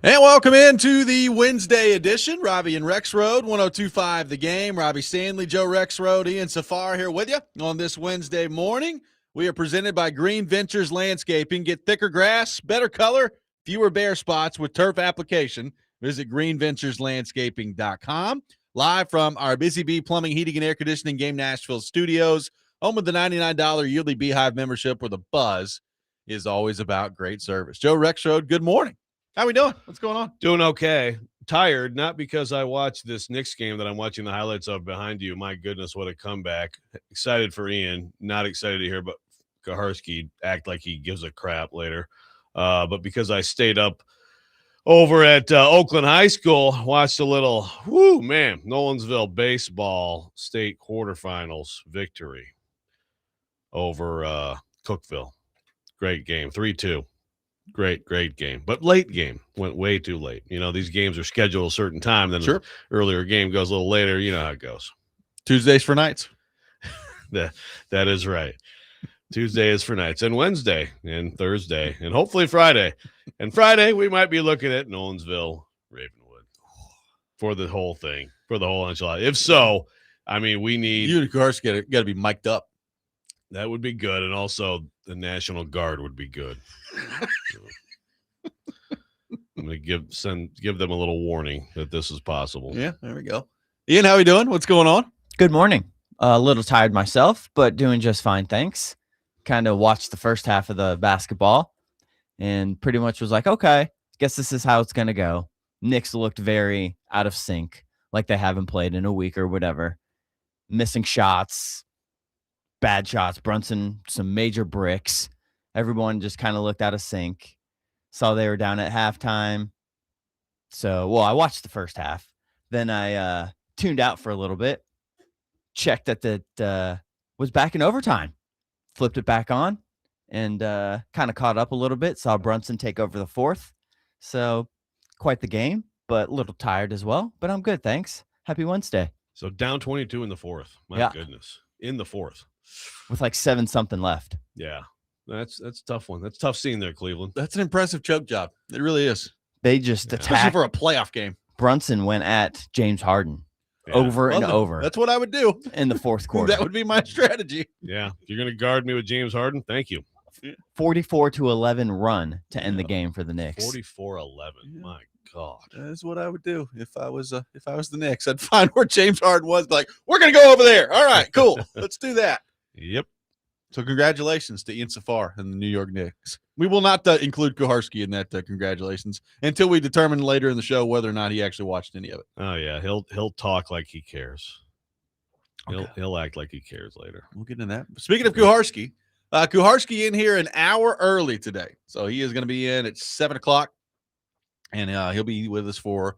And welcome into the Wednesday edition. Robby and Rexrode, 102.5 The Game. Robbie Stanley, Joe Rexrode, Ian Safar here with you on this Wednesday morning. We are presented by Green Ventures Landscaping. Get thicker grass, better color, fewer bare spots with turf application. Visit greenventureslandscaping.com. Live from our Busy Bee Plumbing, Heating, and Air Conditioning Game Nashville studios, home of the $99 yearly Beehive membership where the buzz is always about great service. Joe Rexrode, good morning. How we doing? What's going on? Doing okay. Tired, not because I watched this Knicks game that I'm watching the highlights of behind you. My goodness, what a comeback. Excited for Ian. Not excited to hear but Kuharsky act like he gives a crap later. But because I stayed up over at Oakland High School, watched a little, Nolensville baseball state quarterfinals victory over Cookeville. Great game, 3-2. Great game. But late game. Went way too late. You know, these games are scheduled a certain time. Then Sure. Earlier game goes a little later. You know how it goes. Tuesdays for nights. That is right. Tuesday is for nights. And Wednesday and Thursday and hopefully Friday. And Friday, we might be looking at Nolensville, Ravenwood for the whole thing, for the whole enchilada. If so, I mean, we need – you and Kuharski got to be mic'd up. That would be good. And also the National Guard would be good. I'm going to give them a little warning that this is possible. Yeah, there we go. Ian, how we doing? What's going on? Good morning. A little tired myself, but doing just fine, thanks. Kind of watched the first half of the basketball and pretty much was like, okay, guess this is how it's going to go. Knicks looked very out of sync, like they haven't played in a week or whatever. Missing shots, bad shots. Brunson, some major bricks. Everyone just kind of looked out of sync. Saw they were down at halftime. So, I watched the first half. Then I tuned out for a little bit. Checked that it was back in overtime. Flipped it back on and kind of caught up a little bit. Saw Brunson take over the fourth. So, quite the game, but a little tired as well. But I'm good, thanks. Happy Wednesday. So, down 22 in the fourth. My goodness. In the fourth. With like 7-something left. Yeah. That's a tough one. That's tough scene there, Cleveland. That's an impressive choke job. It really is. They just attacked. Especially for a playoff game. Brunson went at James Harden over and over. That's what I would do in the fourth quarter. That would be my strategy. Yeah. If you're going to guard me with James Harden, thank you. 44-11 run to end the game for the Knicks. 44-11. Yeah. My God. That's what I would do if I was the Knicks. I'd find where James Harden was. Like, we're going to go over there. All right, cool. Let's do that. Yep. So congratulations to Ian Safar and the New York Knicks. We will not include Kuharsky in that congratulations until we determine later in the show whether or not he actually watched any of it. Oh yeah, he'll talk like he cares. Okay. He'll act like he cares later. We'll get into that. Speaking of Kuharsky, Kuharsky in here an hour early today, so he is going to be in at 7:00, and he'll be with us for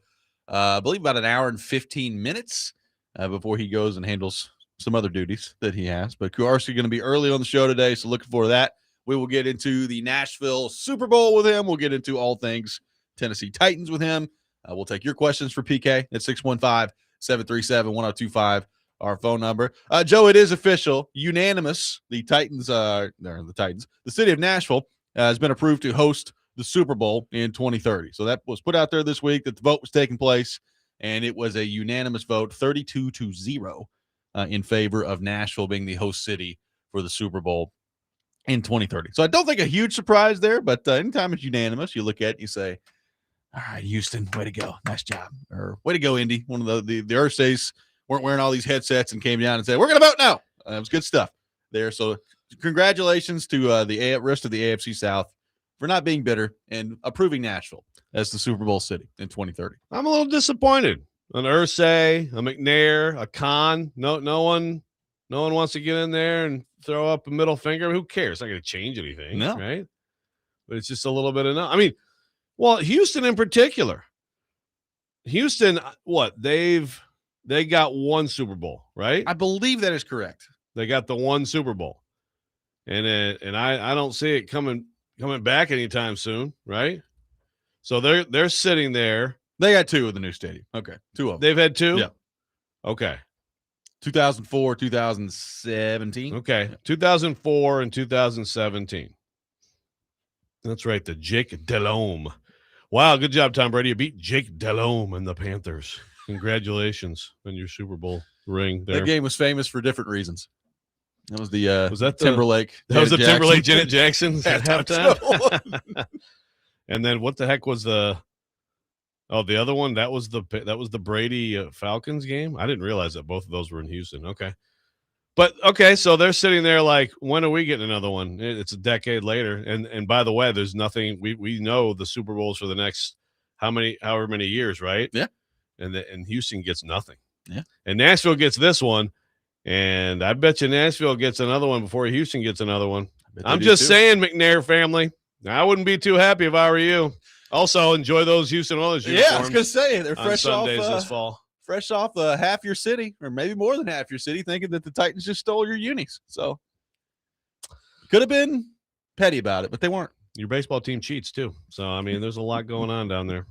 I believe about an hour and 15 minutes before he goes and handles some other duties that he has. But Kuharsky going to be early on the show today, so looking forward to that. We will get into the Nashville Super Bowl with him. We'll get into all things Tennessee Titans with him. We'll take your questions for PK at 615-737-1025, our phone number. Joe, it is official, unanimous. The city of Nashville has been approved to host the Super Bowl in 2030. So that was put out there this week that the vote was taking place, and it was a unanimous vote, 32-0. In favor of Nashville being the host city for the Super Bowl in 2030. So I don't think a huge surprise there, but anytime it's unanimous, you look at it, you say, all right, Houston, way to go. Nice job. Or way to go, Indy. One of the Earthstays weren't wearing all these headsets and came down and said, we're going to vote now. It was good stuff there. So congratulations to the rest of the AFC South for not being bitter and approving Nashville as the Super Bowl city in 2030. I'm a little disappointed. An Irsay, a McNair, a Khan. No one wants to get in there and throw up a middle finger. Who cares? It's not going to change anything, right? But it's just a little bit of I mean, well, Houston in particular. Houston, what? They got one Super Bowl, right? I believe that is correct. They got the one Super Bowl. And I don't see it coming back anytime soon, right? So they're sitting there. They got two of the new stadium. Okay, two of them. They've had two? Yeah. Okay. 2004, 2017. Okay, 2004 and 2017. That's right, the Jake Delhomme. Wow, good job, Tom Brady. You beat Jake Delhomme and the Panthers. Congratulations on your Super Bowl ring there. That game was famous for different reasons. That was the Was that the- Timberlake. That was the Janet Timberlake Jackson. Janet Jackson's at Halftime halftime. And then what the heck was the other one? That was the Brady Falcons game. I didn't realize that both of those were in Houston. Okay. But okay, so they're sitting there like, when are we getting another one? It's a decade later. And by the way, there's nothing we know the Super Bowls for the next however many years, right? Yeah. And Houston gets nothing. Yeah. And Nashville gets this one. And I bet you Nashville gets another one before Houston gets another one. I'm just saying, McNair family. I wouldn't be too happy if I were you. Also, enjoy those Houston Oilers uniforms. Yeah, I was gonna say they're on fresh Sundays off this fall. fresh off half your city, or maybe more than half your city, thinking that the Titans just stole your unis. So could have been petty about it, but they weren't. Your baseball team cheats too. So I mean, there's a lot going on down there.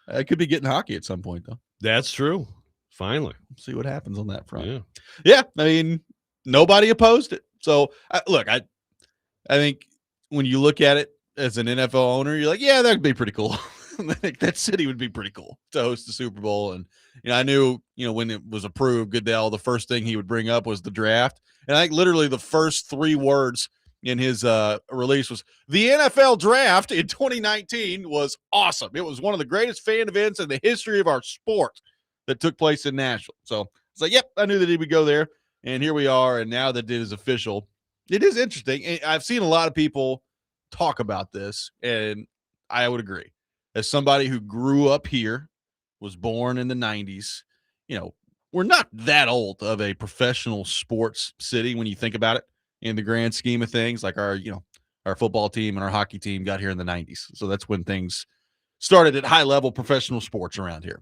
I could be getting hockey at some point, though. That's true. Finally, See what happens on that front. yeah. Yeah, I mean, nobody opposed it. So look, I think when you look at it as an NFL owner, you're like, yeah, that'd be pretty cool. I think that city would be pretty cool to host the Super Bowl. And I knew, when it was approved, Goodell, the first thing he would bring up was the draft. And I think literally the first 3 words in his release was, the NFL draft in 2019 was awesome. It was one of the greatest fan events in the history of our sport that took place in Nashville. So it's like, yep, I knew that he would go there. And here we are. And now that it is official, it is interesting. And I've seen a lot of people talk about this, and I would agree. As somebody who grew up here, was born in the 90s, we're not that old of a professional sports city when you think about it in the grand scheme of things. Like our football team and our hockey team got here in the 90s. So that's when things started at high level professional sports around here.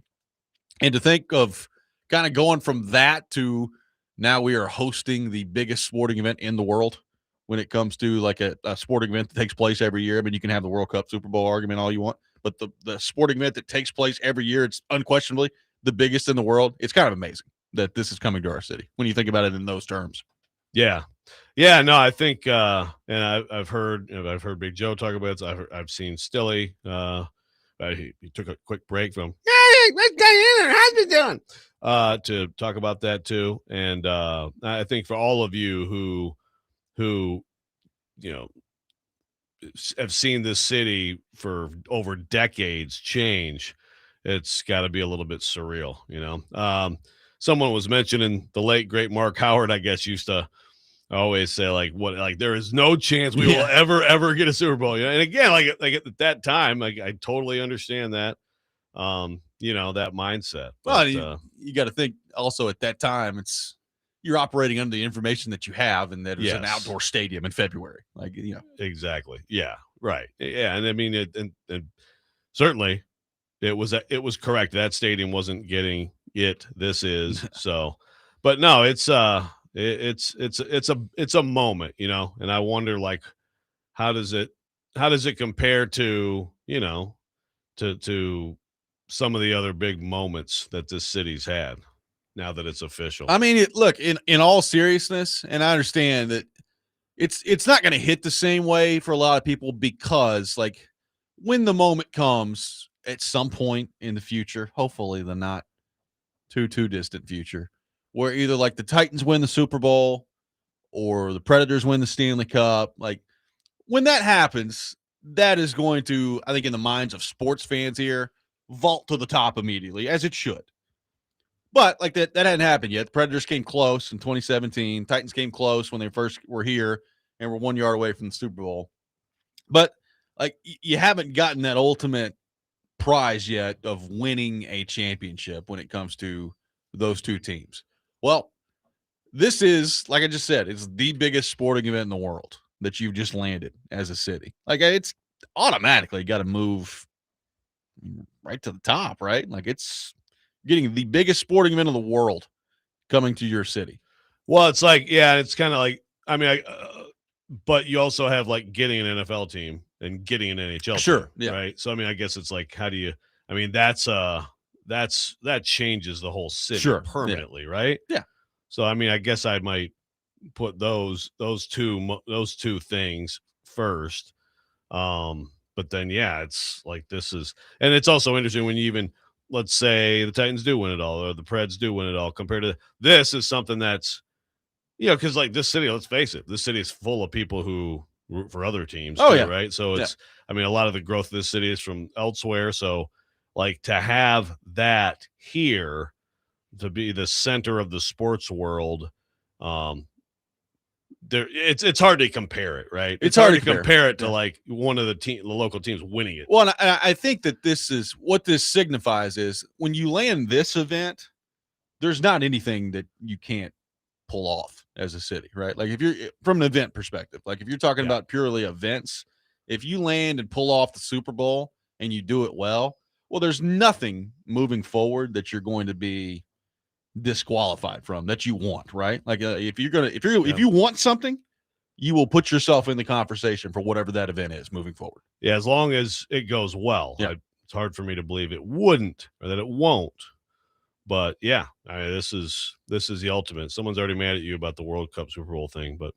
And to think of kind of going from that to now we are hosting the biggest sporting event in the world when it comes to like a sporting event that takes place every year. I mean, you can have the World Cup, Super Bowl argument all you want, but the sporting event that takes place every year, it's unquestionably the biggest in the world. It's kind of amazing that this is coming to our city when you think about it in those terms. Yeah. Yeah, no, I think and I've heard Big Joe talk about it. I've seen Stilly. He took a quick break from how's he doing? To talk about that too. And I think for all of you who have seen this city for over decades change, it's got to be a little bit surreal. Someone was mentioning the late great Mark Howard, I guess, used to always say like there is no chance we will ever get a Super Bowl. And again, like at that time, like I totally understand that, that mindset. But, well, you got to think also at that time, you're operating under the information that you have, and that it was an outdoor stadium in February. Exactly. Yeah. Right. Yeah. And I mean, and certainly it was correct. That stadium wasn't getting it. This is so, but no, it's a moment, and I wonder how does it compare to, to some of the other big moments that this city's had now that it's official. I mean, look, in all seriousness, and I understand that it's not going to hit the same way for a lot of people, because when the moment comes at some point in the future, hopefully the not too distant future, where either the Titans win the Super Bowl or the Predators win the Stanley Cup, when that happens, that is going to, I think, in the minds of sports fans here, vault to the top immediately, as it should. But that hadn't happened yet. The Predators came close in 2017. Titans came close when they first were here and were 1 yard away from the Super Bowl. But you haven't gotten that ultimate prize yet of winning a championship when it comes to those two teams. Well, this is, like I just said, it's the biggest sporting event in the world that you've just landed as a city. It's automatically got to move right to the top, right? It's getting the biggest sporting event in the world coming to your city. Well, it's it's kind of but you also have getting an NFL team and getting an NHL team, yeah. Right? So, I guess it's how do you, that changes the whole city permanently, right? Yeah. So, I guess I might put those two things first. but then it's like this is, and it's also interesting when you even let's say the Titans do win it all or the Preds do win it all compared to this is something that's because like this city, let's face it, this city is full of people who root for other teams Oh, too, yeah. right? So Yeah. it's I mean a lot of the growth of this city is from elsewhere. So like to have that here to be the center of the sports world, there it's hard to compare it, right? It's hard to compare it to Yeah. like one of the local teams winning it. Well, and I think that this is what this signifies is when you land this event, there's not anything that you can't pull off as a city, right? Like if you're from an event perspective, like if you're talking about purely events, if you land and pull off the Super Bowl and you do it well, there's nothing moving forward that you're going to be disqualified from that you want, right? Like if you want something, you will put yourself in the conversation for whatever that event is moving forward. Yeah, as long as it goes well. Yeah. It's hard for me to believe it wouldn't or that it won't. But I mean, this is the ultimate. Someone's already mad at you about the World Cup Super Bowl thing, but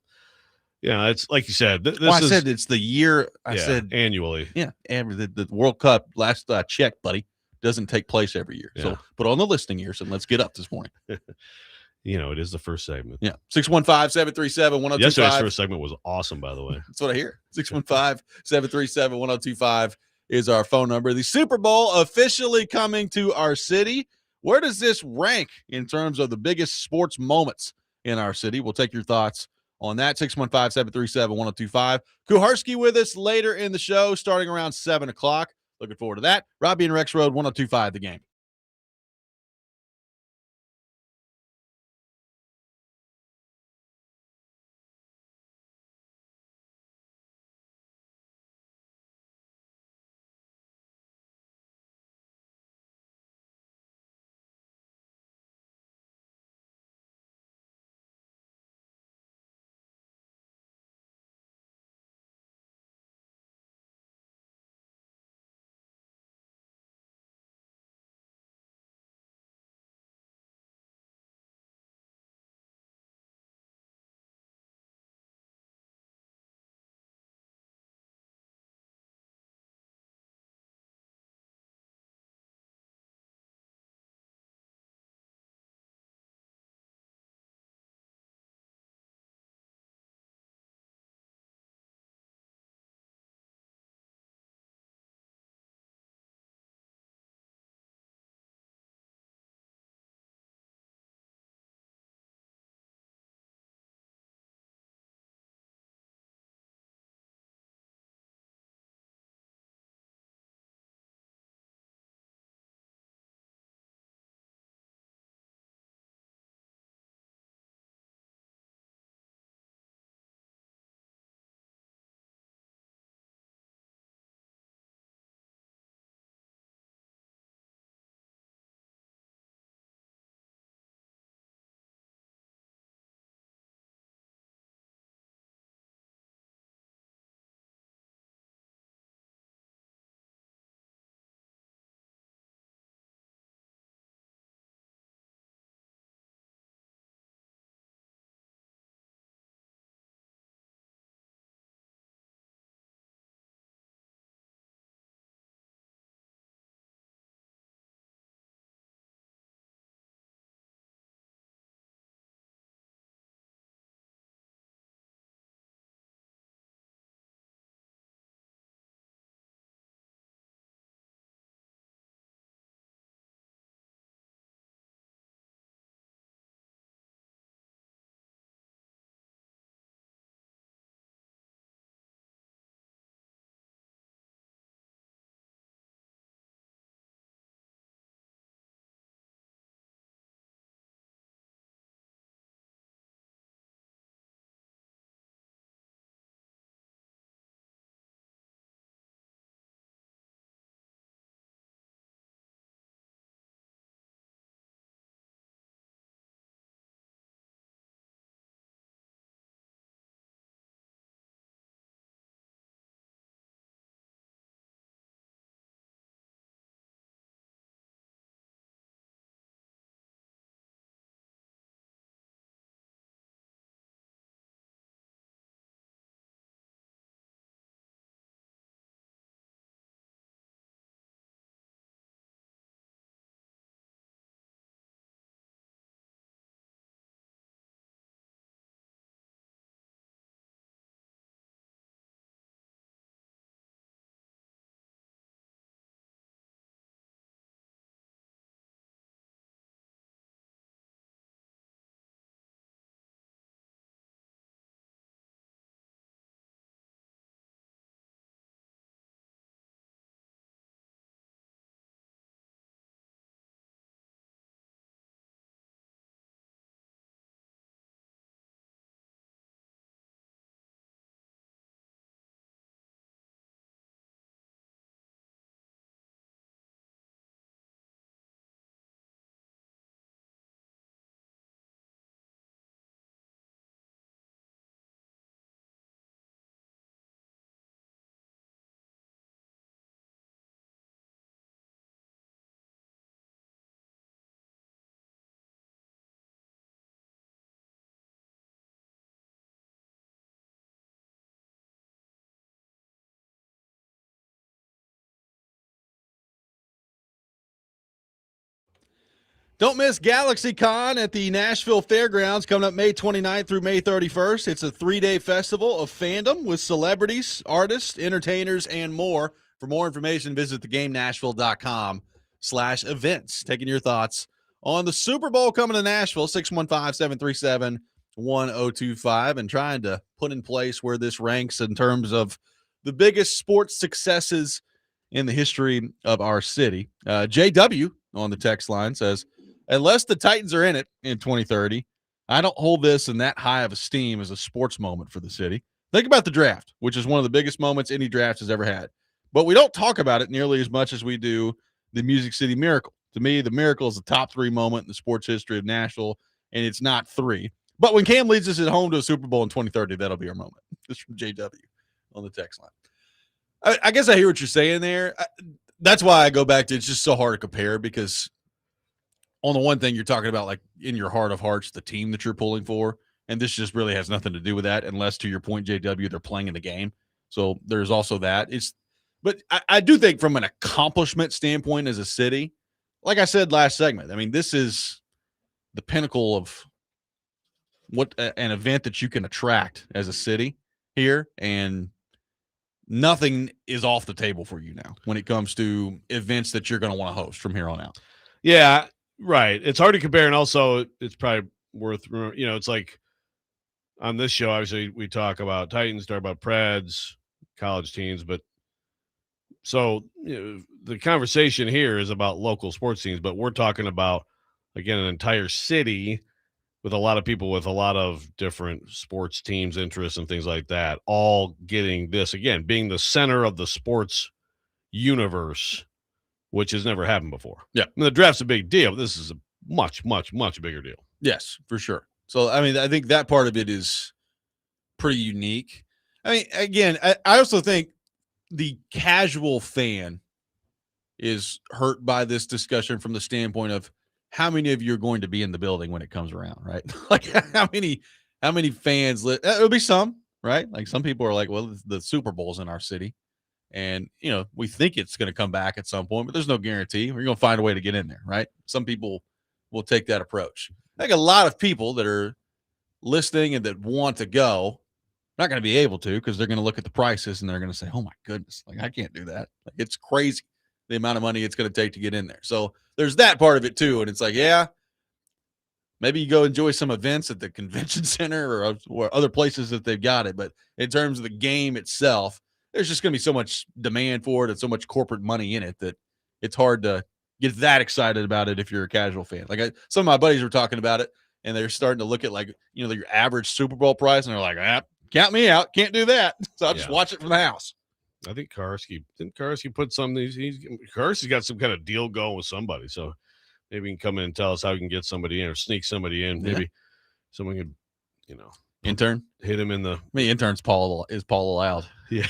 it's like you said. I said it's the year. I said annually. Yeah, and the World Cup last check, buddy, doesn't take place every year. So put on the listening ears and let's get up this morning. It is the first segment. Yeah, 615-737-1025. Yesterday's first segment was awesome, by the way. That's what I hear. 615-737-1025 is our phone number. The Super Bowl officially coming to our city. Where does this rank in terms of the biggest sports moments in our city? We'll take your thoughts on that. 615-737-1025. Kuharski with us later in the show, starting around 7 o'clock. Looking forward to that. Robby and Rexrode, 1025 The Game. Don't miss GalaxyCon at the Nashville Fairgrounds coming up May 29th through May 31st. It's a 3-day festival of fandom with celebrities, artists, entertainers, and more. For more information, visit thegamenashville.com/events. Taking your thoughts on the Super Bowl coming to Nashville, 615-737-1025, and trying to put in place where this ranks in terms of the biggest sports successes in the history of our city. JW on the text line says, unless the Titans are in it in 2030, I don't hold this in that high of esteem as a sports moment for the city. Think about the draft, which is one of the biggest moments any draft has ever had. But we don't talk about it nearly as much as we do the Music City Miracle. To me, the Miracle is the top 3 moment in the sports history of Nashville, and it's not 3. But when Cam leads us at home to a Super Bowl in 2030, that'll be our moment. This is from JW on the text line. I guess I hear what you're saying there. That's why I go back to it's just so hard to compare, because on the one thing you're talking about, like in your heart of hearts, the team that you're pulling for, and this just really has nothing to do with that, unless, to your point, JW, they're playing in the game. So there's also that. But I do think from an accomplishment standpoint as a city, like I said last segment, I mean, this is the pinnacle of what an event that you can attract as a city here, and nothing is off the table for you now when it comes to events that you're going to want to host from here on out. Yeah, right. It's hard to compare, and also it's probably worth, it's like on this show, obviously we talk about Titans, talk about Preds, college teams, but so the conversation here is about local sports teams, but we're talking about, again, an entire city with a lot of people with a lot of different sports teams, interests, and things like that, all getting this, again, being the center of the sports universe, which has never happened before. Yeah. I mean, the draft's a big deal, but this is a much, much, much bigger deal. Yes, for sure. So, I mean, I think that part of it is pretty unique. I mean, again, I also think the casual fan is hurt by this discussion from the standpoint of how many of you are going to be in the building when it comes around, right? Like how many fans there'll be some, right? Like some people are like, well, the Super Bowl's in our city, and we think it's going to come back at some point, but there's no guarantee. We're going to find a way to get in there, right? Some people will take that approach. I think a lot of people that are listening and that want to go not going to be able to, because they're going to look at the prices and they're going to say, oh my goodness, like I can't do that. Like it's crazy the amount of money it's going to take to get in there. So there's that part of it too. And it's like, yeah, maybe you go enjoy some events at the convention center or other places that they've got it. But in terms of the game itself, there's just going to be so much demand for it and so much corporate money in it that it's hard to get that excited about it if you're a casual fan. Like some of my buddies were talking about it, and they're starting to look at like, your average Super Bowl price, and they're like, count me out. Can't do that. So I'll just watch it from the house. I think Kuharski put some, Kuharski's got some kind of deal going with somebody. So maybe he can come in and tell us how we can get somebody in or sneak somebody in. Maybe someone could, intern hit him in the. Intern's Paul allowed. Yeah.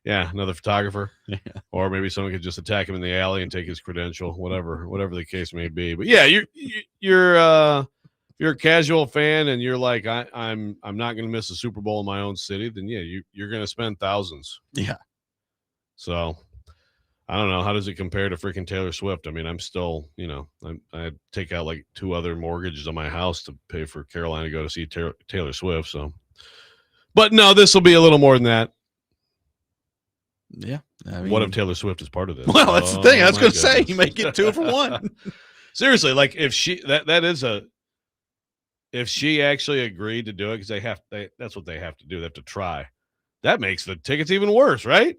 Yeah. Another photographer. Yeah. Or maybe someone could just attack him in the alley and take his credential, whatever the case may be. But yeah, you're a casual fan and you're like, I'm not going to miss a Super Bowl in my own city, then yeah, you're going to spend thousands. Yeah. So I don't know. How does it compare to freaking Taylor Swift? I mean, I'm still, I take out like 2 other mortgages on my house to pay for Caroline to go to see Taylor Swift. So, but no, this will be a little more than that. Yeah. I mean, what if Taylor Swift is part of this? Well, that's the thing. I was going to say, you may get 2 for 1. Seriously, like if she, if she actually agreed to do it, because that's what they have to do. They have to try. That makes the tickets even worse, right?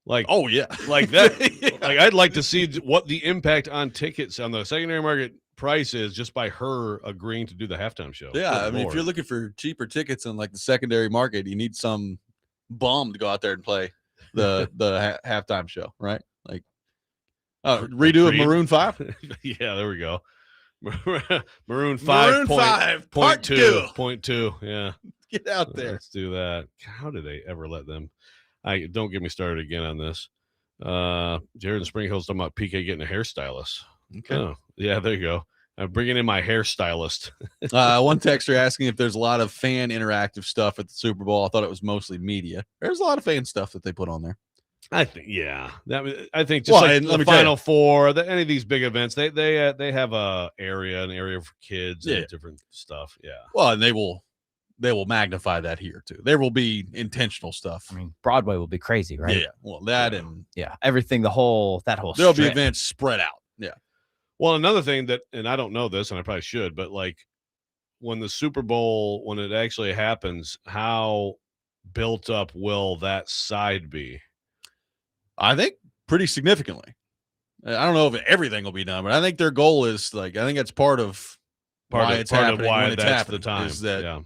Like, oh yeah, like that. Yeah. Like I'd like to see what the impact on tickets on the secondary market price is just by her agreeing to do the halftime show. Yeah, I mean, if you're looking for cheaper tickets in like the secondary market, you need some bum to go out there and play the halftime show, right? Like, redo of Maroon 5. Yeah, there we go. Maroon 5 part 2. Point 2. Yeah. Get out there. Let's do that. How did they ever let them? Don't get me started again on this. Jared and Springhill's talking about PK getting a hairstylist. Okay. Oh, yeah, there you go. I'm bringing in my hairstylist. One texter asking if there's a lot of fan interactive stuff at the Super Bowl. I thought it was mostly media. There's a lot of fan stuff that they put on there. I think, yeah. I think just Well, like and let the me tell you- Final Four, any of these big events, they have an area for kids and Yeah. different stuff. Yeah. Well, and they will magnify that here too. There will be intentional stuff. I mean, Broadway will be crazy, right? Yeah. Well, that Yeah. and Yeah, everything, that whole there'll be strip. events spread out. Yeah. Well, another thing that, and I don't know this, and I probably should, but like when the Super Bowl, when it actually happens, how built up will that side be? I think pretty significantly. I don't know if everything will be done, but I think their goal is I think that's part of why it's happening when it's that's happening. the time. Is that yeah.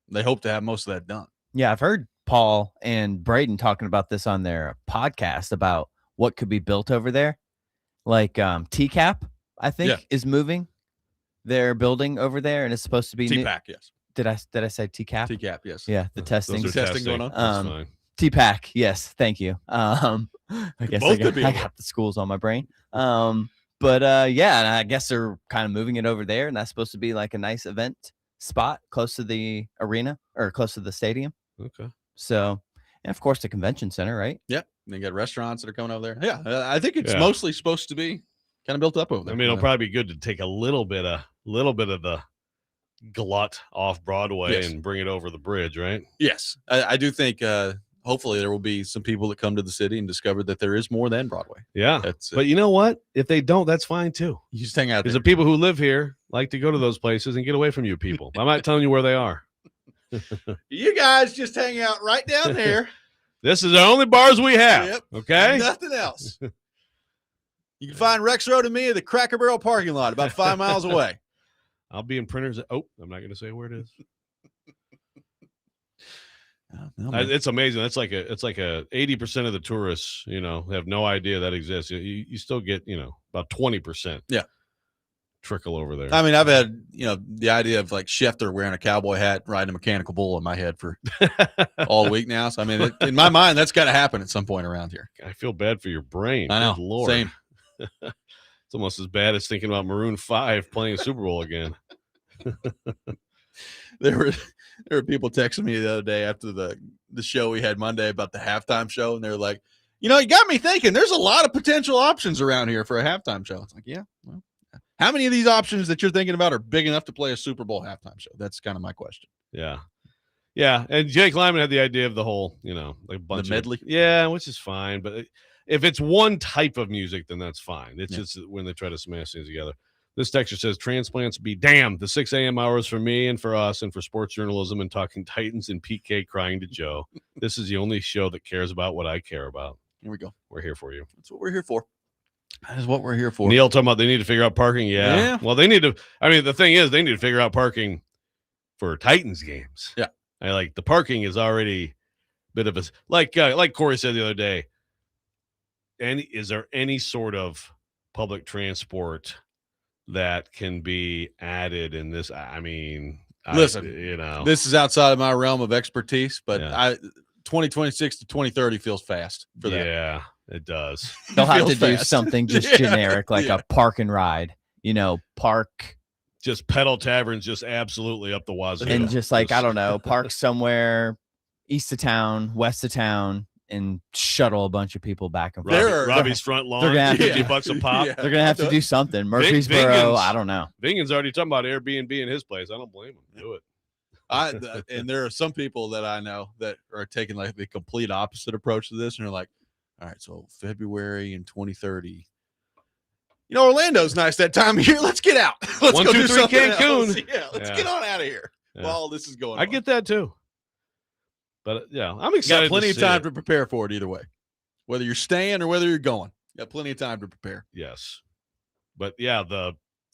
they hope to have most of that done. Yeah, I've heard Paul and Braden talking about this on their podcast about what could be built over there. Like TCAP, I think, is moving their building over there, and it's supposed to be TPAC, yes. Did I say TCAP? TCAP, yes. Yeah, the testing. Those are testing going on. That's fine. TPAC, yes, thank you. I guess Both could I be got, over. I got the schools on my brain. But yeah, and I guess they're kind of moving it over there, and that's supposed to be like a nice event spot close to the arena or close to the stadium. Okay. So, and of course the convention center, right? Yep. They got restaurants that are coming over there. Yeah, I think it's Yeah. mostly supposed to be kind of built up over there. I mean, it'll probably be good to take a little bit of the glut off Broadway Yes. and bring it over the bridge, right? Yes, I do think. Hopefully, there will be some people that come to the city and discover that there is more than Broadway. Yeah. That's But you know what? If they don't, that's fine too. you just hang out Because there. the people who live here like to go to those places and get away from you people. I'm not telling you where they are. You guys just hang out right down there. This is the only bars we have. Yep. Okay. Nothing else. You can find Rexrode and me at the Cracker Barrel parking lot, about 5 miles away. I'll be in printers. Oh, I'm not going to say where it is. It's amazing. It's like a 80% of the tourists, have no idea that exists. You still get, about 20%. Yeah. Trickle over there. I mean, I've had, the idea of like Schefter wearing a cowboy hat, riding a mechanical bull in my head for all week now. So, I mean, in my mind, that's got to happen at some point around here. I feel bad for your brain. I know. Good Lord. Same. It's almost as bad as thinking about Maroon 5 playing a Super Bowl again. There were people texting me the other day after the show we had Monday about the halftime show, and they're like, you got me thinking. There's a lot of potential options around here for a halftime show. It's like, yeah. Well, how many of these options that you're thinking about are big enough to play a Super Bowl halftime show? That's kind of my question. Yeah. Yeah. And Jake Lyman had the idea of the whole, like bunch The medley? Yeah, which is fine. But if it's one type of music, then that's fine. It's Yeah. just when they try to smash things together. This texture says, transplants be damned. The 6 a.m. hours for me and for us and for sports journalism and talking Titans and PK crying to Joe. This is the only show that cares about what I care about. Here we go. We're here for you. That's what we're here for. That is what we're here for. Neil talking about they need to figure out parking. Yeah. Well, they need to. I mean, the thing is, they need to figure out parking for Titans games. Yeah. Like the parking is already a bit of a like Corey said the other day. Is there any sort of public transport that can be added in this? I mean, Listen, this is outside of my realm of expertise, but Yeah. 2026 to 2030 feels fast for that. Yeah, it does. They'll have to feels do fast. something just Yeah. generic, like Yeah. a park and ride. Park Just pedal taverns, just absolutely up the wazoo. and just like I don't know, park somewhere east of town, west of town, and shuttle a bunch of people back and forth. There are- Robbie's front lawn, they're gonna have to- $50 a pop. Yeah. They're gonna have to do something. Murfreesboro, Vingan's- I don't know. Vingan's already talking about Airbnb in his place. I don't blame him. Do it. And there are some people that I know that are taking like the complete opposite approach to this, and they're like, all right, so February in 2030. Orlando's nice that time of year. Let's get out. Let's 1, go 2, do 3 something Cancun. else. Yeah, let's Yeah. get on out of here Yeah. while this is going I on. get that too. But yeah, I'm You excited. got plenty to of see time it. to prepare for it either way, whether you're staying or whether you're going. You got plenty of time to prepare. Yes. But yeah,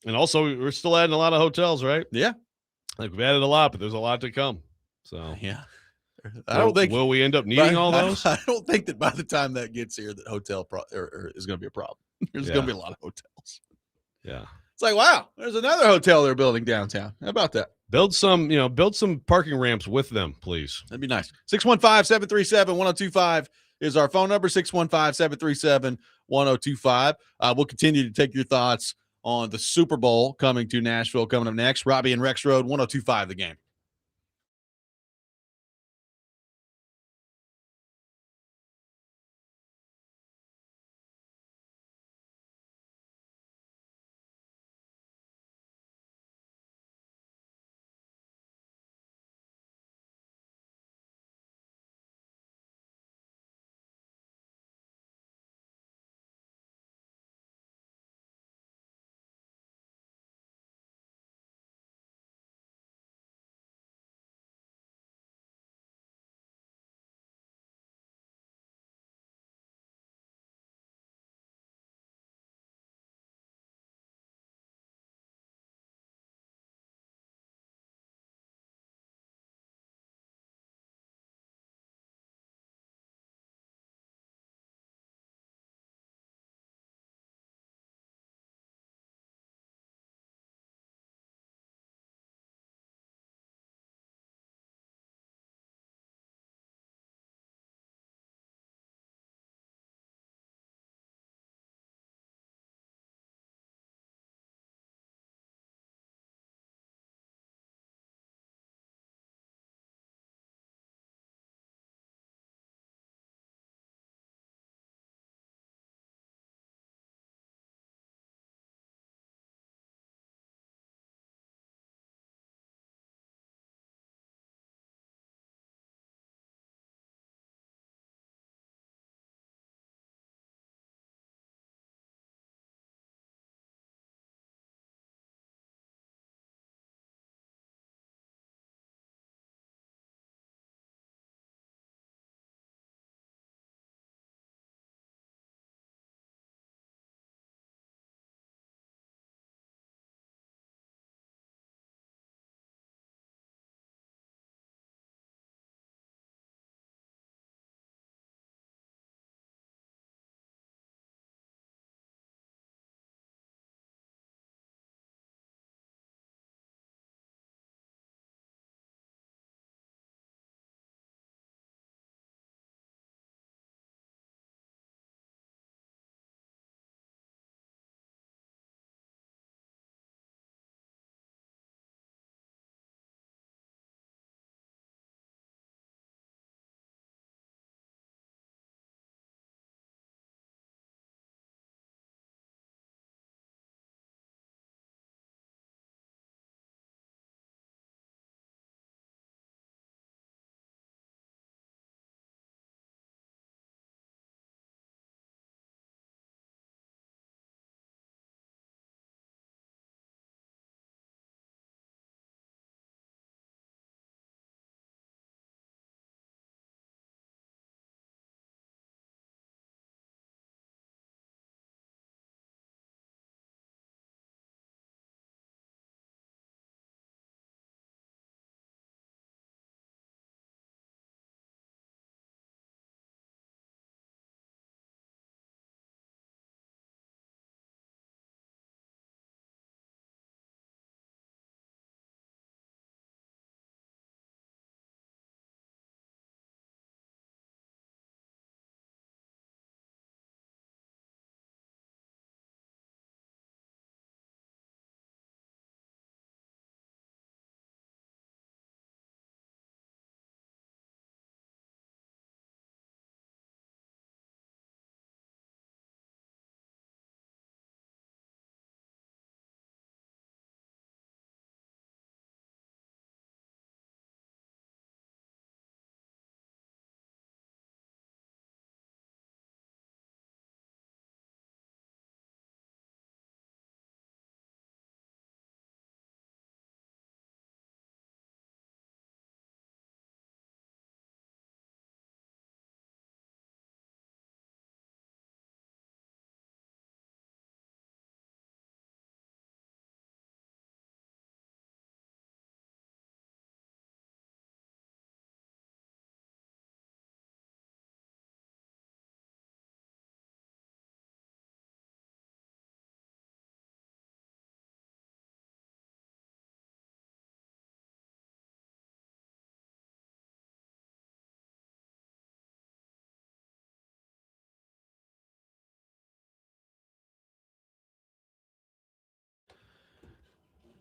and also we're still adding a lot of hotels, right? Yeah. Like we've added a lot, but there's a lot to come. So Yeah. I don't think will we end up needing all those? I don't think that by the time that gets here, that hotel is going to be a problem. There's going to be a lot of hotels. Yeah. It's like, wow, there's another hotel they're building downtown. How about that? Build some parking ramps with them, please. That'd be nice. 615-737-1025 is our phone number, 615-737-1025. We'll continue to take your thoughts on the Super Bowl coming to Nashville coming up next. Robby and Rexrode, 1025 The Game.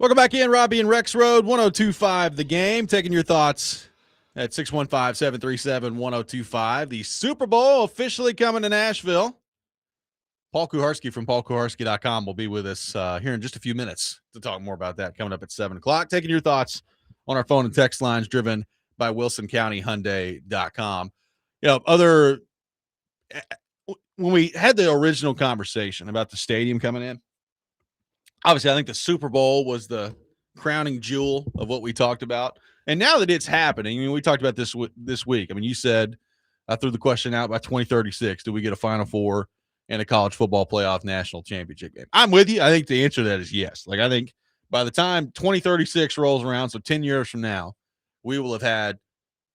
Welcome back in, Robby and Rexrode, 102.5 The Game. Taking your thoughts at 615-737-1025. The Super Bowl officially coming to Nashville. Paul Kuharsky from paulkuharski.com will be with us here in just a few minutes to talk more about that, coming up at 7 o'clock. Taking your thoughts on our phone and text lines driven by WilsonCountyHyundai.com. When we had the original conversation about the stadium coming in, obviously, I think the Super Bowl was the crowning jewel of what we talked about. And now that it's happening, I mean, we talked about this week. I mean, you said, I threw the question out by 2036, do we get a Final Four and a college football playoff national championship game? I'm with you. I think the answer to that is yes. Like, I think by the time 2036 rolls around, so 10 years from now, we will have had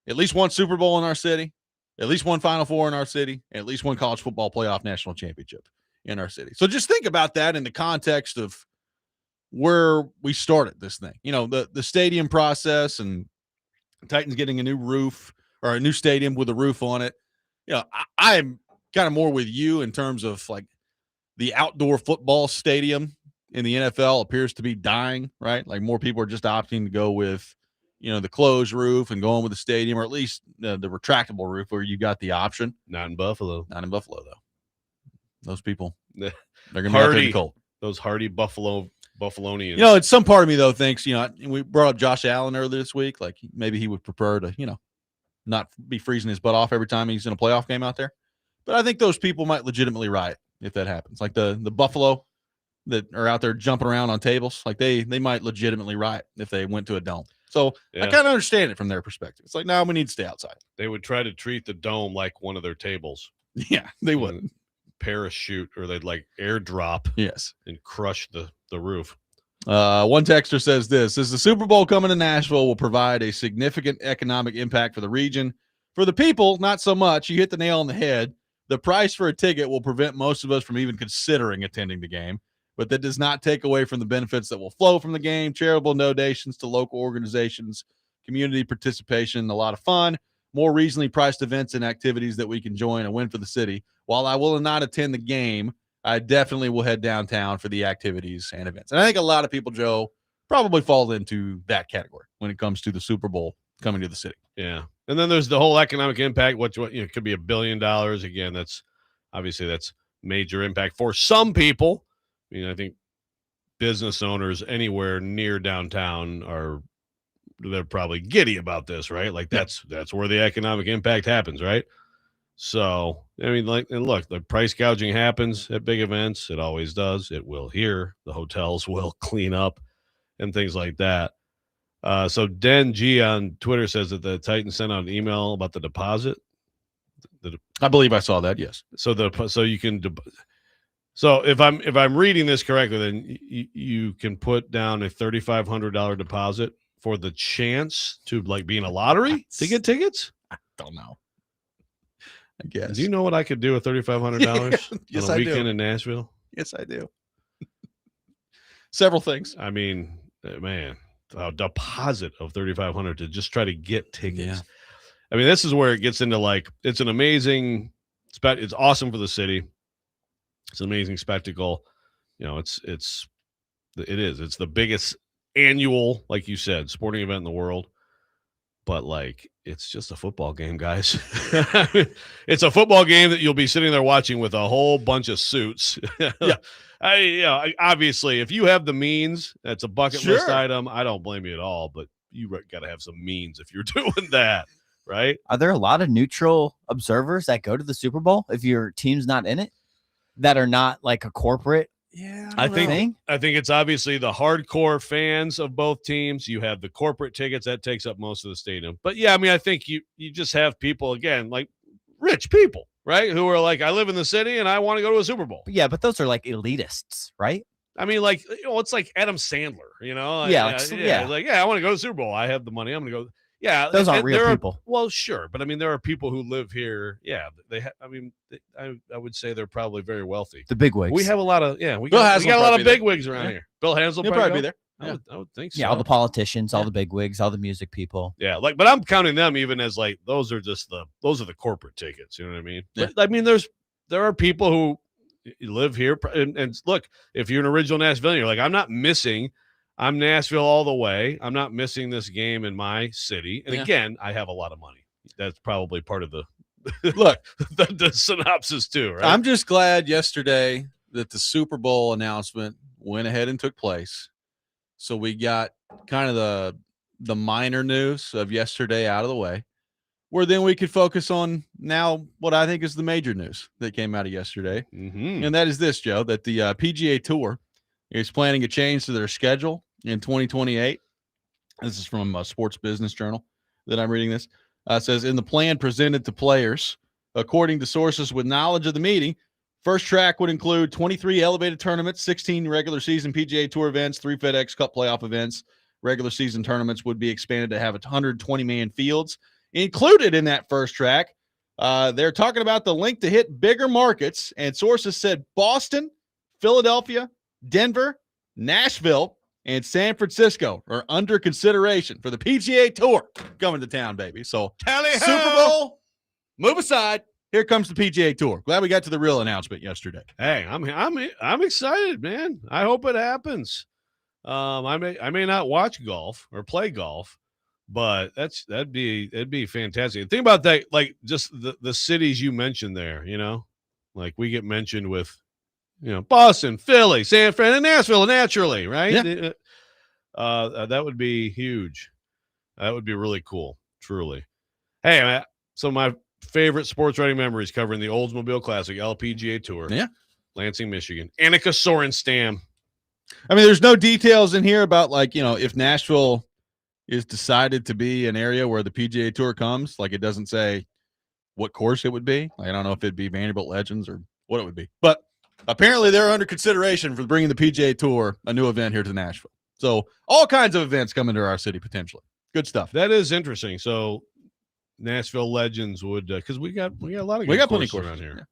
at least one Super Bowl in our city, at least one Final Four in our city, and at least one college football playoff national championship in our city. So just think about that in the context of where we started this thing. You know, the stadium process and Titans getting a new roof or a new stadium with a roof on it. You know, I'm kind of more with you in terms of like the outdoor football stadium in the NFL appears to be dying, right? Like more people are just opting to go with, you know, the closed roof and going with the stadium, or at least the retractable roof where you got the option. Not in Buffalo. Not in Buffalo, though. Those people, they're going to be Hardy. out there in the cold. Those hardy Buffalonians. You know, it's some part of me, though, thinks, you know, we brought up Josh Allen earlier this week. Like maybe he would prefer to, you know, not be freezing his butt off every time he's in a playoff game out there. But I think those people might legitimately riot if that happens. Like the Buffalo that are out there jumping around on tables, like they might legitimately riot if they went to a dome. So I kind of understand it from their perspective. It's like, no, we need to stay outside. They would try to treat the dome like one of their tables. Yeah, they would. Parachute, or they'd like airdrop. Yes. And crush the roof. One texter says this: as the Super Bowl coming to Nashville will provide a significant economic impact for the region. For the people, not so much. You hit the nail on the head. The price for a ticket will prevent most of us from even considering attending the game, but that does not take away from the benefits that will flow from the game: charitable donations to local organizations, community participation, a lot of fun, more reasonably priced events and activities that we can join, a win for the city. While I will not attend the game, I definitely will head downtown for the activities and events. And I think a lot of people, Joe, probably fall into that category when it comes to the Super Bowl coming to the city. Yeah. And then there's the whole economic impact, which, you know, it could be $1 billion. Again, that's major impact for some people. I mean, I think business owners anywhere near downtown they're probably giddy about this, right? Like that's where the economic impact happens, right? So, I mean, like, and look, the price gouging happens at big events. It always does. It will here. The hotels will clean up and things like that. So Den G on Twitter says that the Titans sent out an email about the deposit. I believe I saw that. Yes. So you can. So if I'm reading this correctly, then you can put down a $3,500 deposit for the chance to like be in a lottery to get tickets. I don't know. I guess. Do you know what I could do with $3,500 yes, on a weekend in Nashville? Yes, I do. Several things. I mean, man, a deposit of $3,500 to just try to get tickets. Yeah. I mean, this is where it gets into like, it's an amazing it's awesome for the city. It's an amazing spectacle. You know, it's the biggest annual, like you said, sporting event in the world. But like, it's just a football game, guys. It's a football game that you'll be sitting there watching with a whole bunch of suits. Yeah. Obviously, if you have the means, that's a bucket list item. I don't blame you at all, but you got to have some means if you're doing that, right? Are there a lot of neutral observers that go to the Super Bowl if your team's not in it, that are not like a corporate? Yeah, I think it's obviously the hardcore fans of both teams. You have the corporate tickets that takes up most of the stadium. But yeah, I mean, I think you just have people, again, like rich people, right? Who are like, I live in the city and I want to go to a Super Bowl. Yeah, but those are like elitists, right? I mean, like, you know, it's like Adam Sandler, you know? Yeah, I want to go to the Super Bowl. I have the money. I'm going to go. Yeah, those aren't real people. Well, sure, but I mean, there are people who live here. Yeah, I would say they're probably very wealthy. The bigwigs. We have a lot of we got a lot of bigwigs around here. Bill Hansel will probably be there. Yeah. I would think so. Yeah, all the politicians, all the bigwigs, all the music people. Yeah, like, but I'm counting them even as like those are the corporate tickets. You know what I mean? Yeah. But, I mean, there are people who live here, and look, if you're an original Nashville, you're like, I'm not missing I'm Nashville all the way. I'm not missing this game in my city. And Yeah. again, I have a lot of money. That's probably part of the Look, the synopsis too, right? I'm just glad yesterday that the Super Bowl announcement went ahead and took place. So we got kind of the minor news of yesterday out of the way, where then we could focus on now what I think is the major news that came out of yesterday. Mm-hmm. And that is this, Joe, that the PGA Tour is planning a change to their schedule in 2028. This is from Sports Business Journal that I'm reading this. It says, in the plan presented to players, according to sources with knowledge of the meeting, first track would include 23 elevated tournaments, 16 regular season PGA Tour events, 3 FedEx Cup playoff events. Regular season tournaments would be expanded to have 120-man fields. Included in that first track, they're talking about the link to hit bigger markets, and sources said Boston, Philadelphia, Denver, Nashville, and San Francisco are under consideration for the PGA Tour coming to town, baby. So Super Bowl, move aside. Here comes the PGA Tour. Glad we got to the real announcement yesterday. Hey, I'm excited, man. I hope it happens. I may not watch golf or play golf, but that'd be fantastic. Think about that, like just the cities you mentioned there. Like we get mentioned with, Boston, Philly, San Fran, and Nashville naturally, right? Yeah. That would be huge. That would be really cool, truly. Hey, man, some of my favorite sports writing memories covering the Oldsmobile Classic LPGA Tour. Yeah. Lansing, Michigan. Annika Sorenstam. I mean, there's no details in here about, like, if Nashville is decided to be an area where the PGA Tour comes. Like, it doesn't say what course it would be. Like, I don't know if it'd be Vanderbilt Legends or what it would be. But apparently they're under consideration for bringing the PGA Tour a new event here to Nashville. So all kinds of events coming to our city potentially. Good stuff. That is interesting. So Nashville Legends would, because we got a lot of We good got plenty courses of courses around here. Yeah.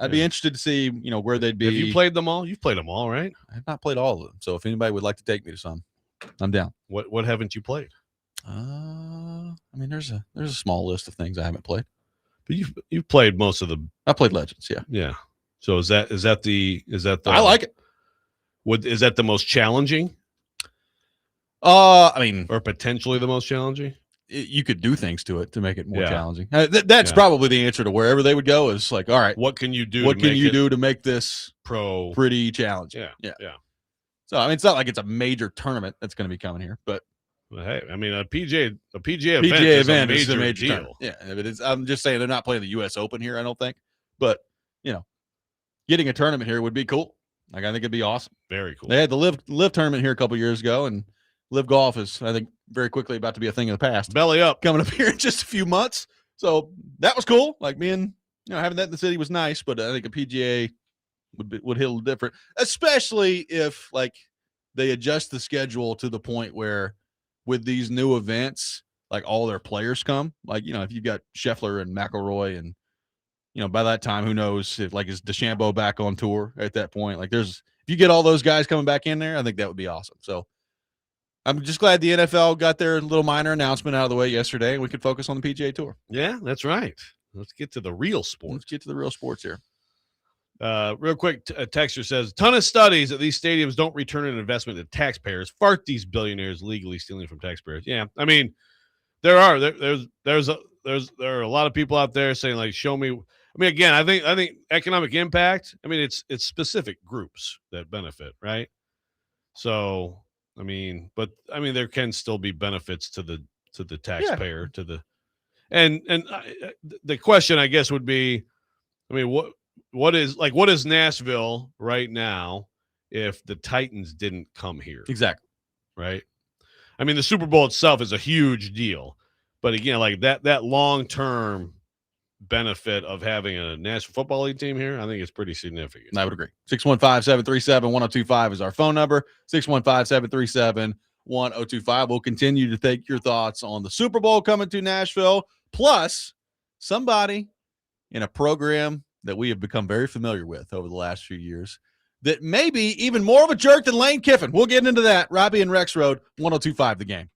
I'd be interested to see, where they'd be. Have you played them all? You've played them all, right? I have not played all of them. So if anybody would like to take me to some, I'm down. What haven't you played? I mean, there's a small list of things I haven't played. But you've played most of the. I played Legends, yeah. Yeah. So is that the I like it. Is that the most challenging? I mean, Or potentially the most challenging? You could do things to it to make it more Yeah. challenging. That's probably the answer to wherever they would go is like, all right, What can you do? what can you do to make this pro pretty challenging? Yeah. So, I mean, it's not like it's a major tournament that's going to be coming here, but Well, hey, I mean, a PGA PGA event is a major tournament. deal. Yeah, but I'm just saying they're not playing the U.S. Open here, I don't think. But, getting a tournament here would be cool. Like, I think it'd be awesome. Very cool. They had the live tournament here a couple years ago, and live golf is, I think, very quickly about to be a thing of the past. Belly up. Coming up here in just a few months. So that was cool. Like, me and having that in the city was nice, but I think a PGA would hit a little different, especially if like they adjust the schedule to the point where with these new events, like all their players come. Like, if you've got Scheffler and McIlroy and by that time, who knows if like is DeChambeau back on tour at that point? Like if you get all those guys coming back in there, I think that would be awesome. So I'm just glad the NFL got their little minor announcement out of the way yesterday, and we could focus on the PGA Tour. Yeah, that's right. Let's get to the real Let's sports. get to the real sports here. Real quick, a texter says, ton of studies that these stadiums don't return an investment to taxpayers. Fart these billionaires legally stealing from taxpayers. Yeah, I mean, there are a lot of people out there saying like, show me. I mean, again, I think economic impact. I mean, it's specific groups that benefit, right? So, I mean, there can still be benefits to the taxpayer, and the question I guess would be, I mean, what is Nashville right now if the Titans didn't come here? Exactly. Right. I mean, the Super Bowl itself is a huge deal, but again, like that long-term benefit of having a National Football League team here, I think it's pretty significant. I would agree. 615-737-1025 is our phone number. 615-737-1025. We'll continue to take your thoughts on the Super Bowl coming to Nashville, plus somebody in a program that we have become very familiar with over the last few years that may be even more of a jerk than Lane Kiffin. We'll get into that. Robby and Rexrode, 1025 The Game.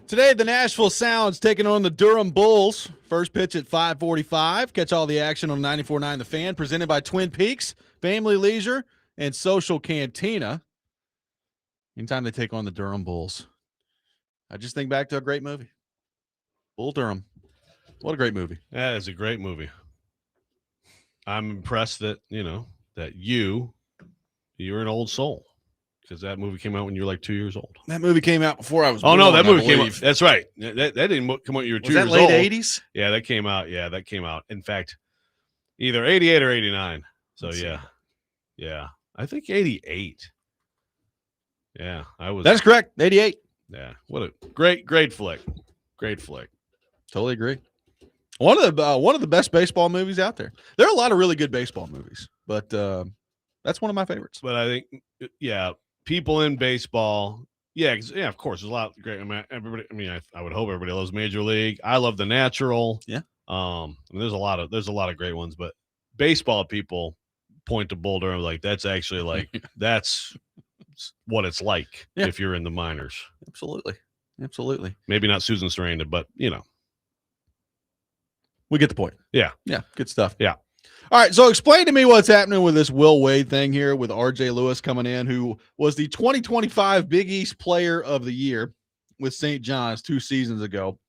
Today, the Nashville Sounds taking on the Durham Bulls. First pitch at 5:45. Catch all the action on 94.9 The Fan, presented by Twin Peaks, Family Leisure, and Social Cantina. Anytime they take on the Durham Bulls, I just think back to a great movie. Bull Durham. What a great movie. That is a great movie. I'm impressed that, you're an old soul, because that movie came out when you were like 2 years old. That movie came out before I was born. Oh, no, that movie came out. That's right. That didn't come out when you were 2 years old. Was that late 80s? Yeah, that came out. In fact, either 88 or 89. So, yeah. I think 88. Yeah, I was. That's correct. 88. Yeah, what a great flick. Great flick. Totally agree. One of the best baseball movies out there. There are a lot of really good baseball movies, but that's one of my favorites. But I think, people in baseball, of course, there's a lot of great. I would hope everybody loves Major League. I love The Natural. Yeah. There's a lot of great ones, but baseball people point to Bull Durham like that's actually like that's what it's like if you're in the minors. Absolutely. Maybe not Susan Sarandon, but we get the point. Yeah. Good stuff. Yeah. All right, so explain to me what's happening with this Will Wade thing here with RJ Lewis coming in, who was the 2025 Big East Player of the Year with St. John's 2 seasons ago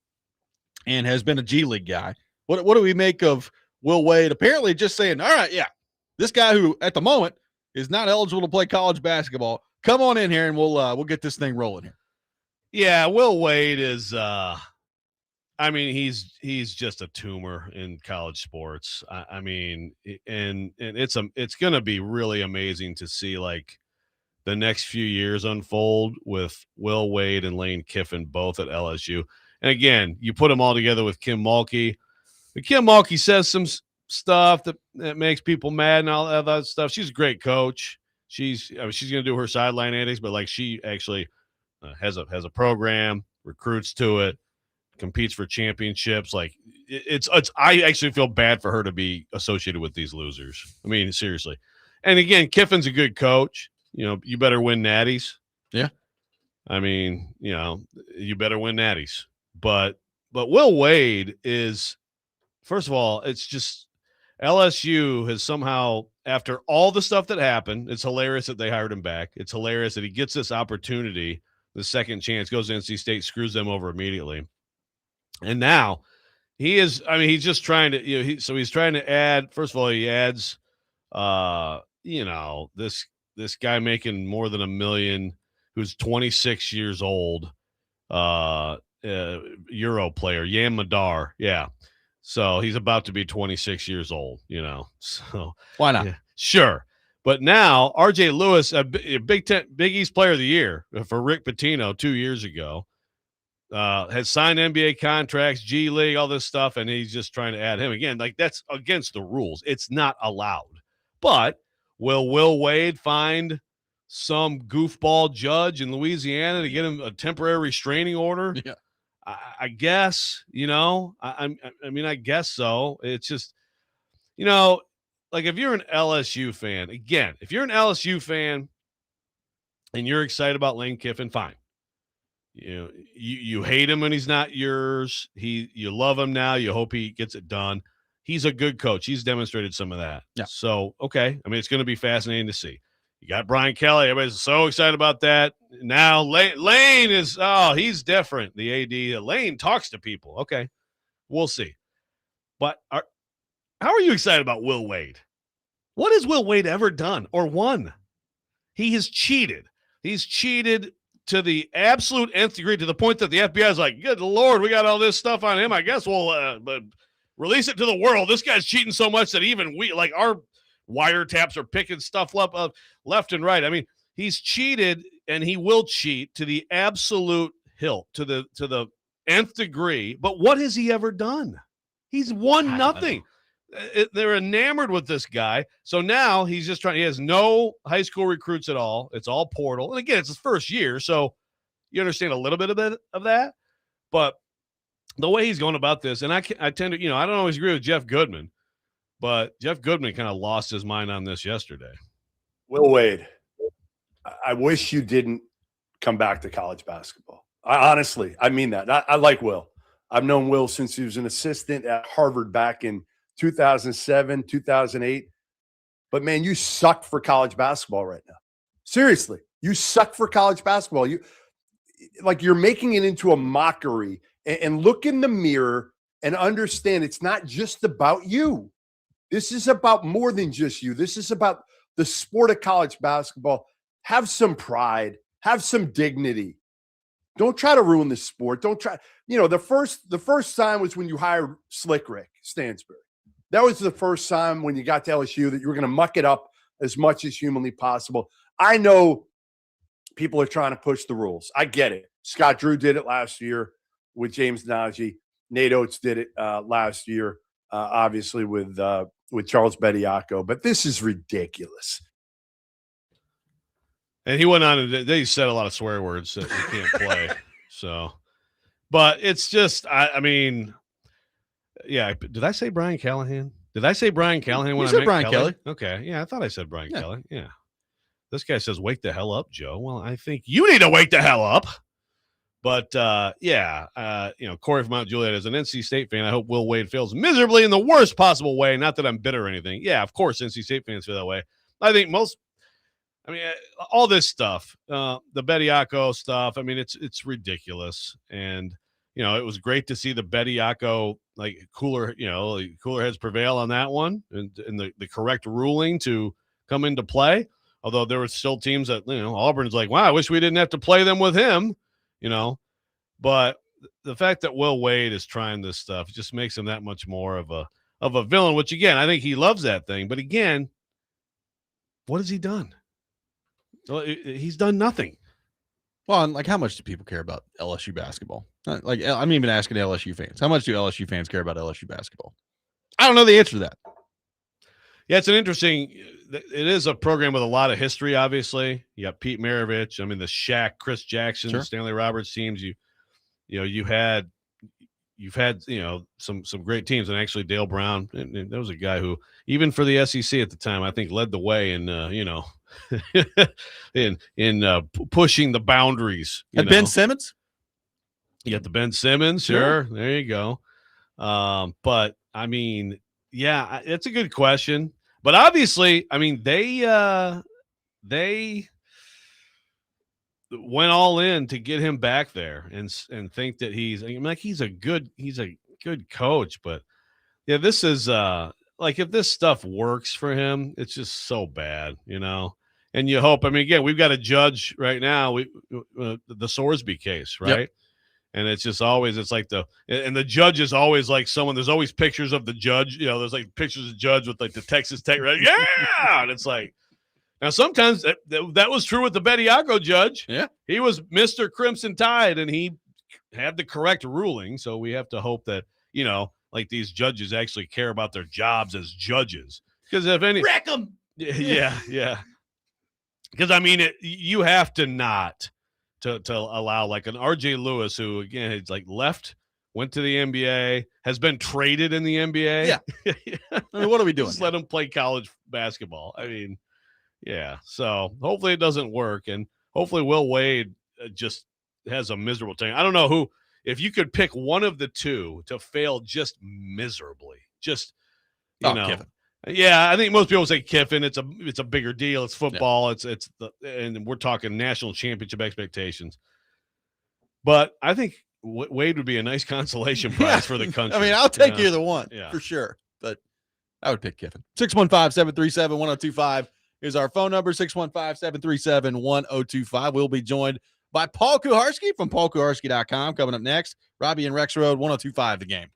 and has been a G League guy. What do we make of Will Wade apparently just saying, all right, this guy who at the moment is not eligible to play college basketball, come on in here and we'll get this thing rolling here. Yeah, Will Wade is he's just a tumor in college sports. And it's going to be really amazing to see like the next few years unfold with Will Wade and Lane Kiffin both at LSU. And again, you put them all together with Kim Mulkey. Kim Mulkey says some stuff that makes people mad and all that stuff. She's a great coach. She's going to do her sideline antics, but like she actually has a program, recruits to it, competes for championships. Like it's I actually feel bad for her to be associated with these losers. I mean, seriously. And again, Kiffin's a good coach. You better win natties. Yeah. I mean, you better win natties. But Will Wade is, first of all, it's just LSU has somehow, after all the stuff that happened, it's hilarious that they hired him back. It's hilarious that he gets this opportunity, the second chance, goes to NC State, screws them over immediately. And now he's just trying to, he's trying to add, first of all, he adds, this guy making more than $1 million, who's 26 years old, Euro player, Yam Madar. Yeah. So he's about to be 26 years old, so why not? Yeah, sure. But now RJ Lewis, a Big East Player of the Year for Rick Pitino 2 years ago, has signed NBA contracts, G League, all this stuff, and he's just trying to add him again. Like that's against the rules. It's not allowed. But will Will Wade find some goofball judge in Louisiana to get him a temporary restraining order? Yeah. I guess, I guess so. It's just, like if you're an LSU fan, again, if you're an LSU fan and you're excited about Lane Kiffin, fine. You hate him when he's not yours. You love him now. You hope he gets it done. He's a good coach. He's demonstrated some of that. Yeah. So, okay. I mean, it's going to be fascinating to see. You got Brian Kelly. Everybody's so excited about that. Now Lane is, he's different. The AD, Lane talks to people. Okay. We'll see. But how are you excited about Will Wade? What has Will Wade ever done or won? He has cheated. He's cheated to the absolute nth degree, to the point that the FBI is like, good Lord, we got all this stuff on him. I guess we'll release it to the world. This guy's cheating so much that even we, like our wiretaps are picking stuff up left and right. I mean, he's cheated and he will cheat to the absolute hilt, to the nth degree. But what has he ever done? He's won nothing. They're enamored with this guy. So now he's just he has no high school recruits at all. It's all portal. And again, it's his first year. So you understand a little bit of that. But the way he's going about this, and I tend to, I don't always agree with Jeff Goodman, but Jeff Goodman kind of lost his mind on this yesterday. Will Wade, I wish you didn't come back to college basketball. Honestly, I mean that. I like Will. I've known Will since he was an assistant at Harvard back in 2007, 2008. But, man, you suck for college basketball right now. Seriously, you suck for college basketball. You're making it into a mockery. And look in the mirror and understand it's not just about you. This is about more than just you. This is about the sport of college basketball. Have some pride. Have some dignity. Don't try to ruin the sport. Don't try. The first time was when you hired Slick Rick Stansbury. That was the first time when you got to LSU that you were going to muck it up as much as humanly possible. I know people are trying to push the rules. I get it. Scott Drew did it last year with James Najee. Nate Oates did it last year, obviously with Charles Bediako. But this is ridiculous. And he went on and they said a lot of swear words that you can't play. So, but it's just, I mean, yeah. Did I say Brian Callahan? Did I say Brian Callahan when You I said meant Brian Kelly. Okay. Yeah. I thought I said Brian Kelly. Yeah. This guy says, wake the hell up, Joe. Well, I think you need to wake the hell up. But, Corey from Mount Juliet is an NC State fan. I hope Will Wade fails miserably in the worst possible way. Not that I'm bitter or anything. Yeah, of course, NC State fans feel that way. I think all this stuff, the Bediako stuff, I mean, it's ridiculous. And, it was great to see the Bediako, cooler heads prevail on that one and the correct ruling to come into play. Although there were still teams that, Auburn's like, wow, I wish we didn't have to play them with him, But the fact that Will Wade is trying this stuff just makes him that much more of a villain, which, again, I think he loves that thing. But, again, what has he done? Well, he's done nothing. Well, and how much do people care about LSU basketball? I'm even asking LSU fans. How much do LSU fans care about LSU basketball? I don't know the answer to that. Yeah, it's it is a program with a lot of history, obviously. You got Pete Maravich. I mean, the Shaq, Chris Jackson, Sure. Stanley Roberts teams. You've had some great teams, and actually Dale Brown, and there was a guy who, even for the SEC at the time, I think led the way in in pushing the boundaries. And Ben Simmons? You got the Ben Simmons, sure. There you go. But I mean, yeah, it's a good question. But obviously, I mean, they went all in to get him back there and think that he's a good coach. But yeah, this is if this stuff works for him, it's just so bad, And you hope. I mean, again, we've got a judge right now. The Sorsby case, right? Yep. And it's just always, and the judge is always like someone, there's always pictures of the judge, there's pictures of the judge with the Texas Tech, right? Yeah. And it's now sometimes that was true with the Bediako judge. Yeah. He was Mr. Crimson Tide and he had the correct ruling. So we have to hope that, these judges actually care about their jobs as judges. Because if any. Wreck them. Yeah. Yeah. Because, I mean, you have to not. To allow an RJ Lewis, who again is left, went to the NBA, has been traded in the NBA. Yeah. I mean, what are we doing? Just let him play college basketball. I mean, yeah. So hopefully it doesn't work, and hopefully Will Wade just has a miserable time. I don't know who. If you could pick one of the two to fail just miserably, just Kiffin. Yeah, I think most people say Kiffin. It's a bigger deal. It's football. Yeah. And we're talking national championship expectations. But I think Wade would be a nice consolation prize for the country. I mean, I'll take either one for sure. But I would pick Kiffin. 615-737-1025 is our phone number. 615-737-1025. We'll be joined by Paul Kuharsky from paulkuharski.com coming up next. Robby and Rexrode, 1025 The Game.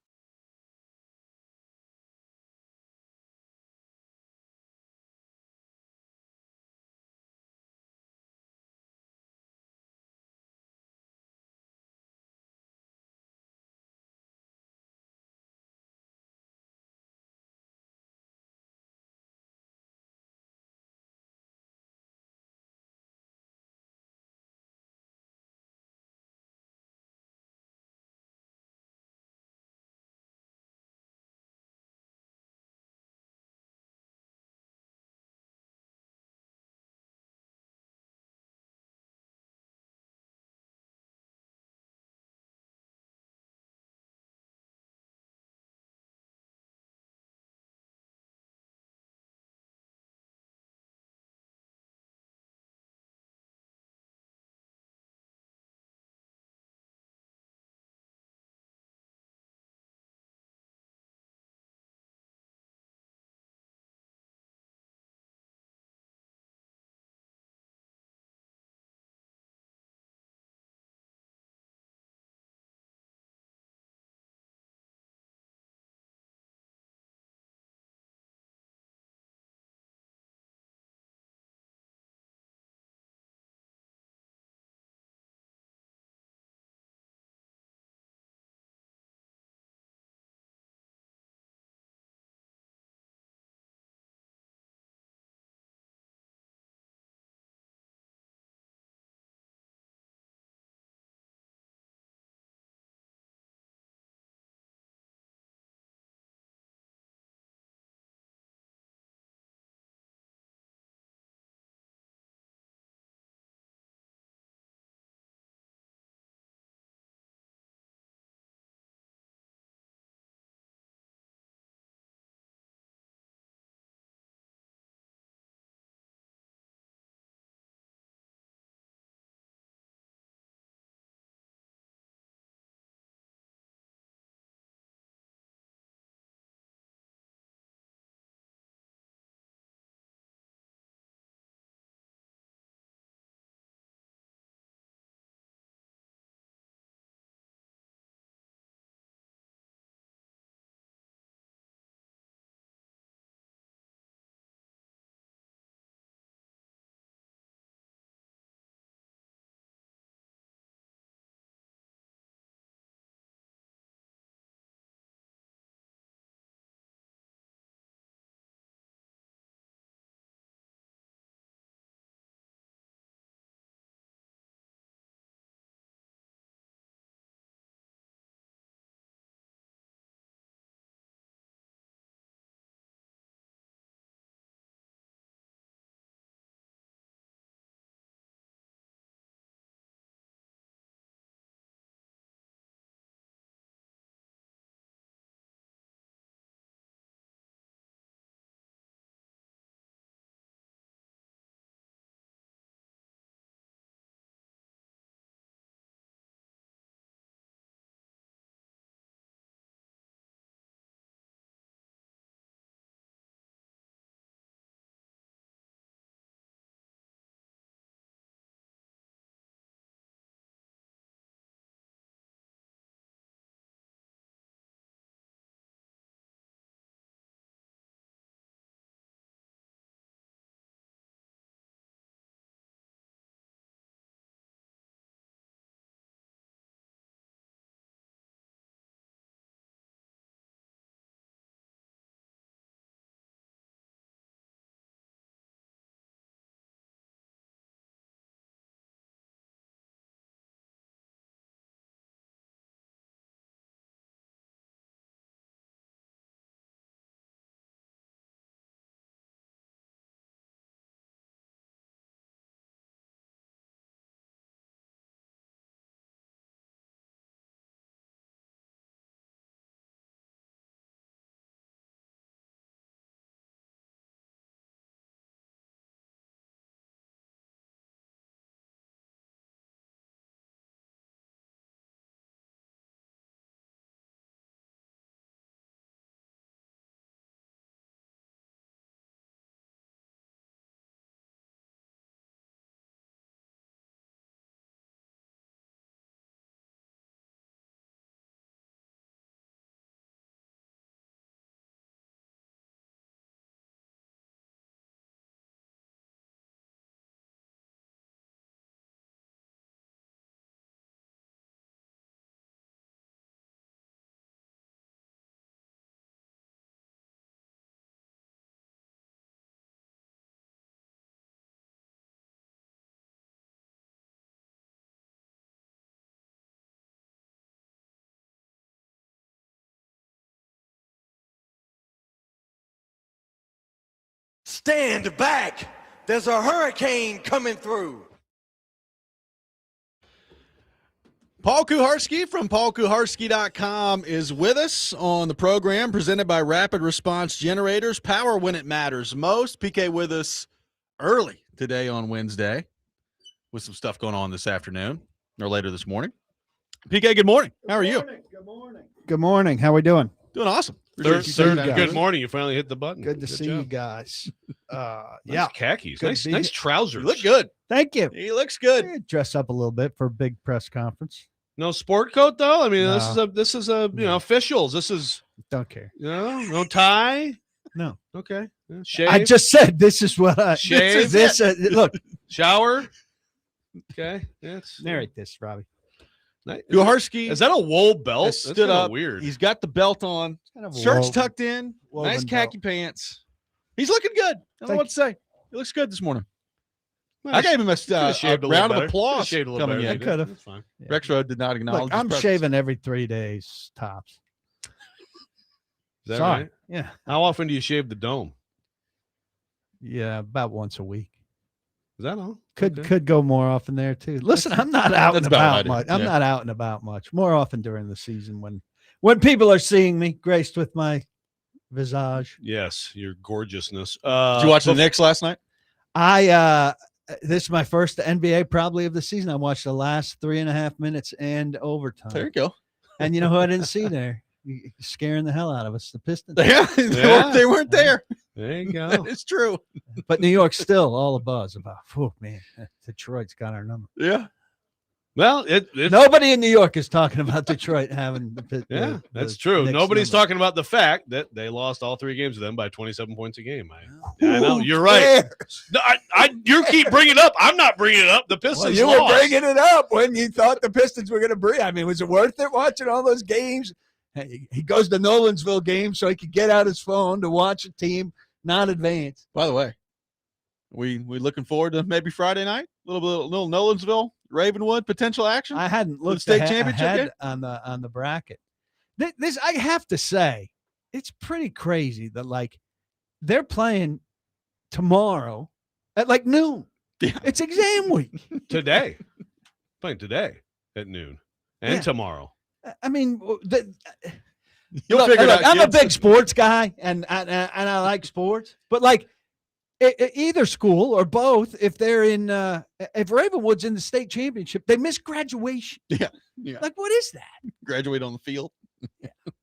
Stand back. There's a hurricane coming through. Paul Kuharsky from paulkuharski.com is with us on the program, presented by Rapid Response Generators. Power when it matters most. PK with us early today on Wednesday with some stuff going on this afternoon or later this morning. PK, good morning. How are you? Good morning. Good morning. How we doing? Doing awesome. Good morning. You finally hit the button. Good to see you job. guys. Nice khakis. Good to be Nice here. trousers. You look good. Thank you. He looks good. Dress up a little bit for a big press conference. No sport coat though. I mean, No. this is a officials. This is Don't care. no tie. No. Okay. Yeah, shave. I just said this is what I Shave. look, shower. Okay. That's narrate this, Robbie. Kuharsky Is that a wool belt? has That's stood kinda up. weird. He's got the belt on. Kind of a Shirt's woven- tucked in. woven Nice khaki belt. pants. He's looking good. I don't know Thank what to say. He looks good this morning. Well, I gave him a could've shaved a little round of better. applause Could've shaved a little coming better in. than you I could've. did. That's fine. Yeah. Rexrode did not acknowledge Look, his I'm presence. shaving every 3 days tops. Is that Sorry. right? Yeah. How often do you shave the dome? Yeah, about once a week. Is that all? Could Okay. could go more often there too. Listen, I'm not out and that's about about right. much. I'm Yeah. not out and about much. More often during the season when people are seeing me graced with my visage. Yes, your gorgeousness. Did you watch the Knicks last night? This is my first NBA probably of the season. I watched the last 3.5 minutes and overtime. There you go. And you know who I didn't see there? Scaring the hell out of us, the Pistons. Yeah, they weren't there. There you go. It's true. But New York's still all a buzz about, oh man, Detroit's got our number. Yeah. Well, it's Nobody in New York is talking about Detroit having yeah, that's the true. Knicks Nobody's number. talking about the fact that they lost all 3 games of them by 27 points a game. I know you're right. cares? No, you keep bringing it up. I'm not bringing it up. The Pistons Well, you lost. were bringing it up when you thought the Pistons were going to bring. I mean, was it worth it watching all those games? He goes to Nolansville games so he could get out his phone to watch a team not advance. By the way, we looking forward to maybe Friday night? Little Nolansville, Ravenwood potential action. I hadn't looked state ahead, championship ahead on the bracket. This I have to say, it's pretty crazy that like they're playing tomorrow at like noon. Yeah. It's exam week. today. Playing today at noon and Yeah. tomorrow. I mean, You'll look, figure it look, out. I'm a kids. big sports guy, and I like sports, but like either school or both, if they're in, if Ravenwood's in the state championship, they miss graduation. Yeah. Like, what is that? Graduate on the field.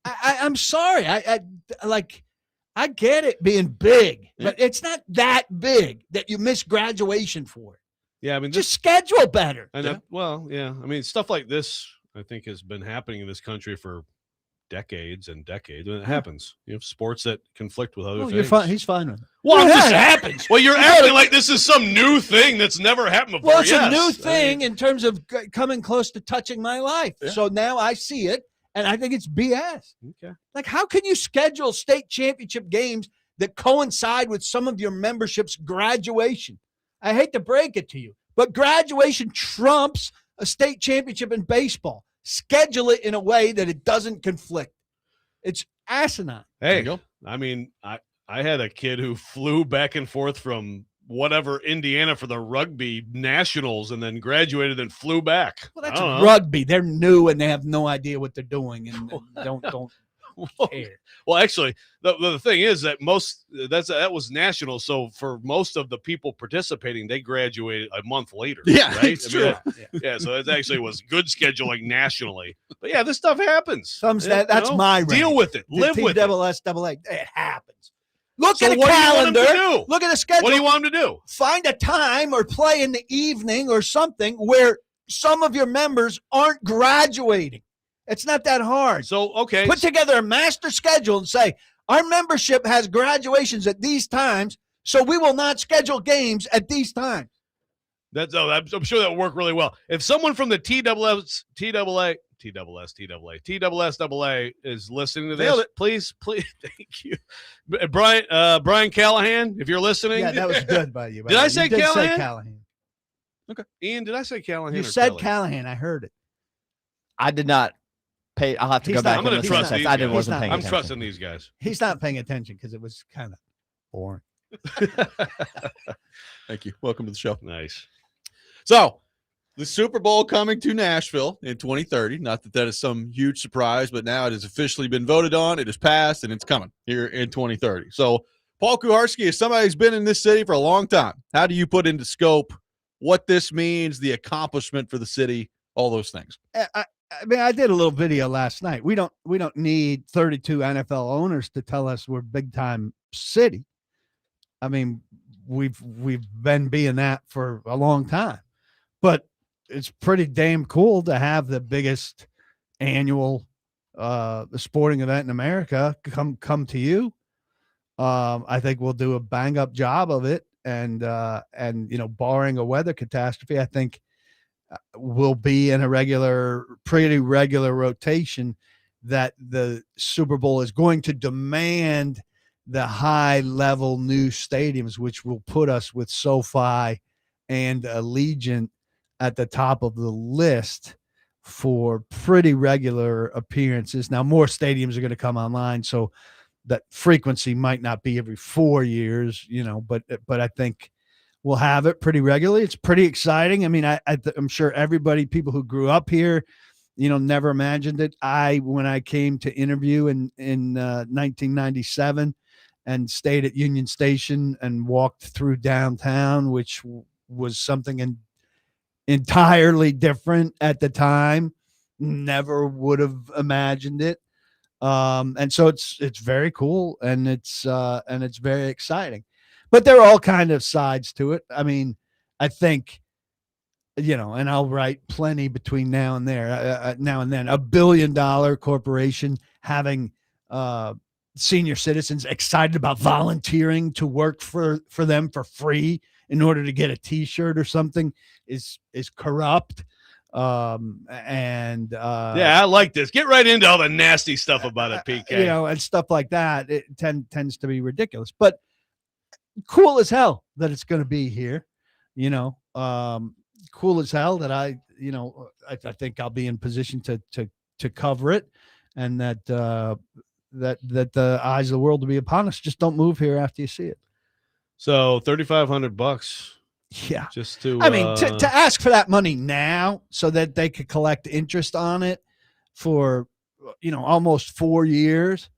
I'm sorry. I get it being big, Yeah. but it's not that big that you miss graduation for it. Yeah, I mean, Just schedule better. and Yeah. well, yeah. I mean, stuff like this, I think, has been happening in this country for decades and decades. And it happens. You have sports that conflict with other Oh, things. you're fine. He's fine with it. Well, I'm Yeah, just- it happens. Well, you're acting like this is some new thing that's never happened before. Well, it's Yes. a new I thing mean, in terms of coming close to touching my life. Yeah. So now I see it, and I think it's BS. okay. Like, how can you schedule state championship games that coincide with some of your membership's graduation? I hate to break it to you, but graduation trumps a state championship in baseball. Schedule it in a way that it doesn't conflict. It's asinine. Hey, you go. I mean, I had a kid who flew back and forth from whatever Indiana for the rugby nationals and then graduated and flew back. Well, I that's don't know. rugby. They're new and they have no idea what they're doing and don't care. Well, actually, the thing is that that was national. So for most of the people participating, they graduated a month later. Yeah, right. it's true. Yeah, so it actually was good scheduling nationally. But yeah, this stuff happens. That's my deal rant. with it. Live with it. TSSAA. It happens. Look So at a what do you want 'em to calendar. do? Look at a schedule. What do you want them to do? Find a time or play in the evening or something where some of your members aren't graduating. It's not that hard. So okay, Put together a master schedule and say, our membership has graduations at these times, so we will not schedule games at these times. I'm sure that would work really well. If someone from the TSSAA is listening to this, Nailed it. please, thank you, Brian Callahan. If you're listening, Yeah, that was good by you. by Did the I way. say You did Callahan? Callahan. Ian, did I say Callahan? You or said Kelly? Callahan. I heard it. I did not pay. I'll have to He's go not- back I'm and gonna listen trust to these this. I guys. wasn't He's paying I'm attention. trusting these guys. He's not paying attention because it was kind of boring. Thank you. Welcome to the show. Nice. So, the Super Bowl coming to Nashville in 2030. Not that that is some huge surprise, but now it has officially been voted on. It has passed, and it's coming here in 2030. So, Paul Kuharski is somebody who's been in this city for a long time. How do you put into scope what this means, the accomplishment for the city, all those things? I mean, I did a little video last night. We don't need 32 NFL owners to tell us we're big time city. I mean, we've been being that for a long time, but it's pretty damn cool to have the biggest annual sporting event in America come to you. I think we'll do a bang up job of it, and barring a weather catastrophe, I think we'll be in a pretty regular rotation that the Super Bowl is going to demand the high level new stadiums, which will put us with SoFi and Allegiant at the top of the list for pretty regular appearances. Now, more stadiums are going to come online, so that frequency might not be every 4 years, but I think we'll have it pretty regularly. It's pretty exciting. I mean, I'm sure people who grew up here, never imagined it. When I came to interview in 1997 and stayed at Union Station and walked through downtown, which was something entirely different at the time, never would have imagined it. And so it's very cool, and it's very exciting. But there are all kind of sides to it. I mean, I think, and I'll write plenty between now and then, $1 billion corporation having senior citizens excited about volunteering to work for them for free in order to get a T-shirt or something is corrupt. Yeah, I like this. Get right into all the nasty stuff about it, PK. And stuff like that. It tends to be ridiculous, but cool as hell that it's going to be here. Cool as hell that I think I'll be in position to cover it, and that the eyes of the world will be upon us. Just don't move here after you see it. So $3,500. Yeah. Just to, I mean, to ask for that money now so that they could collect interest on it for, almost 4 years,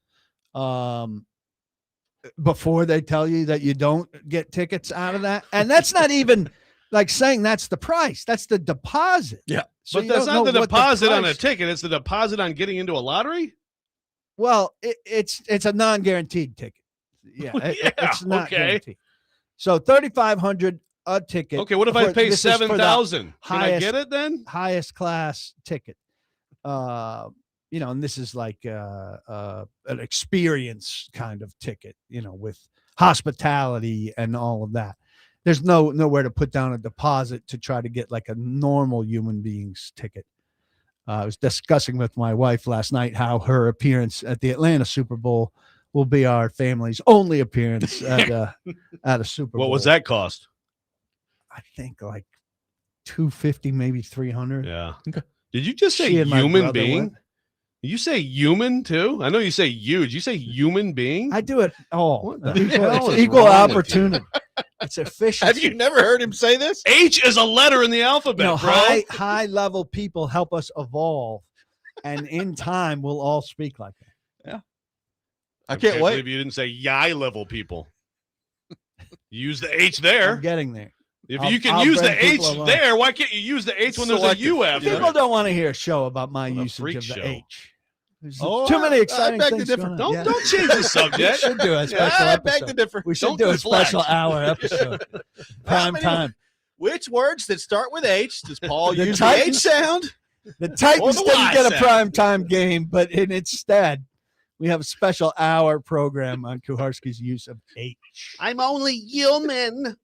before they tell you that you don't get tickets out of that. And that's not even like saying that's the price. That's the deposit. Yeah. So but that's not the deposit on a ticket. It's the deposit on getting into a lottery. Well, it's a non-guaranteed ticket. Yeah. It's not guaranteed. So $3,500 a ticket. Okay. What if I pay $7,000? Can I get it then? Highest class ticket. And this is like an experience kind of ticket, with hospitality and all of that. There's nowhere to put down a deposit to try to get like a normal human being's ticket. I was discussing with my wife last night how her appearance at the Atlanta Super Bowl will be our family's only appearance at a Super Bowl. What was that cost? I think like $250, maybe $300. Yeah. Okay. Did you just say human being? You say human too? I know you say huge. You say human being? I do it all. What the hell It's is equal wrong with opportunity. It's efficient. Have you never heard him say this? H is a letter in the alphabet, bro. High level people help us evolve, and in time we'll all speak like that. Yeah. I can't wait. Believe you didn't say yai level people. Use the H there. I'm getting there. If you can use the H there, why can't you use the H when there's a U after? People don't want to hear a show about my usage of the H. There's too many exciting things going on. Don't change the subject. We should do a special episode. We should do a special hour episode. Prime time. Which words that start with H does Paul use the H sound? The Titans didn't get a prime time game, but instead, we have a special hour program on Kuharski's use of H. I'm only human.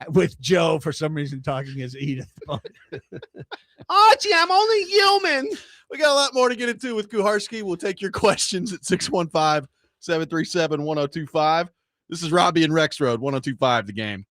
With Joe, for some reason, talking as Edith. Archie, I'm only human. We got a lot more to get into with Kuharski. We'll take your questions at 615-737-1025. This is Robby and Rexrode, 1025 The Game.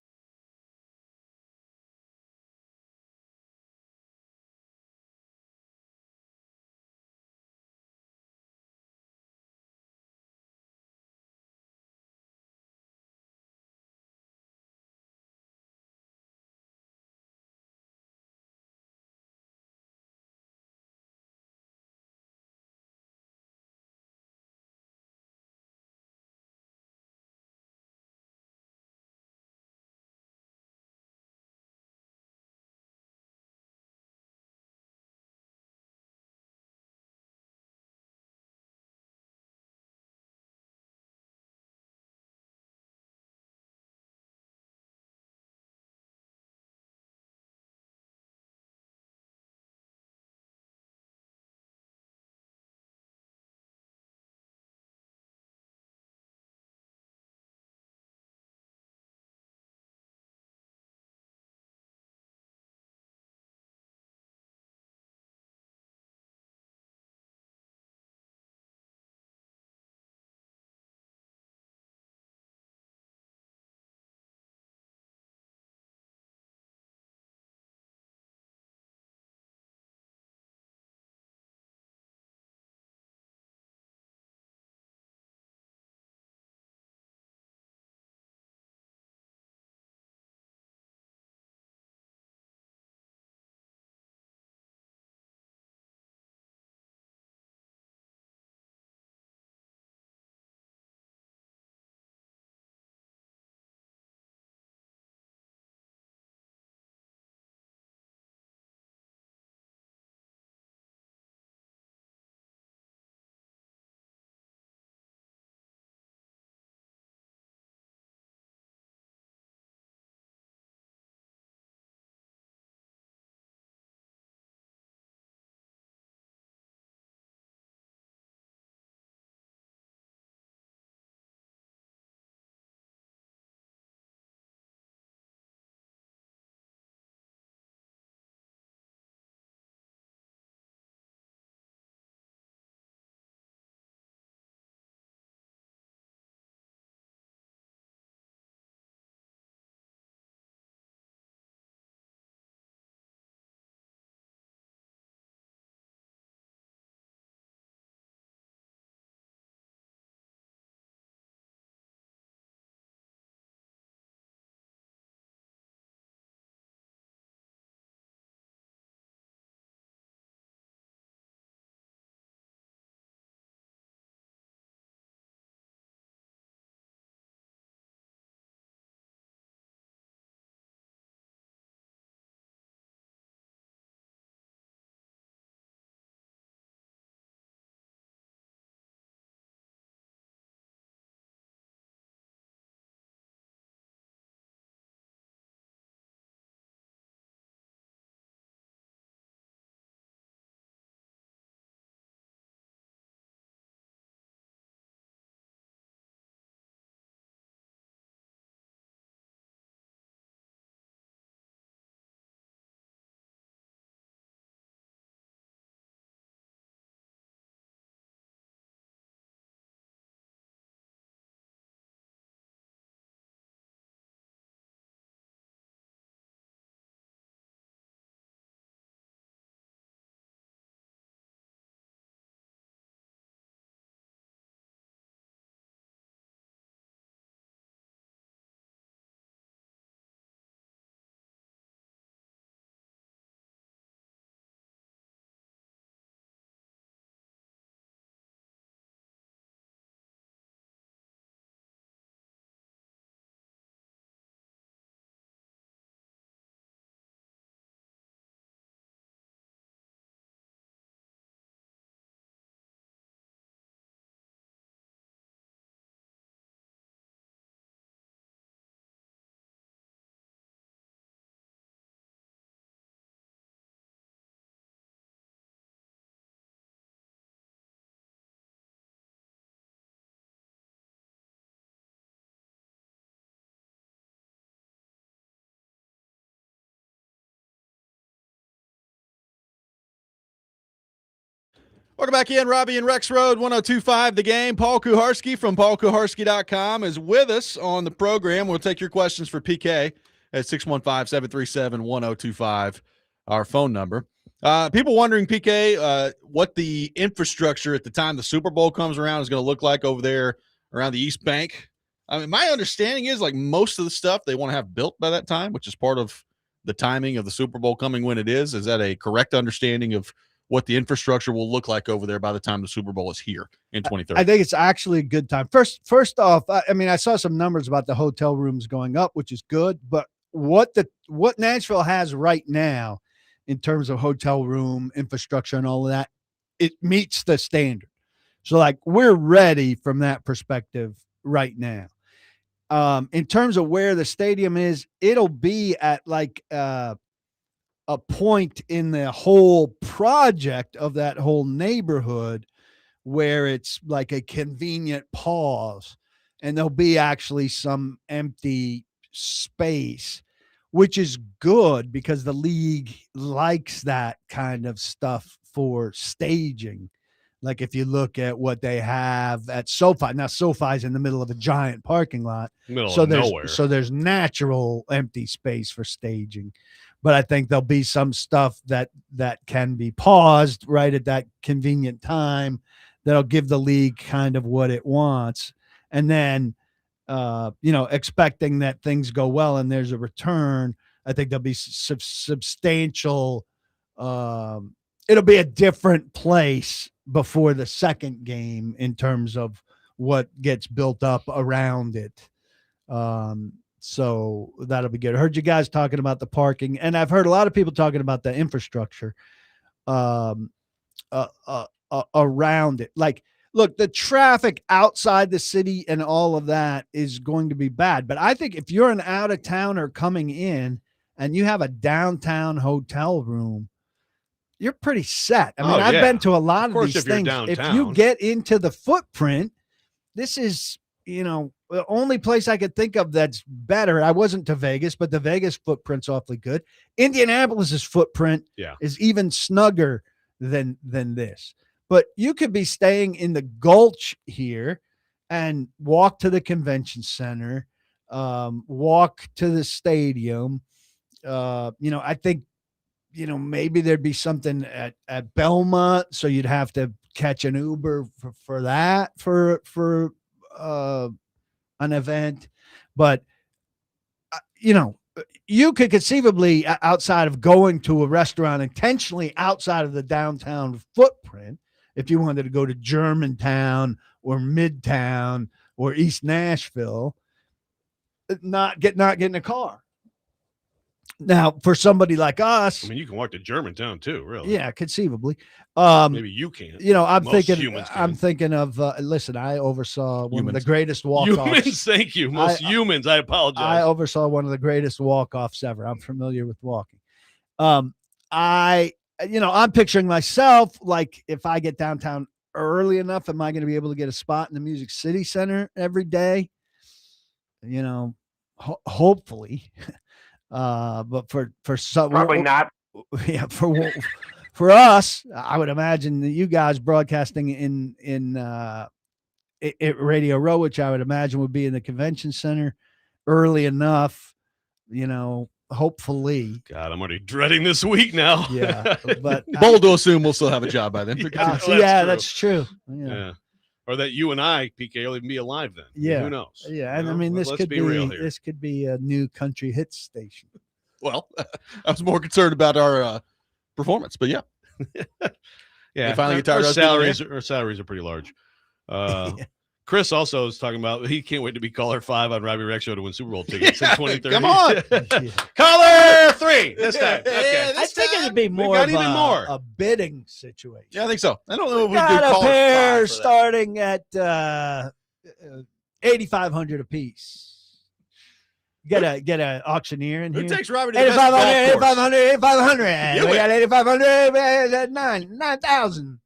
Welcome back in. Robby and Rexrode, 102.5 The Game. Paul Kuharski from paulkuharski.com is with us on the program. We'll take your questions for PK at 615-737-1025, our phone number. People wondering, PK, what the infrastructure at the time the Super Bowl comes around is going to look like over there around the East Bank. I mean, my understanding is like most of the stuff they want to have built by that time, which is part of the timing of the Super Bowl coming when it is. Is that a correct understanding of what the infrastructure will look like over there by the time the Super Bowl is here in 2030? I think it's actually a good time. First off, I mean, I saw some numbers about the hotel rooms going up, which is good, but what Nashville has right now in terms of hotel room infrastructure and all of that, it meets the standard. So like we're ready from that perspective right now. In terms of where the stadium is, it'll be at like a point in the whole project of that whole neighborhood where it's like a convenient pause, and there'll be actually some empty space, which is good because the league likes that kind of stuff for staging. Like if you look at what they have at SoFi, now SoFi's in the middle of a giant parking lot. Middle So of nowhere. So there's natural empty space for staging. But I think there'll be some stuff that can be paused right at that convenient time that'll give the league kind of what it wants. And then, expecting that things go well and there's a return, I think there'll be substantial. It'll be a different place before the second game in terms of what gets built up around it. So that'll be good. I heard you guys talking about the parking, and I've heard a lot of people talking about the infrastructure around it. Like, look, the traffic outside the city and all of that is going to be bad. But I think if you're an out-of-towner coming in and you have a downtown hotel room, you're pretty set. I mean, I've been to a lot of these things. If you get into the footprint, this is, the only place I could think of that's better. I wasn't to Vegas, but the Vegas footprint's awfully good. Indianapolis's footprint is even snugger than this. But you could be staying in the Gulch here and walk to the convention center, walk to the stadium. I think, maybe there'd be something at Belmont, so you'd have to catch an Uber for that for an event. But you could conceivably, outside of going to a restaurant intentionally outside of the downtown footprint, if you wanted to go to Germantown or Midtown or East Nashville, not getting a car. Now, for somebody like us, I mean, you can walk to Germantown too, really. Yeah, conceivably. Maybe you can't. I'm thinking of. Listen, I oversaw one of the greatest walk-offs. Humans, thank you. Humans. I apologize. I oversaw one of the greatest walk-offs ever. I'm familiar with walking. I'm picturing myself like if I get downtown early enough, am I going to be able to get a spot in the Music City Center every day? Hopefully. But for some, probably not. Yeah, for us, I would imagine that you guys broadcasting in Radio Row, which I would imagine would be in the convention center early enough, hopefully. God, I'm already dreading this week now. Yeah, but bold to assume we'll still have a job by then. That's true. Yeah. Or that you and I, PK, will even be alive then. Yeah. Who knows? Yeah. And I mean, this could be a new country hit station. Well, I was more concerned about our performance, but yeah. Yeah. Finally our salaries are pretty large. Chris also is talking about he can't wait to be caller 5 on Robby Rexrode to win Super Bowl tickets in 2030. Come on. Caller 3 this time. Okay. I think it'd be more of a bidding situation. Yeah, I think so. I don't know if we got do a caller pair 5 for starting at $8,500 a piece. Get an auctioneer in here. Who takes Robby to the best golf course? $8,500. We got $8,500. $9,000. That'd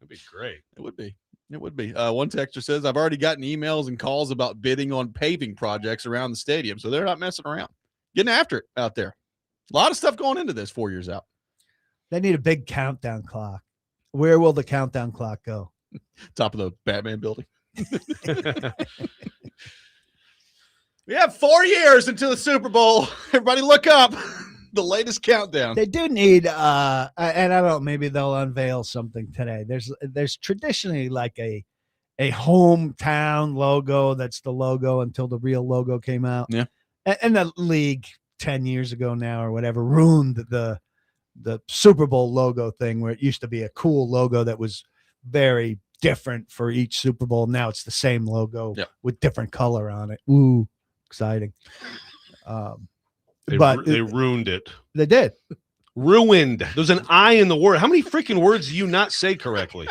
be great. It would be. It would be. One texter says, I've already gotten emails and calls about bidding on paving projects around the stadium. So they're not messing around. Getting after it out there. A lot of stuff going into this 4 years out. They need a big countdown clock. Where will the countdown clock go? Top of the Batman building. We have 4 years until the Super Bowl. Everybody look up. The latest countdown. They do need, and I don't know, maybe they'll unveil something today. There's traditionally like a hometown logo that's the logo until the real logo came out. Yeah. And the league 10 years ago now or whatever ruined the Super Bowl logo thing, where it used to be a cool logo that was very different for each Super Bowl. Now it's the same logo with different color on it. Ooh, exciting. They ruined it. They did. Ruined. There's an I in the word. How many freaking words do you not say correctly?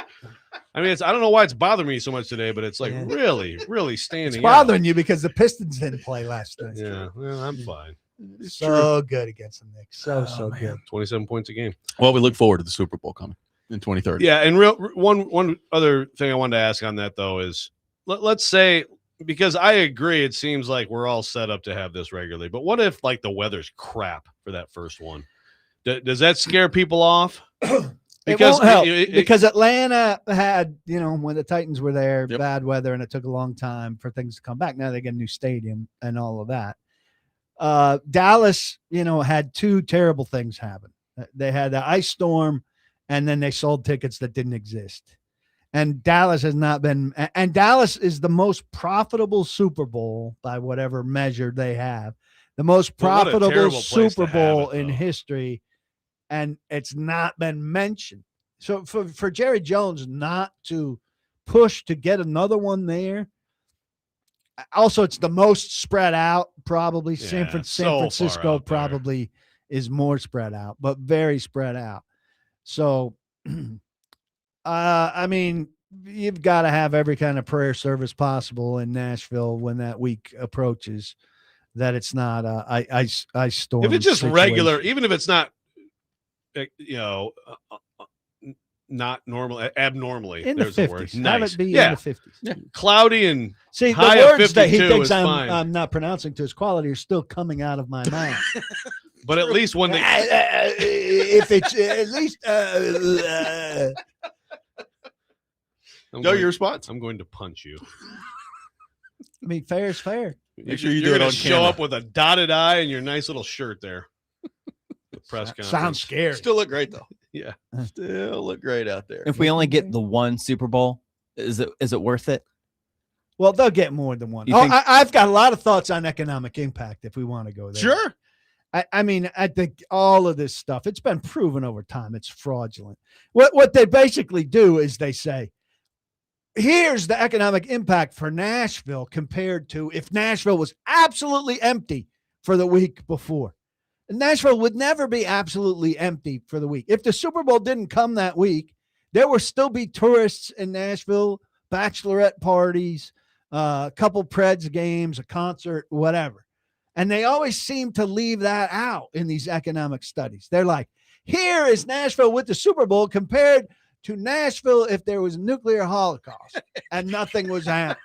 I mean, I don't know why it's bothering me so much today, but it's like really, really standing It's bothering you because the Pistons didn't play last night. Yeah, well, I'm fine. So good against the Knicks. So good. 27 points a game. Well, we look forward to the Super Bowl coming in 2030. Yeah, and one other thing I wanted to ask on that, though, is let's say, because I agree, it seems like we're all set up to have this regularly, but what if, like, the weather's crap for that first one? Does that scare people off? It won't help because Atlanta had, when the Titans were there, bad weather, and it took a long time for things to come back. Now they get a new stadium and all of that. Dallas, had two terrible things happen. They had the ice storm, and then they sold tickets that didn't exist. And Dallas has not been, and Dallas is the most profitable Super Bowl by whatever measure they have, the most profitable Super Bowl in history. And it's not been mentioned. So for Jerry Jones not to push to get another one there. Also, it's the most spread out, probably. San Francisco probably is more spread out, but very spread out. So, I mean, you've got to have every kind of prayer service possible in Nashville when that week approaches, that it's not ice storm. If it's just situation. regular, even if it's not, not normal, abnormally. In there's the 50s. The word. Have Nice. it be in the 50s. Yeah. Cloudy and see, high the of words that he 52 thinks is fine. I'm not pronouncing to his quality are still coming out of my mouth. But at least when they if it's at least Joe, your response? I'm going to punch you. I mean, fair is fair. Make sure you You're do it gonna on show camera. up with a dotted eye and your nice little shirt there. The press conference. Sounds scary. Still look great though. Yeah. Still look great out there. If we only get the one Super Bowl, is it worth it? Well, they'll get more than one. You think- I've got a lot of thoughts on economic impact if we want to go there. Sure. I mean, I think all of this stuff, it's been proven over time, it's fraudulent. What they basically do is they say, here's the economic impact for Nashville compared to if Nashville was absolutely empty for the week before. And Nashville would never be absolutely empty for the week. If the Super Bowl didn't come that week, there would still be tourists in Nashville, bachelorette parties, a couple Preds games, a concert, whatever. And they always seem to leave that out in these economic studies. They're like, here is Nashville with the Super Bowl compared to Nashville if there was a nuclear holocaust and nothing was happening.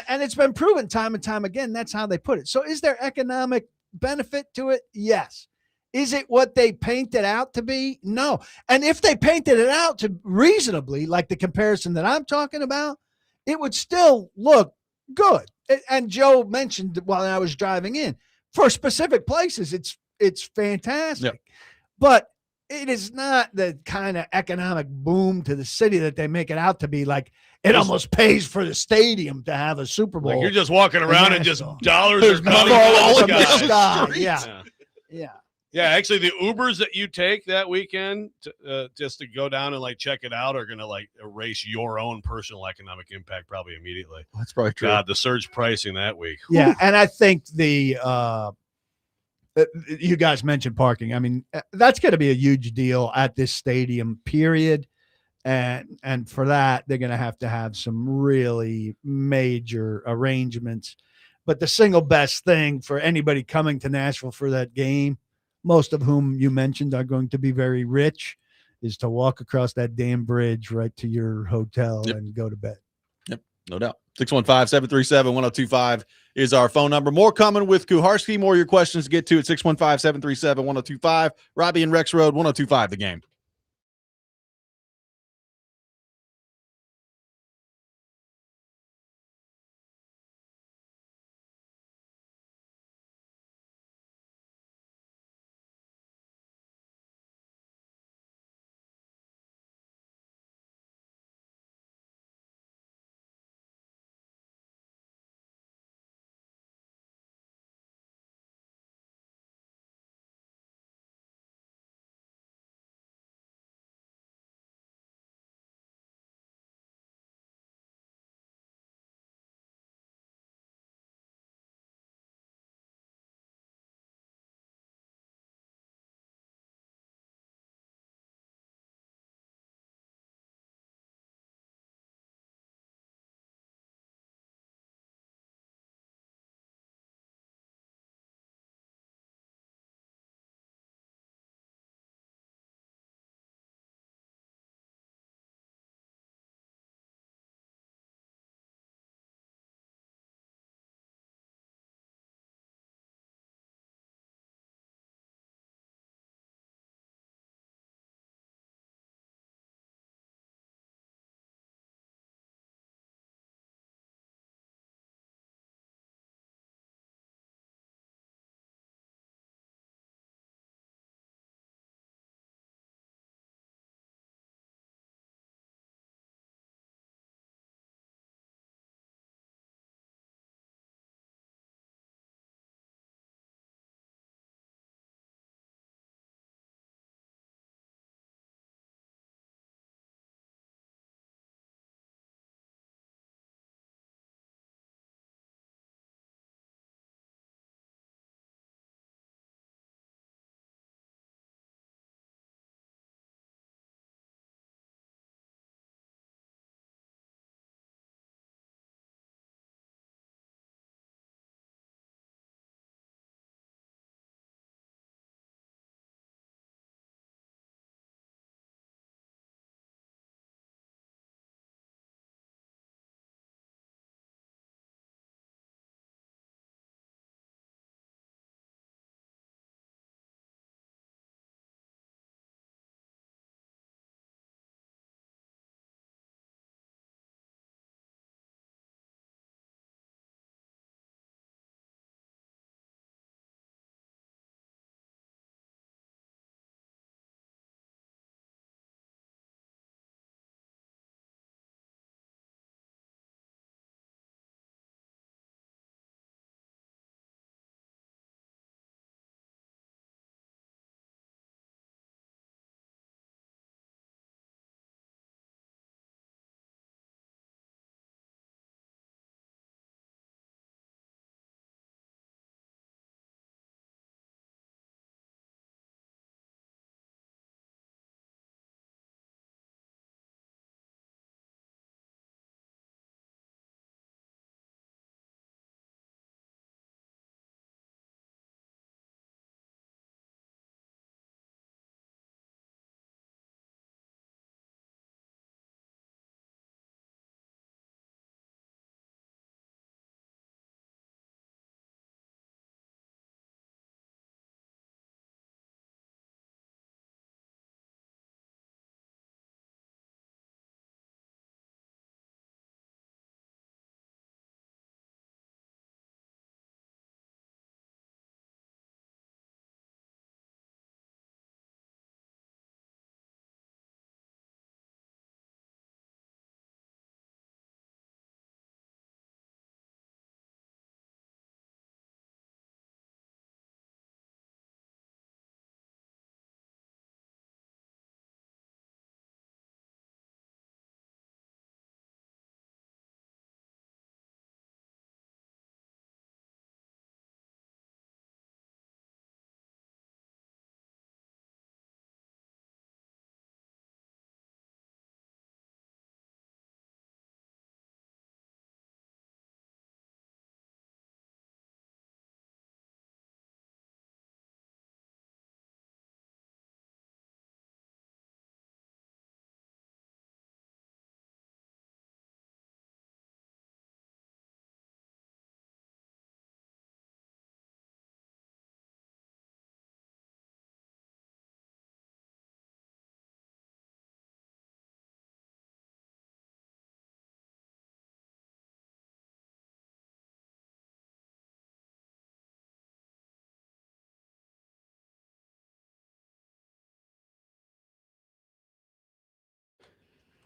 And it's been proven time and time again. That's how they put it. So is there economic benefit to it? Yes. Is it what they paint it out to be? No. And if they painted it out to reasonably, like the comparison that I'm talking about, it would still look good. And Joe mentioned while I was driving in, for specific places, it's fantastic. Yep. But it is not the kind of economic boom to the city that they make it out to be. Like it almost pays for the stadium to have a Super Bowl. Like you're just walking around and just dollars There's are coming all from over the the sky. sky. Yeah. Yeah. Yeah, actually, the Ubers that you take that weekend just to go down and like check it out are going to like erase your own personal economic impact probably immediately. That's probably true. God, the surge pricing that week. Yeah, Whew. and I think you guys mentioned parking. I mean, that's going to be a huge deal at this stadium, period. And for that, they're going to have some really major arrangements. But the single best thing for anybody coming to Nashville for that game, most of whom you mentioned are going to be very rich, is to walk across that damn bridge right to your hotel and go to bed. Yep, no doubt. 615-737-1025 is our phone number. More coming with Kuharski. More of your questions to get to at 615-737-1025. Robby and Rexrode, 1025 The Game.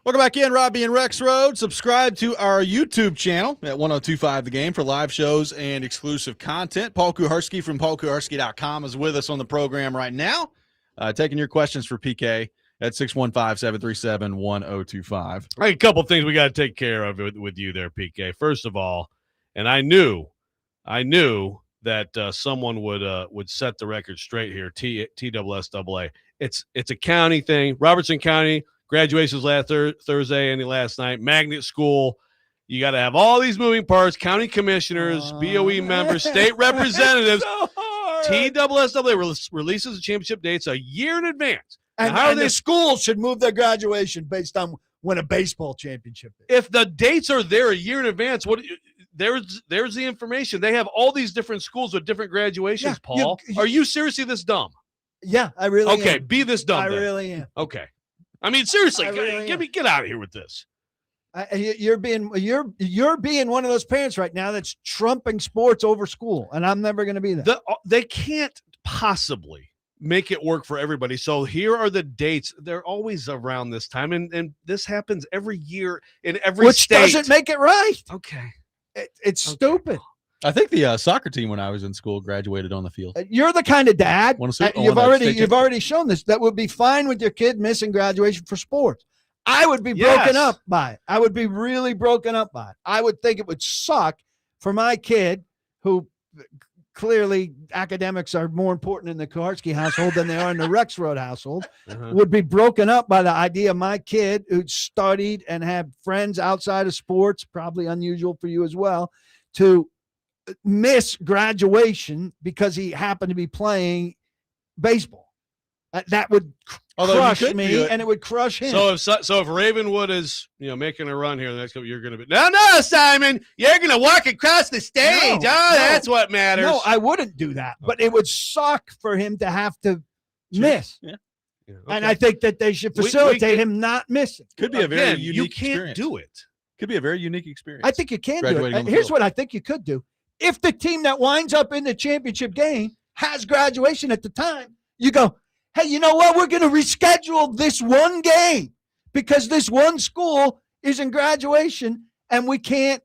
Welcome back in, Robby and Rexrode. Subscribe to our YouTube channel at 1025 The Game for live shows and exclusive content. Paul Kuharski from paulkuharski.com is with us on the program right now, taking your questions for PK at 615-737-1025. Hey, a couple things we got to take care of with you there, PK. First of all, and I knew that someone would set the record straight here. TSSAA. It's a county thing. Robertson County. Graduations last Thursday, ending last night. Magnet school. You got to have all these moving parts, county commissioners, BOE members, state representatives. So hard. TSSAA releases the championship dates a year in advance. And the schools should move their graduation based on when a baseball championship is. If the dates are there a year in advance, there's the information. They have all these different schools with different graduations, Yeah, Paul. Are you seriously this dumb? Yeah, I really am. Okay, be this dumb. I then. really am. Okay. I mean, seriously, I really am. get out of here with this. You're being one of those parents right now that's trumping sports over school, and I'm never going to be that. They can't possibly make it work for everybody. So here are the dates. They're always around this time, and this happens every year in every state. Which doesn't make it right. Okay. It's stupid. I think the soccer team when I was in school graduated on the field. You're the kind of dad. You've already shown this. That would be fine with your kid missing graduation for sports. I would be broken up by it. I would be really broken up by it. I would think it would suck for my kid, who clearly academics are more important in the Kuharsky household than they are in the Rexrode household, would be broken up by the idea of my kid who'd studied and had friends outside of sports, probably unusual for you as well, to miss graduation because he happened to be playing baseball. That would crush me, and it would crush him. So if Ravenwood is making a run here the next couple, you're going to be no, Simon, you're going to walk across the stage. That's what matters. No, I wouldn't do that, but it would suck for him to have to miss. Yeah. Okay. And I think that they should facilitate him not missing. Could be a very unique you can't experience. do it. Could be a very unique experience. I think you can do Graduating it. on the Here's field. what I think you could do. If the team that winds up in the championship game has graduation at the time, you go, hey, you know what? We're going to reschedule this one game because this one school is in graduation, and we can't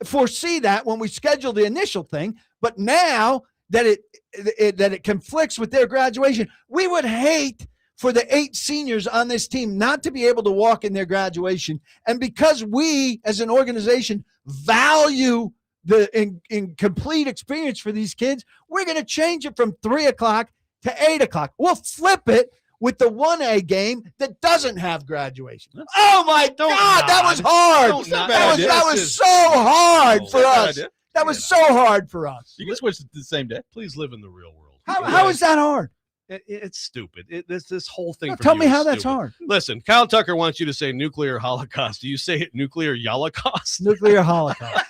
foresee that when we schedule the initial thing. But now that it conflicts with their graduation, we would hate for the 8 seniors on this team not to be able to walk in their graduation. And because we, as an organization, value the incomplete experience for these kids, we're going to change it from 3 o'clock to 8 o'clock. We'll flip it with the 1A game that doesn't have graduation. Oh my God, that was hard. That was so hard for us. That was so hard for us. You can switch it to the same day. Please live in the real world. How is that hard? It's stupid. This whole thing. Tell me how that's hard. Listen, Kyle Tucker wants you to say nuclear holocaust. Do you say it nuclear holocaust? Nuclear holocaust.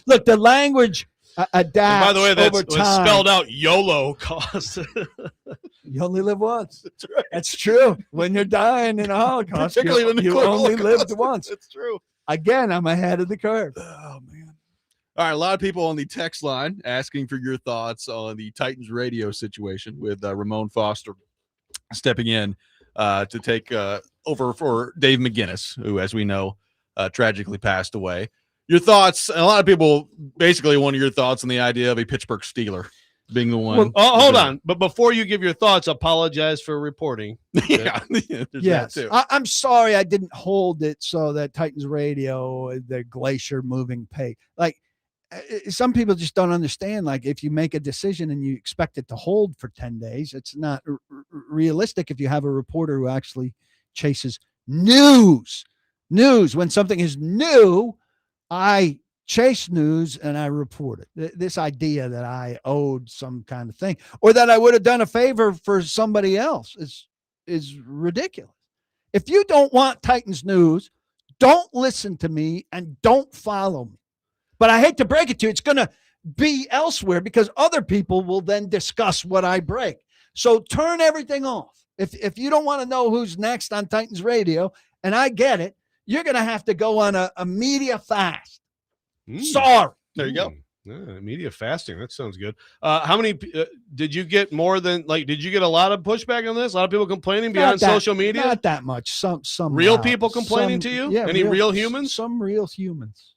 Look, the language adapts. By the way, over that's time. spelled out YOLO cost. You only live once. That's true. When you're dying in a Holocaust, Particularly when you only lived once. That's true. Again, I'm ahead of the curve. Oh, man. All right, a lot of people on the text line asking for your thoughts on the Titans radio situation with Ramon Foster stepping in to take over for Dave McGinnis, who, as we know, tragically passed away. Your thoughts, and a lot of people basically want your thoughts on the idea of a Pittsburgh Steeler being the one. Well, hold on. But before you give your thoughts, apologize for reporting. Yeah. Yes. I'm sorry I didn't hold it so that Titans radio, the glacier moving pace. Like, some people just don't understand. Like, if you make a decision and you expect it to hold for 10 days, it's not realistic if you have a reporter who actually chases news. When something is new, I chase news and I report it. This idea that I owed some kind of thing or that I would have done a favor for somebody else is ridiculous. If you don't want Titans news, don't listen to me and don't follow me. But I hate to break it to you, it's going to be elsewhere because other people will then discuss what I break. So turn everything off. If you don't want to know who's next on Titans radio, and I get it, you're going to have to go on a media fast. Sorry. There you go. Media fasting. That sounds good. How many did you get more than did you get a lot of pushback on this? A lot of people complaining beyond social media? Not that much. Some real people complaining to you? Yeah. Any real humans? Some real humans.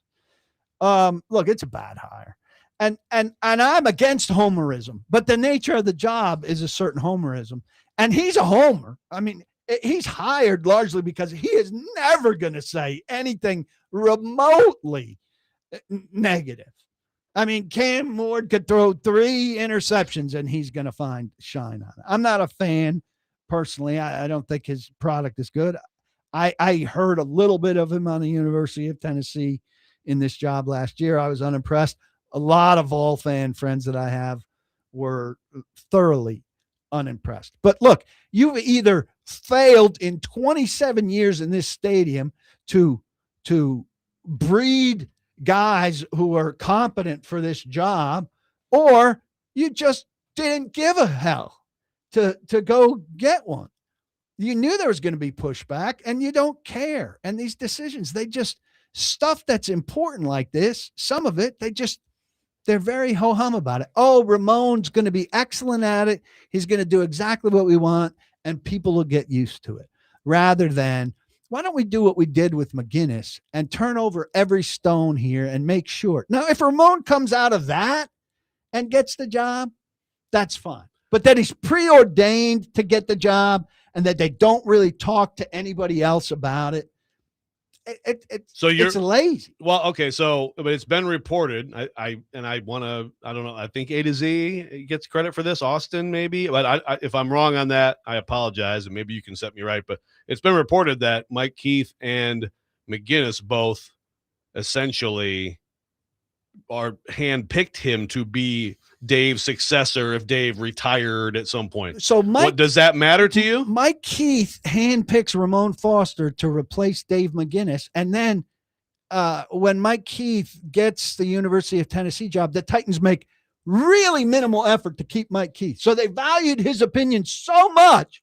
Look, it's a bad hire. And I'm against homerism, but the nature of the job is a certain homerism. And he's a homer. I mean, he's hired largely because he is never going to say anything remotely negative. I mean, Cam Ward could throw 3 interceptions and he's going to find shine on it. I'm not a fan personally. I don't think his product is good. I heard a little bit of him on the University of Tennessee in this job last year. I was unimpressed. A lot of Vol fan friends that I have were thoroughly unimpressed. But look, you've either failed in 27 years in this stadium to breed guys who are competent for this job, or you just didn't give a hell to go get one. You knew there was going to be pushback and you don't care. And these decisions, they just stuff that's important like this, some of it, they're very ho-hum about it. Oh, Ramon's going to be excellent at it. He's going to do exactly what we want and people will get used to it, rather than, why don't we do what we did with McGinnis and turn over every stone here and make sure. Now, if Ramon comes out of that and gets the job, that's fine. But that he's preordained to get the job and that they don't really talk to anybody else about it. It's lazy. Well, okay. So, but it's been reported. I don't know. I think A to Z gets credit for this. Austin, maybe, but if I'm wrong on that, I apologize. And maybe you can set me right, but it's been reported that Mike Keith and McGinnis both essentially are handpicked him to be Dave's successor if Dave retired at some point. So what does that matter to you? Mike Keith handpicks Ramon Foster to replace Dave McGinnis. And then when Mike Keith gets the University of Tennessee job, the Titans make really minimal effort to keep Mike Keith. So they valued his opinion so much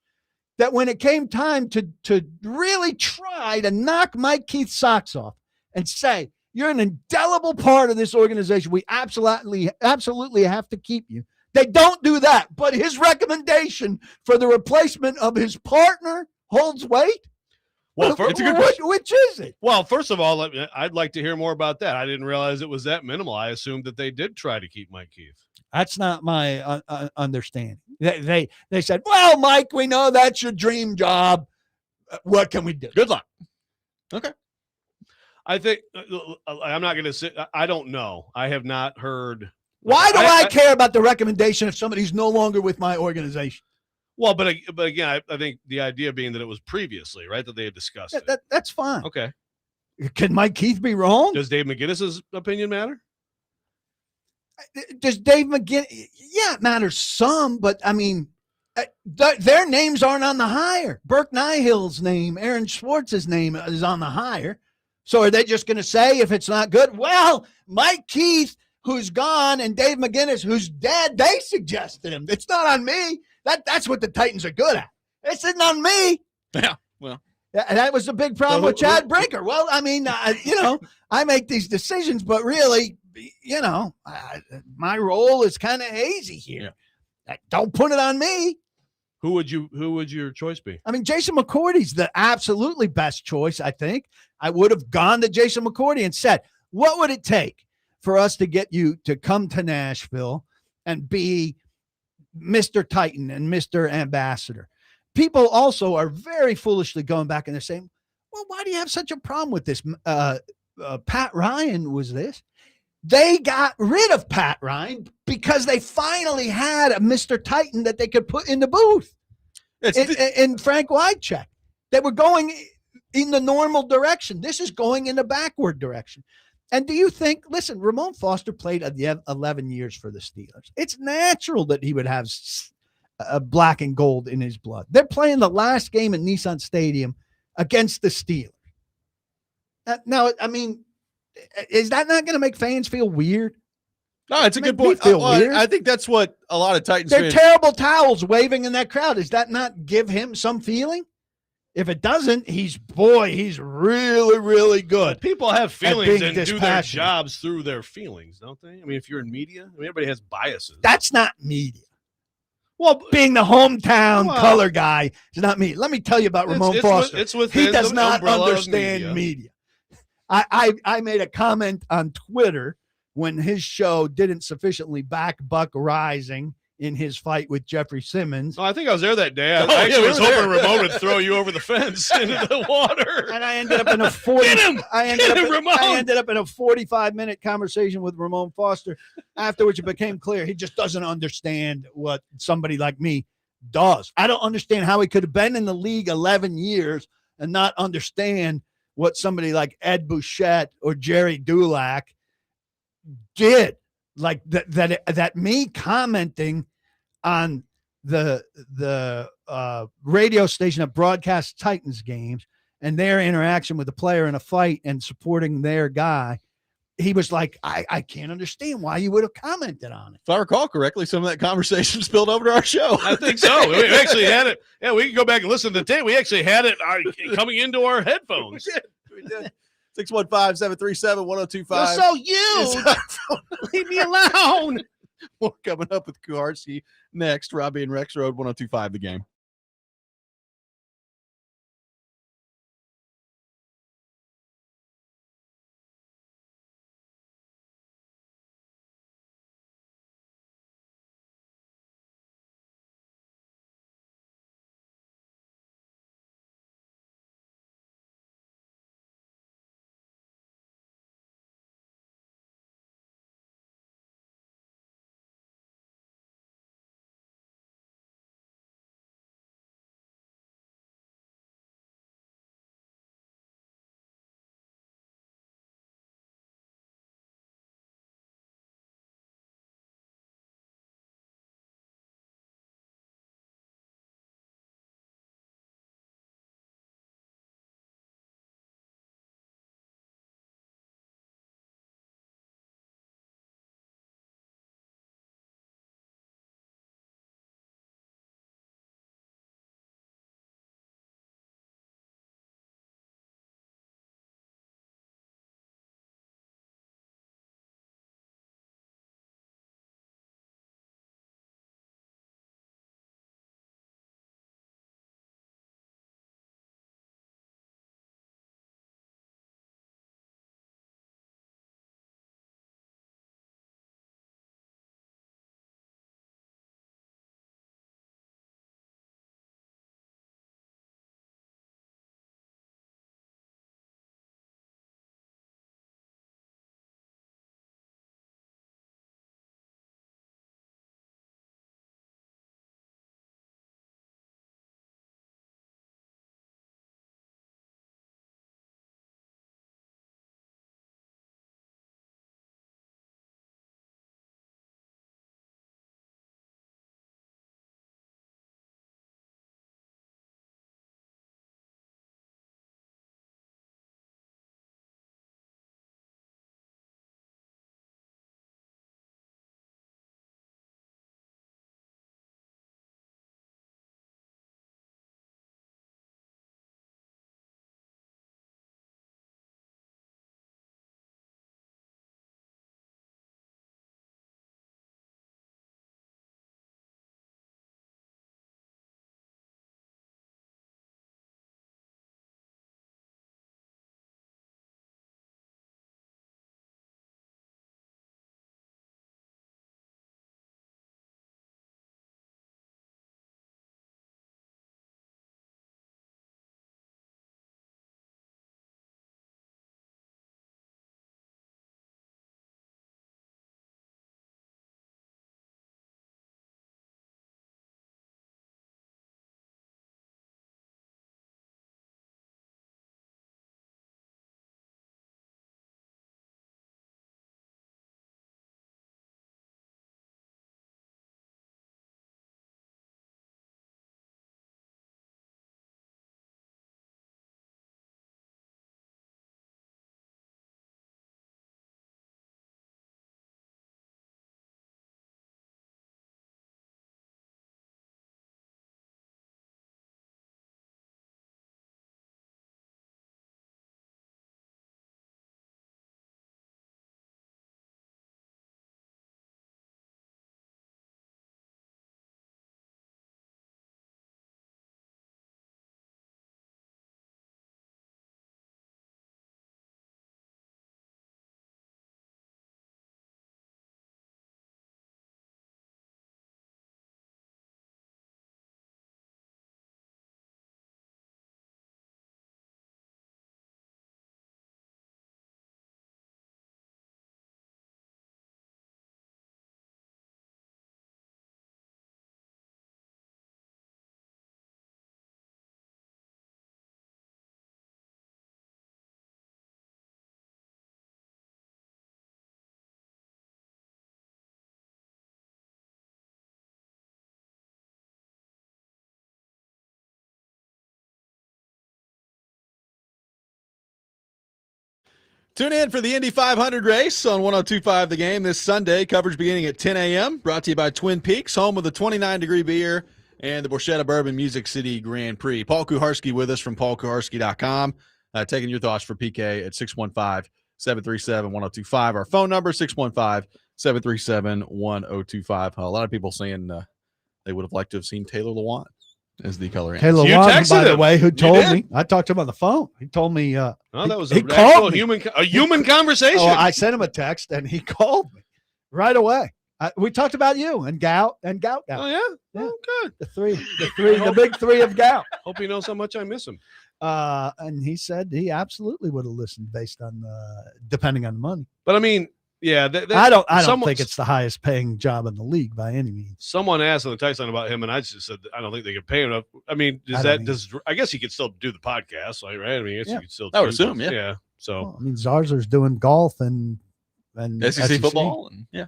that when it came time to really try to knock Mike Keith's socks off and say, you're an indelible part of this organization, we absolutely have to keep you, they don't do that. But his recommendation for the replacement of his partner holds weight. Well, which is it? Well, first of all, I'd like to hear more about that. I didn't realize it was that minimal. I assumed that they did try to keep Mike Keith. That's not my understanding. They said, well, Mike, we know that's your dream job. What can we do? Good luck. Okay. I think I'm not going to say, I don't know. I have not heard. Why do I care about the recommendation if somebody's no longer with my organization? Well, but again, I think the idea being that it was previously, right, that they had discussed it. That's fine. Okay. Can Mike Keith be wrong? Does Dave McGinnis's opinion matter? Does Dave McGinnis? Yeah, it matters some, but I mean, their names aren't on the hire. Burke Nihill's name, Aaron Schwartz's name is on the hire. So are they just going to say if it's not good? Well, Mike Keith, who's gone, and Dave McGinnis, who's dead, they suggested him. It's not on me. That's what the Titans are good at. It's not on me. Yeah, well. And that was the big problem with Chad Brinker. Well, I mean, I make these decisions, but really, my role is kind of hazy here. Yeah. Don't put it on me. Who would your choice be? I mean, Jason McCourty's the absolutely best choice, I think. I would have gone to Jason McCourty and said, what would it take for us to get you to come to Nashville and be Mr. Titan and Mr. Ambassador? People also are very foolishly going back and they're saying, well, why do you have such a problem with this? Pat Ryan was this. They got rid of Pat Ryan because they finally had a Mr. Titan that they could put in the booth. In Frank Wycheck. They were going in the normal direction. This is going in the backward direction. And do you think, listen, Ramon Foster played 11 years for the Steelers. It's natural that he would have black and gold in his blood. They're playing the last game at Nissan Stadium against the Steelers. Now, I mean, is that not going to make fans feel weird? No, it's a good point. I think that's what a lot of Titans They're fans. terrible towels waving in that crowd. Does that not give him some feeling? If it doesn't, he's really, really good. People have feelings being and do their dispassionate. jobs through their feelings, don't they? I mean, if you're in media, I mean, everybody has biases. That's not media. Well, Being the hometown Well, color guy is not me. Let me tell you about Ramon Foster. It's within He does the not umbrella of understand media. I made a comment on Twitter when his show didn't sufficiently back Buck Rising in his fight with Jeffrey Simmons. Oh, I think I was there that day. I Oh, yeah, actually we was were there. hoping Ramon would throw you over the fence into the water. And I ended up in a 40 Get him! I ended Get up him, Ramon! I ended up in a 45-minute conversation with Ramon Foster, after which it became clear he just doesn't understand what somebody like me does. I don't understand how he could have been in the league 11 years and not understand what somebody like Ed Bouchette or Jerry Dulac did. Like that me commenting on the radio station that broadcasts Titans games and their interaction with the player in a fight and supporting their guy. He was like, I can't understand why you would have commented on it. If I recall correctly, some of that conversation spilled over to our show. I think so. We actually had it. Yeah, we can go back and listen to the tape. We actually had it coming into our headphones. We did. 615-737-1025. You're so huge. Leave me alone. More coming up with Kuharski next. Robby and Rexrode 1025 The Game. Tune in for the Indy 500 race on 102.5 The Game this Sunday. Coverage beginning at 10 a.m. Brought to you by Twin Peaks, home of the 29-degree beer and the Borchetta Bourbon Music City Grand Prix. Paul Kuharski with us from paulkuharski.com. Taking your thoughts for PK at 615-737-1025. Our phone number, 615-737-1025. A lot of people saying they would have liked to have seen Taylor Lewan as the color. Taylor You Lewan, texted by the him. way, who You told did? me. I talked to him on the phone. He told me. Oh, that was he an called actual me. human conversation. Oh, I sent him a text, and he called me right away. We talked about you and Gout. Oh, yeah? Yeah. Oh, good. The big three of Gout. Hope he knows how much I miss him. And he said he absolutely would have listened based on depending on the money. But I mean, yeah, I don't someone- think it's the highest paying job in the league by any means. Someone asked on the text line about him, and I just said I don't think they could pay him enough. I mean, I guess he could still do the podcast, like, right? I mean, I guess Yeah. he could still. I would do assume, this. yeah. So Well, I mean, Zarzer's doing golf and SEC football. And, yeah.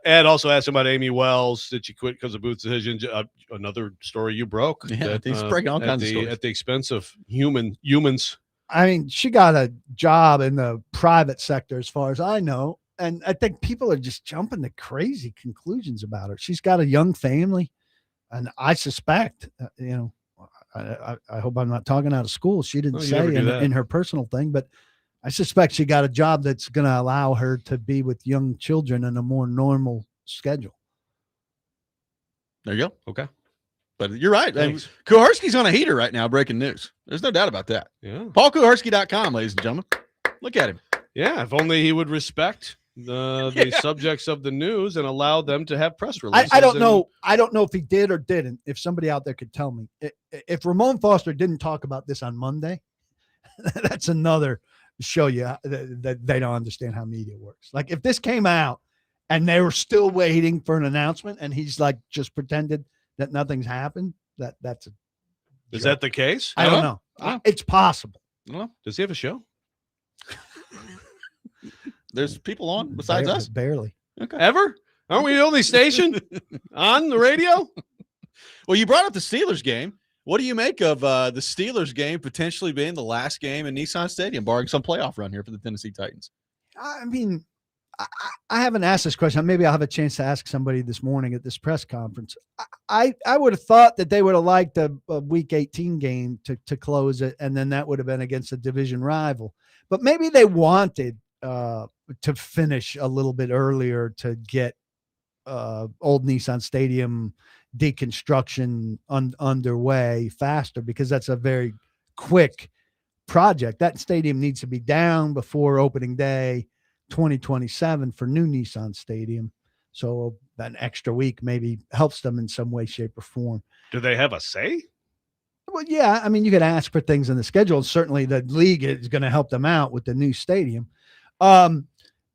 Ed also asked him about Amy Wells. Did she quit because of Booth's decision? Another story you broke. Yeah, he's breaking all kinds of stories. At the expense of humans. I mean, she got a job in the private sector, as far as I know. And I think people are just jumping to crazy conclusions about her. She's got a young family. And I suspect, I hope I'm not talking out of school. She didn't No, you say never do that. in her personal thing, but I suspect she got a job that's going to allow her to be with young children in a more normal schedule. There you go. Okay. But you're right. Thanks. Kuharski's on a heater right now, breaking news. There's no doubt about that. Yeah. PaulKuharski.com, ladies and gentlemen. Look at him. Yeah. If only he would respect the subjects of the news and allow them to have press releases. I don't know. I don't know if he did or didn't. If somebody out there could tell me, if Ramon Foster didn't talk about this on Monday, that's another show you that they don't understand how media works. Like if this came out and they were still waiting for an announcement and he's like just pretended that nothing's happened, that's a Is joke. that the case? I don't know. It's possible. I don't know. Does he have a show? There's people on besides us. Barely. Ever? Aren't we the only station on the radio? Well, you brought up the Steelers game. What do you make of the Steelers game potentially being the last game in Nissan Stadium, barring some playoff run here for the Tennessee Titans? I mean, I haven't asked this question. Maybe I'll have a chance to ask somebody this morning at this press conference. I would have thought that they would have liked a Week 18 game to close it, and then that would have been against a division rival. But maybe they wanted to finish a little bit earlier to get old Nissan Stadium deconstruction underway faster, because that's a very quick project. That stadium needs to be down before opening day 2027 for new Nissan Stadium. So an extra week maybe helps them in some way, shape, or form. Do they have a say? Well, yeah, I mean, you could ask for things in the schedule. Certainly the league is going to help them out with the new stadium.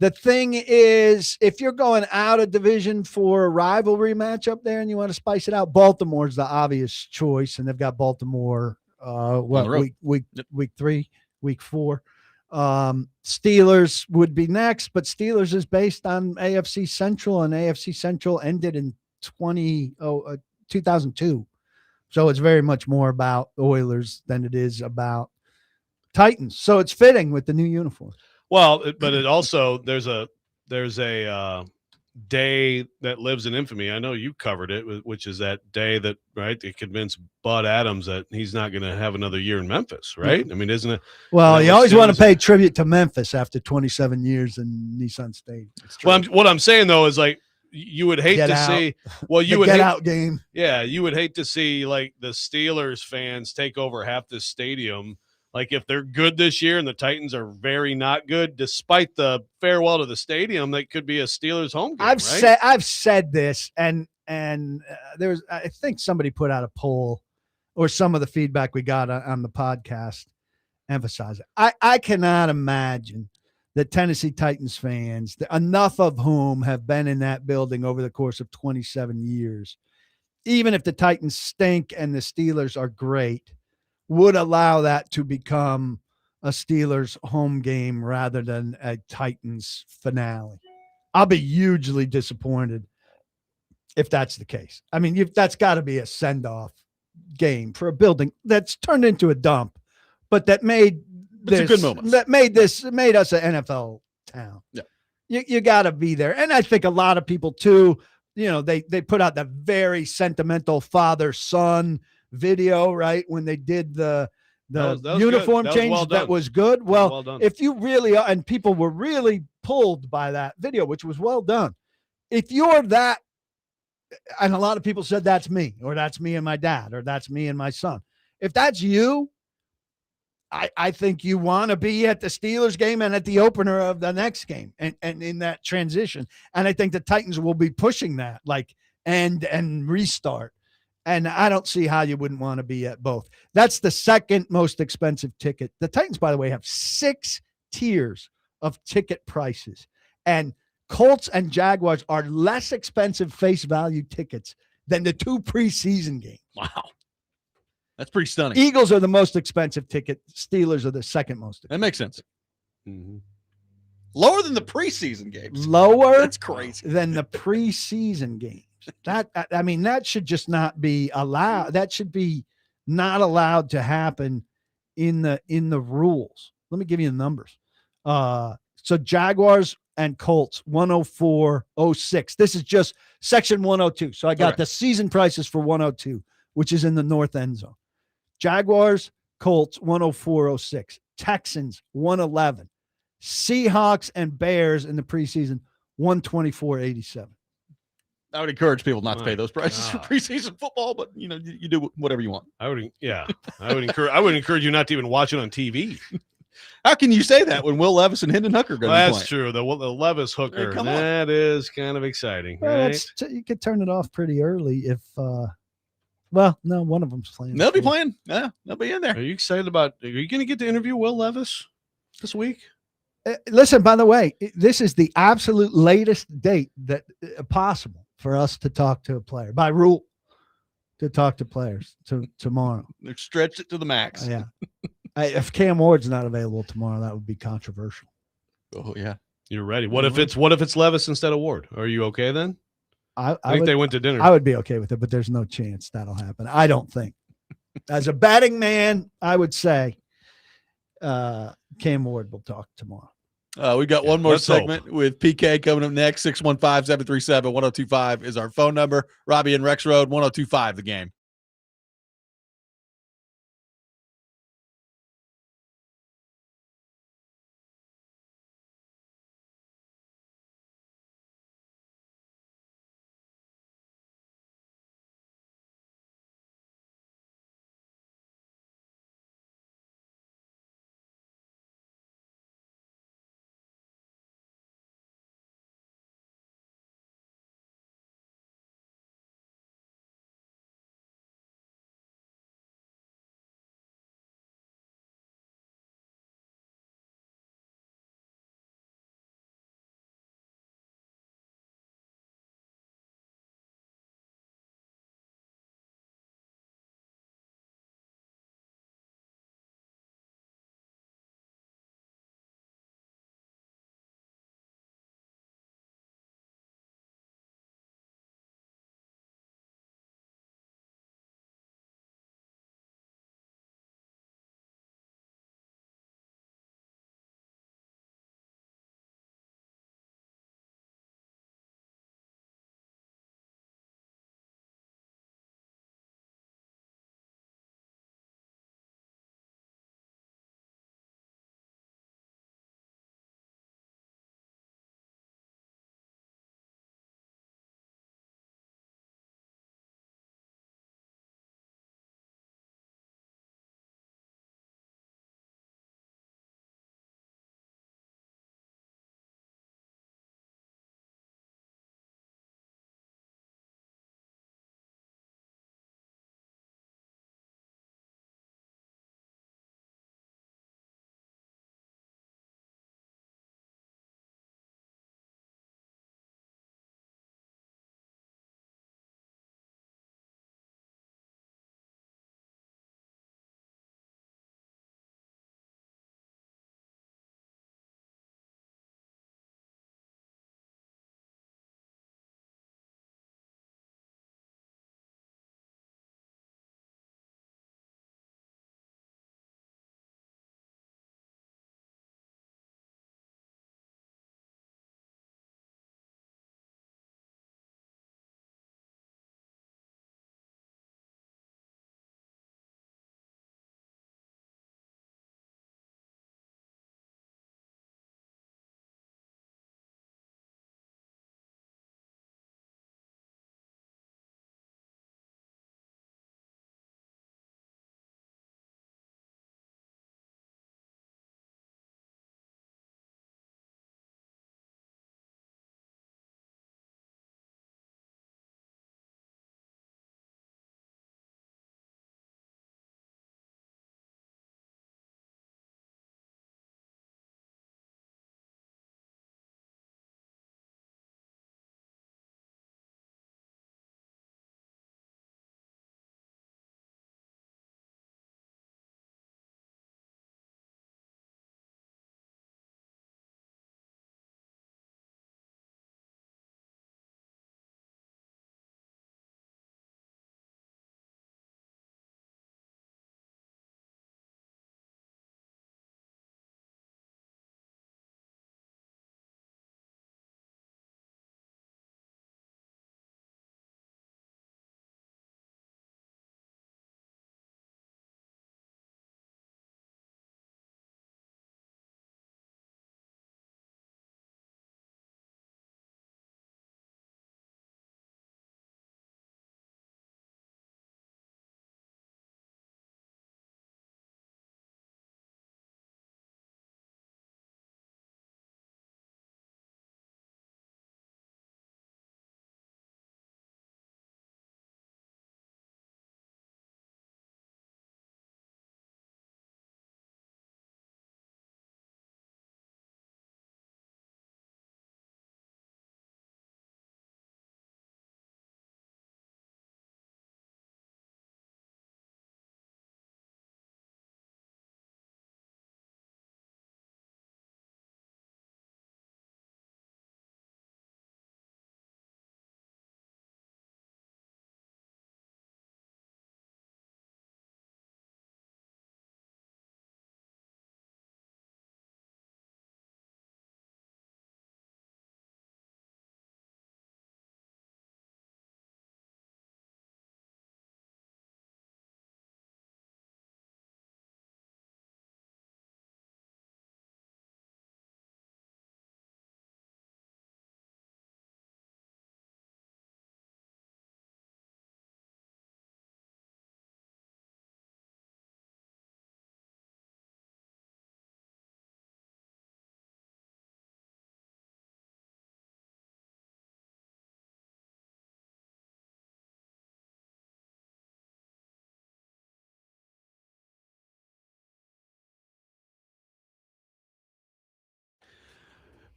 The thing is, if you're going out of division for a rivalry matchup there and you want to spice it out, Baltimore's the obvious choice. And they've got Baltimore, week 3, week 4. Steelers would be next, but Steelers is based on AFC Central, and AFC Central ended in 2002. So it's very much more about Oilers than it is about Titans. So it's fitting with the new uniform. Well, but it also there's a day that lives in infamy. I know you covered it, which is that day that they convinced Bud Adams that he's not going to have another year in Memphis, right? I mean, isn't it? Well, you always want to Steelers- pay tribute to Memphis after 27 years in Nissan Stadium. Well, what I'm saying though is like you would hate Get to out. see. Well, you The would get hate, out game. yeah, you would hate to see like the Steelers fans take over half this stadium. Like if they're good this year and the Titans are very not good, despite the farewell to the stadium, that could be a Steelers home game. I've said this, and there's, I think somebody put out a poll, or some of the feedback we got on the podcast emphasize it. I cannot imagine that Tennessee Titans fans, enough of whom have been in that building over the course of 27 years, even if the Titans stink and the Steelers are great, would allow that to become a Steelers home game rather than a Titans finale. I'll be hugely disappointed if that's the case. I mean, that's got to be a send-off game for a building that's turned into a dump, but that made It's a good moment. that made us an NFL town. Yeah. You got to be there. And I think a lot of people too, they put out the very sentimental father-son video, right? When they did the That was uniform good. That was change, well that done. was good. Well, done. if you really are, and people were really pulled by that video, which was well done. If you're that, and a lot of people said that's me, or that's me and my dad, or that's me and my son. If that's you, I think you want to be at the Steelers game and at the opener of the next game and in that transition. And I think the Titans will be pushing that, like, and restart. And I don't see how you wouldn't want to be at both. That's the second most expensive ticket. The Titans, by the way, have 6 tiers of ticket prices. And Colts and Jaguars are less expensive face value tickets than the 2 preseason games. Wow. That's pretty stunning. Eagles are the most expensive ticket. Steelers are the second most expensive. That makes sense. Mhm. Lower than the preseason games. Lower That's crazy. than the preseason games. That should just not be allowed. That should be not allowed to happen in the rules. Let me give you the numbers. So Jaguars and Colts 104.06. This is just section 102. So I got Okay. the season prices for 102, which is in the north end zone. Jaguars, Colts 104.06. Texans 111. Seahawks and Bears in the preseason 124.87. I would encourage people not to My pay those prices for God. preseason football, but you do whatever you want. I would encourage you not to even watch it on TV. How can you say that when Will Levis and Hendon Hooker are going to Well, be that's playing? true. The Levis hooker, come on. that is kind of exciting, Well, right? you could turn it off pretty early if well, no, one of them's playing. They'll be before. playing. Yeah, they'll be in there. Are you excited about? Are you going to get to interview Will Levis this week? Listen, by the way, this is the absolute latest date that possible for us to talk to a player by rule to talk to players tomorrow. They've stretched it to the max. Yeah. If Cam Ward's not available tomorrow, that would be controversial. Oh yeah. You're ready. What if it's Levis instead of Ward? Are you okay then? I think would, they went to dinner. I would be okay with it, but there's no chance that'll happen. I don't think. As a betting man, I would say Cam Ward will talk tomorrow. We got one more let's hope. segment with PK coming up next. 615-737-1025 is our phone number. Robby and Rexrode, 1025 the game.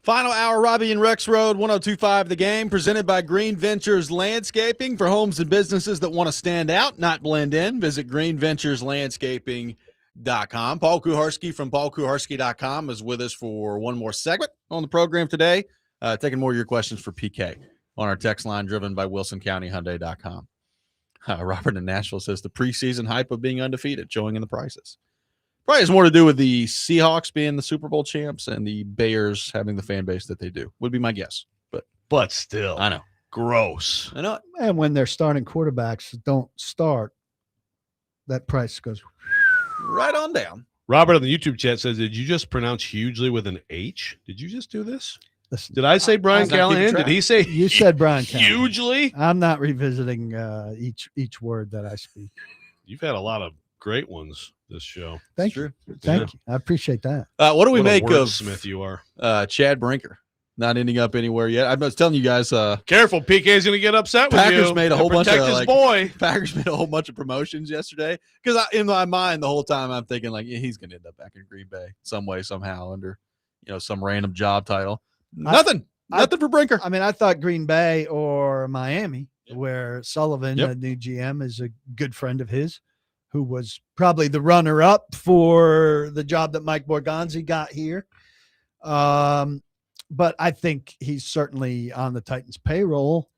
Final hour, Robby and Rexrode, 102.5 The Game, presented by Green Ventures Landscaping for homes and businesses that want to stand out, not blend in. Visit greenventureslandscaping.com. Paul Kuharsky from paulkuharski.com is with us for one more segment on the program today, taking more of your questions for PK on our text line driven by WilsonCountyHyundai.com. Robert in Nashville says the preseason hype of being undefeated, showing in the prices. Probably has more to do with the Seahawks being the Super Bowl champs and the Bears having the fan base that they do, would be my guess. But still, I know. gross. I know. And when their starting quarterbacks don't start, that price goes Right on down. Robert on the YouTube chat says, did you just pronounce hugely with an H? Did you just do this? Listen, Did I say Brian was not keeping Callahan? track. Did he say you said Brian Callahan. hugely? I'm not revisiting each word that I speak. You've had a lot of great ones this show. Thank you. Thank you. I appreciate that. What do we What a make of wordsmith you are? Chad Brinker not ending up anywhere yet? I was telling you guys, Careful, PK's going to get upset with Packers you. made a whole bunch Protect of, his like- boy. Packers made a whole bunch of promotions yesterday because in my mind the whole time I'm thinking like he's going to end up back in Green Bay some way somehow under some random job title. Nothing for Brinker. I mean, I thought Green Bay or Miami, where Sullivan, Yep. the new GM, is a good friend of his, who was probably the runner-up for the job that Mike Borgonzi got here. But I think he's certainly on the Titans payroll.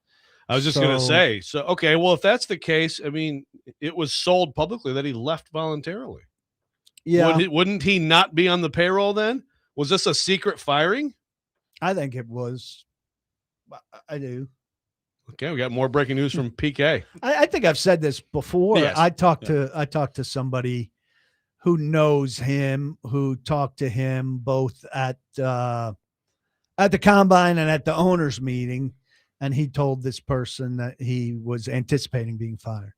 I was just going to So- say, okay, well, if that's the case, I mean, it was sold publicly that he left voluntarily. Yeah, Wouldn't he not be on the payroll then? Was this a secret firing? I think it was. I do. Okay, we got more breaking news from PK. I think I've said this before. Yes. I talked to somebody who knows him, who talked to him both at the combine and at the owners meeting, and he told this person that he was anticipating being fired.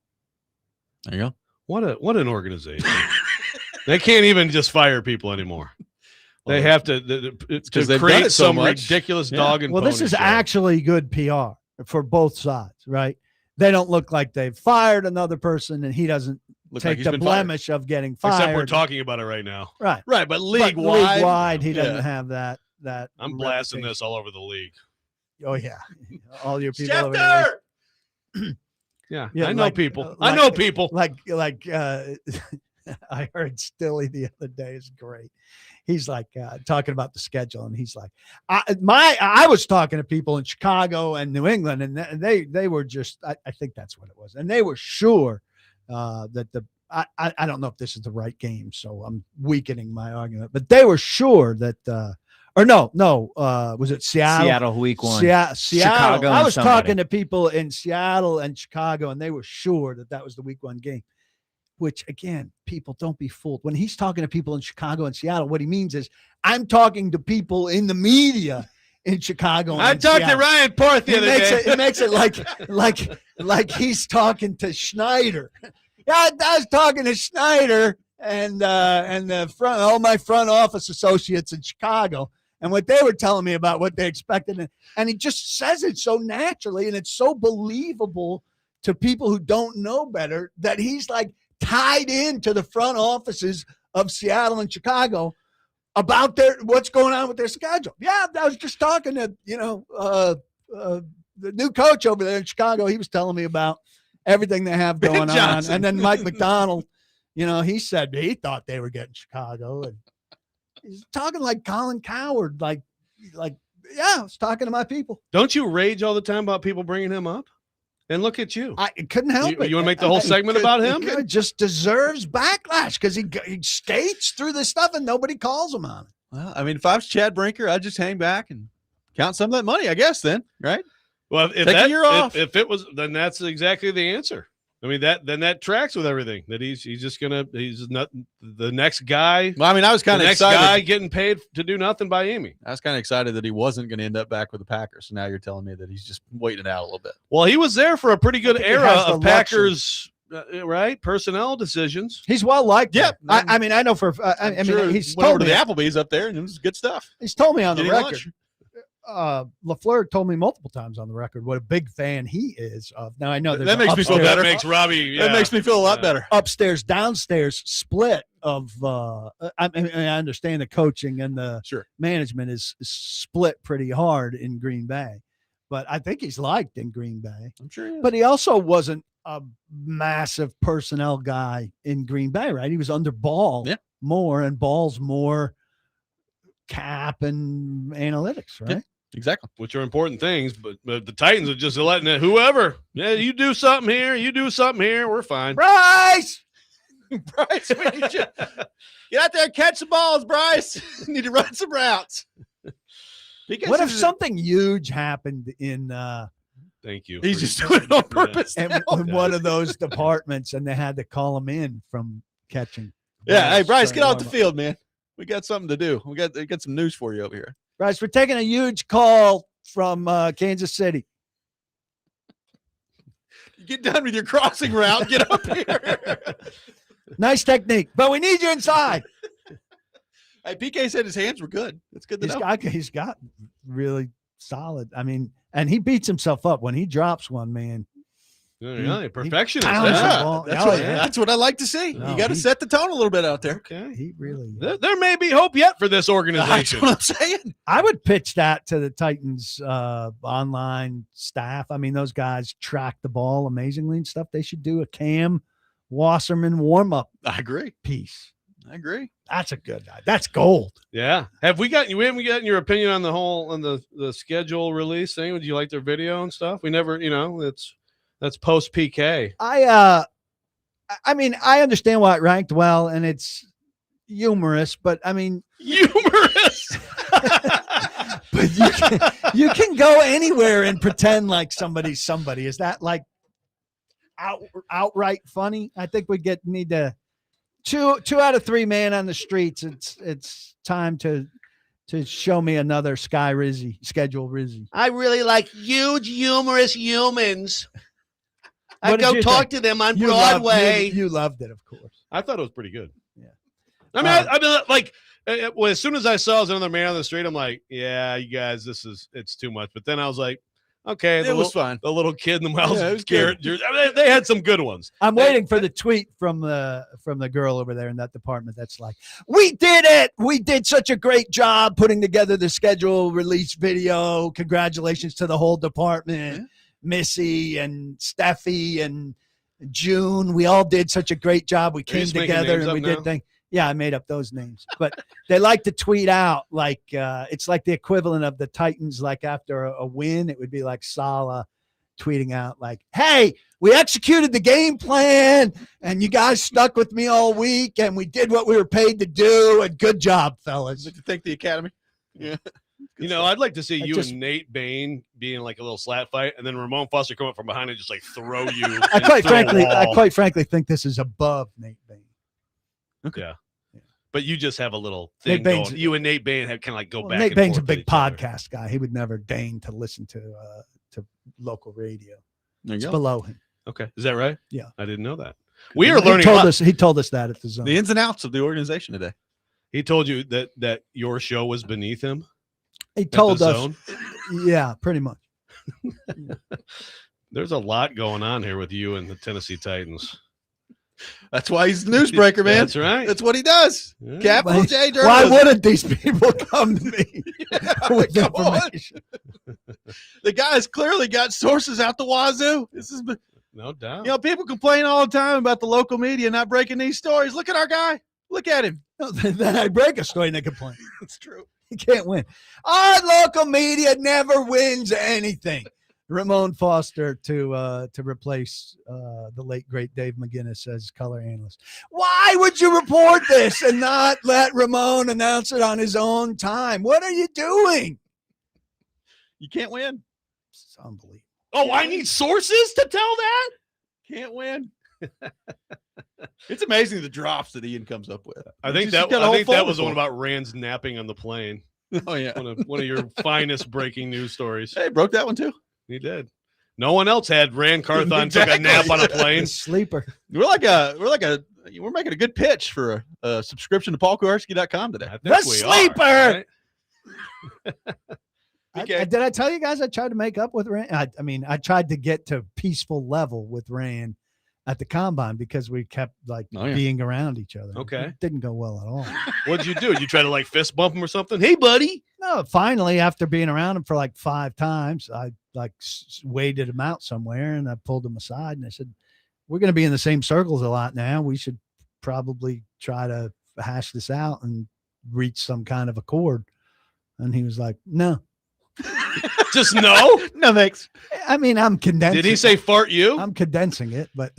There you go. What an organization. They can't even just fire people anymore. They have to because to they've done create it so some much. ridiculous Yeah. dog and Well, this pony is show. actually good PR for both sides, right? They don't look like they've fired another person, and he doesn't Look like take he's the been fired. blemish of getting fired. Except we're talking about it right now. right. Right, but But league-wide. he doesn't Yeah. have that. I'm blasting reputation. this all over the league. Oh yeah, all your people. Over there. Schefter! Yeah, Yeah, I know like- people. like- I know people. Like I heard Stilly the other day is great. He's like talking about the schedule, and he's like, I was talking to people in Chicago and New England, and they were just, I think that's what it was, and they were sure that I don't know if this is the right game, so I'm weakening my argument, but they were sure that was it Seattle? Seattle week one. Seattle. Chicago I and was somebody. talking to people in Seattle and Chicago, and they were sure that was the week one game. Which again, people don't be fooled. When he's talking to people in Chicago and Seattle, what he means is I'm talking to people in the media in Chicago. I and talked to Seattle. Ryan Porth the other day. It makes it like he's talking to Schneider. Yeah, I was talking to Schneider and all my front office associates in Chicago, and what they were telling me about what they expected, and he just says it so naturally, and it's so believable to people who don't know better that he's like tied into the front offices of Seattle and Chicago about what's going on with their schedule. Yeah, I was just talking to the new coach over there in Chicago. He was telling me about everything they have Ben going on. Johnson. And then Mike McDonald, he said he thought they were getting Chicago, and he's talking like Colin Coward, like yeah, I was talking to my people. Don't you rage all the time about people bringing him up? And look at you. I couldn't help it. You want to make the whole segment about him? It just deserves backlash because he skates through this stuff and nobody calls him on it. Well, I mean, if I was Chad Brinker, I'd just hang back and count some of that money, I guess, then, right? Well, if Take a year off. If it was, then that's exactly the answer. I mean, that tracks with everything. That he's not the next guy. Well, I mean, I was kind The of next excited. guy getting paid to do nothing by Amy. I was kind of excited that he wasn't going to end up back with the Packers. So now you're telling me that he's just waiting it out a little bit. Well, he was there for a pretty good I think he era has the of Packers, right? Personnel decisions. He's well liked. Yeah, there. I mean, I know for. I mean, Sure, he's went over told to me. the Applebee's up there, and it was good stuff. He's told me on the Getting record. lunch. LaFleur told me multiple times on the record what a big fan he is of. Now I know there's That makes me feel upstairs- better. That makes Robby. That makes me feel a lot better. upstairs downstairs split of I understand the coaching and the Sure. management is split pretty hard in Green Bay, but I think he's liked in Green Bay. I'm sure he is. But he also wasn't a massive personnel guy in Green Bay, right? He was under Ball more, and Ball's more cap and analytics, right? Yeah. Exactly. Which are important things, but the Titans are just letting it whoever. Yeah, you do something here, you do something here, we're fine. Bryce! Bryce, we need you. Get out there and catch the balls, Bryce. Need to run some routes. What if something huge happened in Thank you. He's just doing it on purpose? in one of those departments and they had to call him in from catching? Yeah, hey Bryce, get during off the warm-up. field, man. We got something to do. We got some news for you over here. Bryce, we're taking a huge call from Kansas City. You get done with your crossing route, get up here. Nice technique, but we need you inside. Hey, PK said his hands were good. That's good to know. He's got really solid. I mean, and he beats himself up when he drops one, man. Yeah, perfectionist. pounds Yeah. the ball. That's, Oh, what, yeah. that's what I like to see. No, you got to he- set the tone a little bit out there. Okay. He really. There may be hope yet for this That's organization. what I'm saying. I would pitch that to the Titans online staff. I mean, those guys track the ball amazingly and stuff. They should do a Cam Wasserman warm-up I agree. piece. I agree. That's a good. That's gold. Yeah. We haven't gotten your opinion on the schedule release thing? Would you like their video and stuff? We never, that's post PK. I mean, I understand why it ranked well and it's humorous, but I mean, Humorous. but you can go anywhere and pretend like somebody's somebody. Is that like outright funny? I think we need to two out of three man on the streets. It's time to show me another Sky Rizzy, schedule Rizzy. I really like huge, humorous humans. What I did go you talk think? to them on You loved- Broadway. you loved it, of course. I thought it was pretty good. Yeah. I mean, like, well, as soon as I saw it was another man on the street, I'm like, yeah, you guys, it's too much. But then I was like, okay, It was fun. the little kid in the Miles Yeah, it was Garrett jersey. I mean, they had some good ones. I'm waiting for the tweet from the girl over there in that department that's like, we did it. We did such a great job putting together the schedule release video. Congratulations to the whole department. Yeah. Missy and Steffi and June. We all did such a great job. We you came just making together names and up we now? did things. Yeah, I made up those names. But they like to tweet out like it's like the equivalent of the Titans, like after a win, it would be like Saleh tweeting out like, hey, we executed the game plan and you guys stuck with me all week and we did what we were paid to do and good job, fellas. Like to thank the Academy. Yeah. I'd like to see I you just- and Nate Bain being like a little slap fight, and then Ramon Foster come up from behind and just like throw you. I quite through a wall. frankly think this is above Nate Bain. Yeah. But you just have a little Nate thing Bain's- going. You and Nate Bain have kind of like go Well, back. Nate and Bain's a forth with big each other. podcast guy. He would never deign to listen to local radio. There you It's go. below him. Okay, is that right? Yeah. I didn't know that. We are learning. He told us that at the Zone. The ins and outs of the organization today. He told you that your show was beneath him. He at told the us. Zone? Yeah, pretty much. There's a lot going on here with you and the Tennessee Titans. That's why he's the newsbreaker, man. That's right. That's what he does. Yeah. Capital J Why journalism. wouldn't these people come to me with Come on. information? The guy's clearly got sources out the wazoo. This is, No doubt. people complain all the time about the local media not breaking these stories. Look at our guy. Look at him. Then I break a story and they complain. It's true. He can't win. Our local media never wins anything. Ramon Foster to replace the late great Dave McGinnis as color analyst. Why would you report this and not let Ramon announce it on his own time? What are you doing? You can't win. It's unbelievable. Oh, I need sources to tell that? Can't win. It's amazing the drops that Ian comes up with. I think Just that got a whole was the folder one full. about Rand's napping on the plane. Oh yeah. One of your finest breaking news stories. Hey, broke that one too. He did. No one else had Rand Carthon took a Exactly. nap on a plane. Sleeper. We're making a good pitch for a subscription to paulkuharski.com today. I think The we sleeper! are, right? Did I tell you guys I tried to make up with Rand? I mean, I tried to get to peaceful level with Rand at the combine because we kept being around each other. Okay. It didn't go well at all. What'd you do? Did you try to like fist bump him or something? Hey, buddy. No, finally, after being around him for like 5 times, I waited him out somewhere and I pulled him aside and I said, we're going to be in the same circles a lot now. We should probably try to hash this out and reach some kind of accord. And he was like, no. Just no? No, thanks. I mean, I'm condensing. Did he say fart you? I'm condensing it, but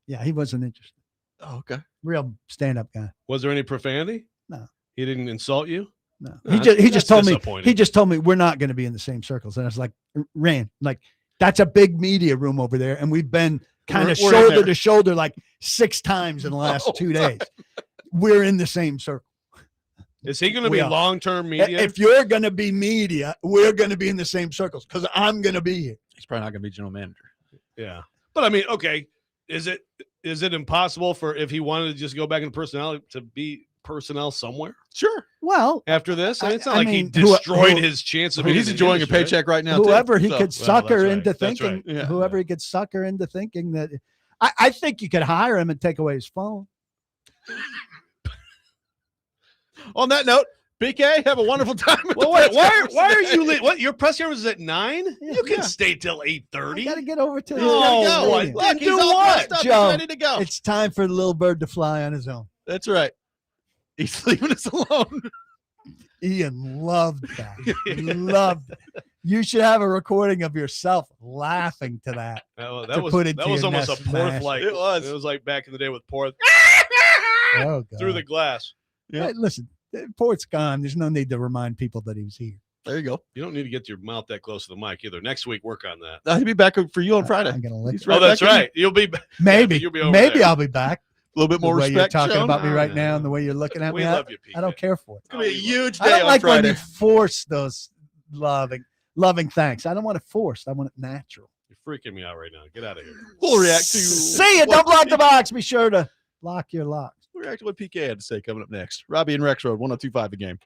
yeah, he wasn't interested. Oh, okay. Real stand-up guy. Was there any profanity? No. He didn't insult you? No. No, He just told me disappointing. he just told me we're not going to be in the same circles. And I was like, Rand, like that's a big media room over there. And we've been kind of We're in shoulder there. to shoulder like 6 times in the last 2 days. We're in the same circle. Is he going to We be are. long-term media? If you're going to be media, we're going to be in the same circles because I'm going to be here. He's probably not going to be general manager. Yeah. But I mean, okay. Is it impossible for if he wanted to just go back into personality to be personnel somewhere Sure. Well, after this? I mean, it's not I like he mean, destroyed his chance of I mean, he's being in the enjoying a industry, right? paycheck right now. too. whoever he So- could sucker that's right. into That's thinking, right. Yeah. whoever he could sucker into thinking that I think you could hire him and take away his phone. On that note, PK, have a wonderful time. at the Well, wait, press why are conference you today. late? What, your press conference is at 9? You can Yeah. stay till I 8:30. got to get over to the No, stadium. what? Look, he's Do all what? dressed up. He's Joe, ready to go. It's time for the little bird to fly on his own. That's right. He's leaving us alone. Ian loved that. Loved it. You should have a recording of yourself laughing to that. That To was put it that to was your almost a nest Porth mash. like. It was. It was like back in the day with Porth Oh, God. through the glass. Yeah. Hey, listen, Port's gone. There's no need to remind people that he was here. There you go. You don't need to get your mouth that close to the mic either. Next week, work on that. He'll be back for you on Friday. I'm gonna lick He's it. right Oh, that's back in. right. You'll be. Maybe, you'll be over maybe there. I'll be back. A little bit more the way you're respect talking shown. about me No, right no, now no. and the way you're looking at We me. love you, PK. I don't care for it. It's gonna be a huge I day don't on like when Friday. you force those loving thanks. I don't want it forced. I want it natural. You're freaking me out right now. Get out of here. We'll react to See you. Don't block the box. Be sure to lock your locks. We'll react to what PK had to say coming up next. Robby and Rexrode, 102.5 The Game.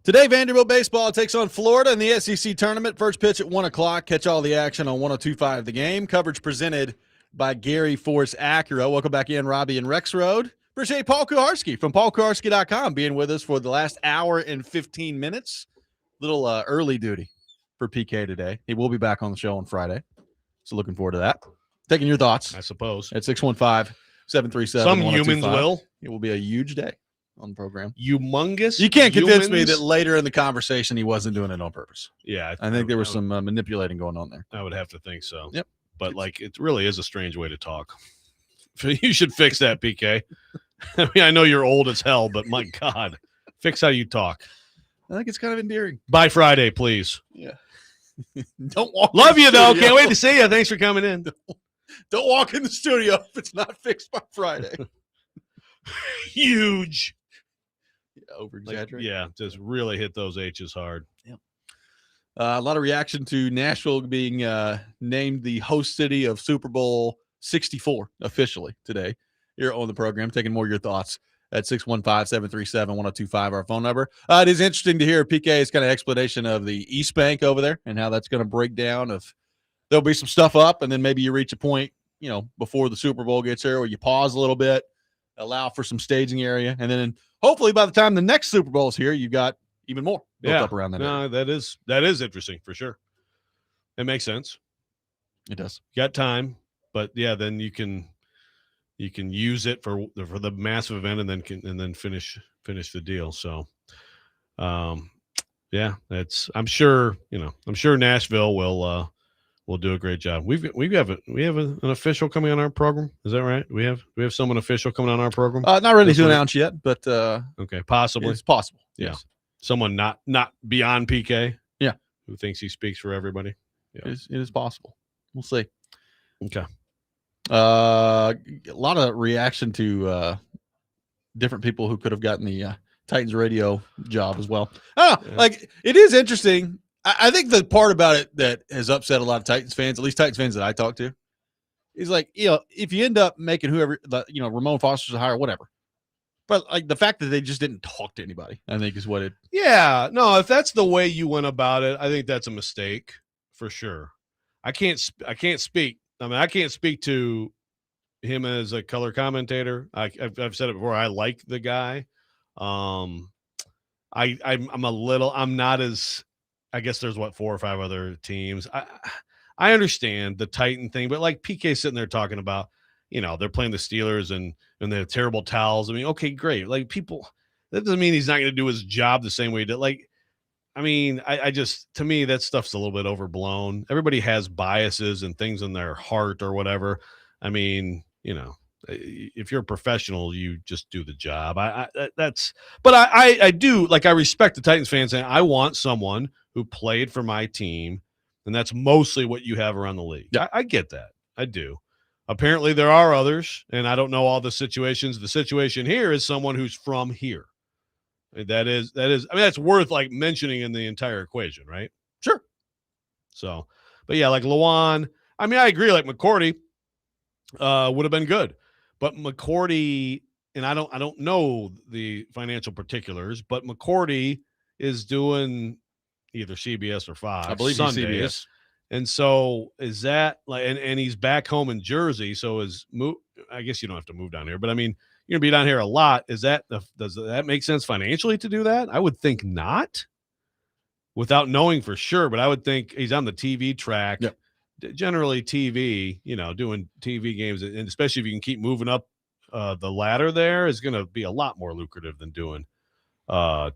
Today, Vanderbilt baseball takes on Florida in the SEC tournament. First pitch at 1 o'clock. Catch all the action on 102.5 The Game. Coverage presented by Gary Force Acura. Welcome back in, Robby and Rexrode. Appreciate Paul Kuharsky from paulkuharski.com being with us for the last hour and 15 minutes. Little early duty for PK today. He will be back on the show on Friday. So looking forward to that. Taking your thoughts I suppose. at 615-737. Some humans will. It will be a huge day on the program. Humongous. You can't convince me humans? that later in the conversation he wasn't doing it on purpose. Yeah, I think there was some manipulating going on there. I would have to think so. Yep. But like, it really is a strange way to talk. You should fix that, PK. I mean, I know you're old as hell, but my God, fix how you talk. I think it's kind of endearing. By Friday, please. Yeah. Don't walk. Love in you the though. studio. Can't wait to see you. Thanks for coming in. Don't walk in the studio if it's not fixed by Friday. Huge. Over Like, exaggerate. yeah, just really hit those H's hard. A lot of reaction to Nashville being named the host city of Super Bowl 64 officially today here on the program. Taking more of your thoughts at 615-737-1025, our phone number. It is interesting to hear PK's kind of explanation of the East Bank over there and how that's going to break down. If there'll be some stuff up, and then maybe you reach a point, before the Super Bowl gets here, where you pause a little bit, allow for some staging area, and then hopefully by the time the next Super Bowl is here, you've got even more built up around that area. That is interesting for sure. It makes sense. It does. You got time, but yeah, then you can use it for the massive event and then finish the deal. So, yeah, I'm sure Nashville will do a great job. We have an official coming on our program. Is that right? We have someone official coming on our program. Not ready This to week? announce yet, but Okay, possibly. it's possible. Yeah. Yes. Someone not beyond PK. Yeah. Who thinks he speaks for everybody. Yeah. It is possible. We'll see. Okay. A lot of reaction to different people who could have gotten the Titans radio job as well. Like, it is interesting. I think the part about it that has upset a lot of Titans fans, at least Titans fans that I talk to, is like, if you end up making whoever, Ramon Foster's a hire, whatever. But like the fact that they just didn't talk to anybody, I think is what it. Yeah, no, if that's the way you went about it, I think that's a mistake for sure. I can't speak. I mean, I can't speak to him as a color commentator. I've said it before. I like the guy. I'm not as. I guess there's 4 or 5 other teams. I understand the Titan thing, but like PK sitting there talking about, they're playing the Steelers and they have terrible towels. I mean, okay, great. Like, people, that doesn't mean he's not going to do his job the same way he did. Like, I mean, I just, to me, that stuff's a little bit overblown. Everybody has biases and things in their heart or whatever. I mean, if you're a professional, you just do the job. I do, like, I respect the Titans fans saying, I want someone who played for my team, and that's mostly what you have around the league. Yeah. I get that. I do. Apparently there are others, and I don't know all the situations. The situation here is someone who's from here. That is, I mean, that's worth like mentioning in the entire equation, right? Sure. So, but yeah, like Lawan, I mean, I agree, like McCourty would have been good, but McCourty, and I don't know the financial particulars, but McCourty is doing either CBS or Fox. I believe Sundays. CBS. And so is that like, and he's back home in Jersey. So I guess you don't have to move down here, but I mean, you're gonna be down here a lot. Does that make sense financially to do that? I would think not, without knowing for sure, but I would think he's on the TV track. Yep. Generally TV, doing TV games, and especially if you can keep moving up the ladder there, is going to be a lot more lucrative than doing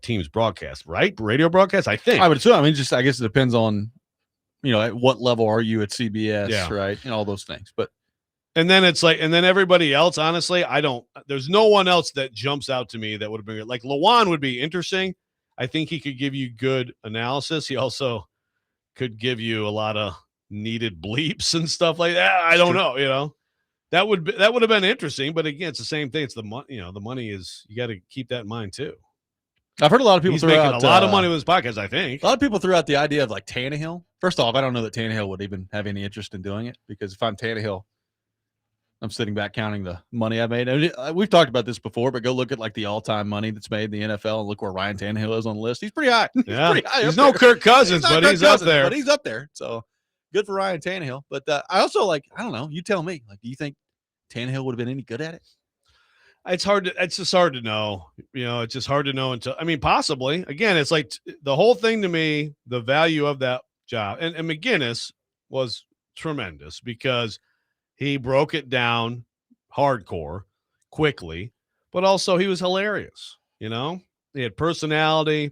teams broadcast, right? Radio broadcast, I think. I would assume. I mean, I guess it depends on, at what level are you at CBS, Yeah. right? And all those things. But and then it's like, and then everybody else, honestly, there's no one else that jumps out to me that would have been like Lawan would be interesting. I think he could give you good analysis. He also could give you a lot of needed bleeps and stuff like that. I don't know, that would have been interesting, but again, it's the same thing. It's the money, the money is, you got to keep that in mind too. I've heard a lot of people He's throw making out a lot of money with his podcast, I think. A lot of people threw out the idea of like Tannehill. First off, I don't know that Tannehill would even have any interest in doing it, because if I'm Tannehill, I'm sitting back counting the money I made. And we've talked about this before, but go look at like the all-time money that's made in the NFL and look where Ryan Tannehill is on the list. He's pretty high. Yeah. Pretty high He's up no there. Kirk Cousins, not but Kirk he's up Cousins, there. But he's up there. So good for Ryan Tannehill. But I also I don't know. You tell me. Like, do you think Tannehill would have been any good at it? It's just hard to know. It's just hard to know until, possibly. Again, it's like the whole thing to me, the value of that job. And McGinnis was tremendous because he broke it down hardcore quickly, but also he was hilarious. He had personality,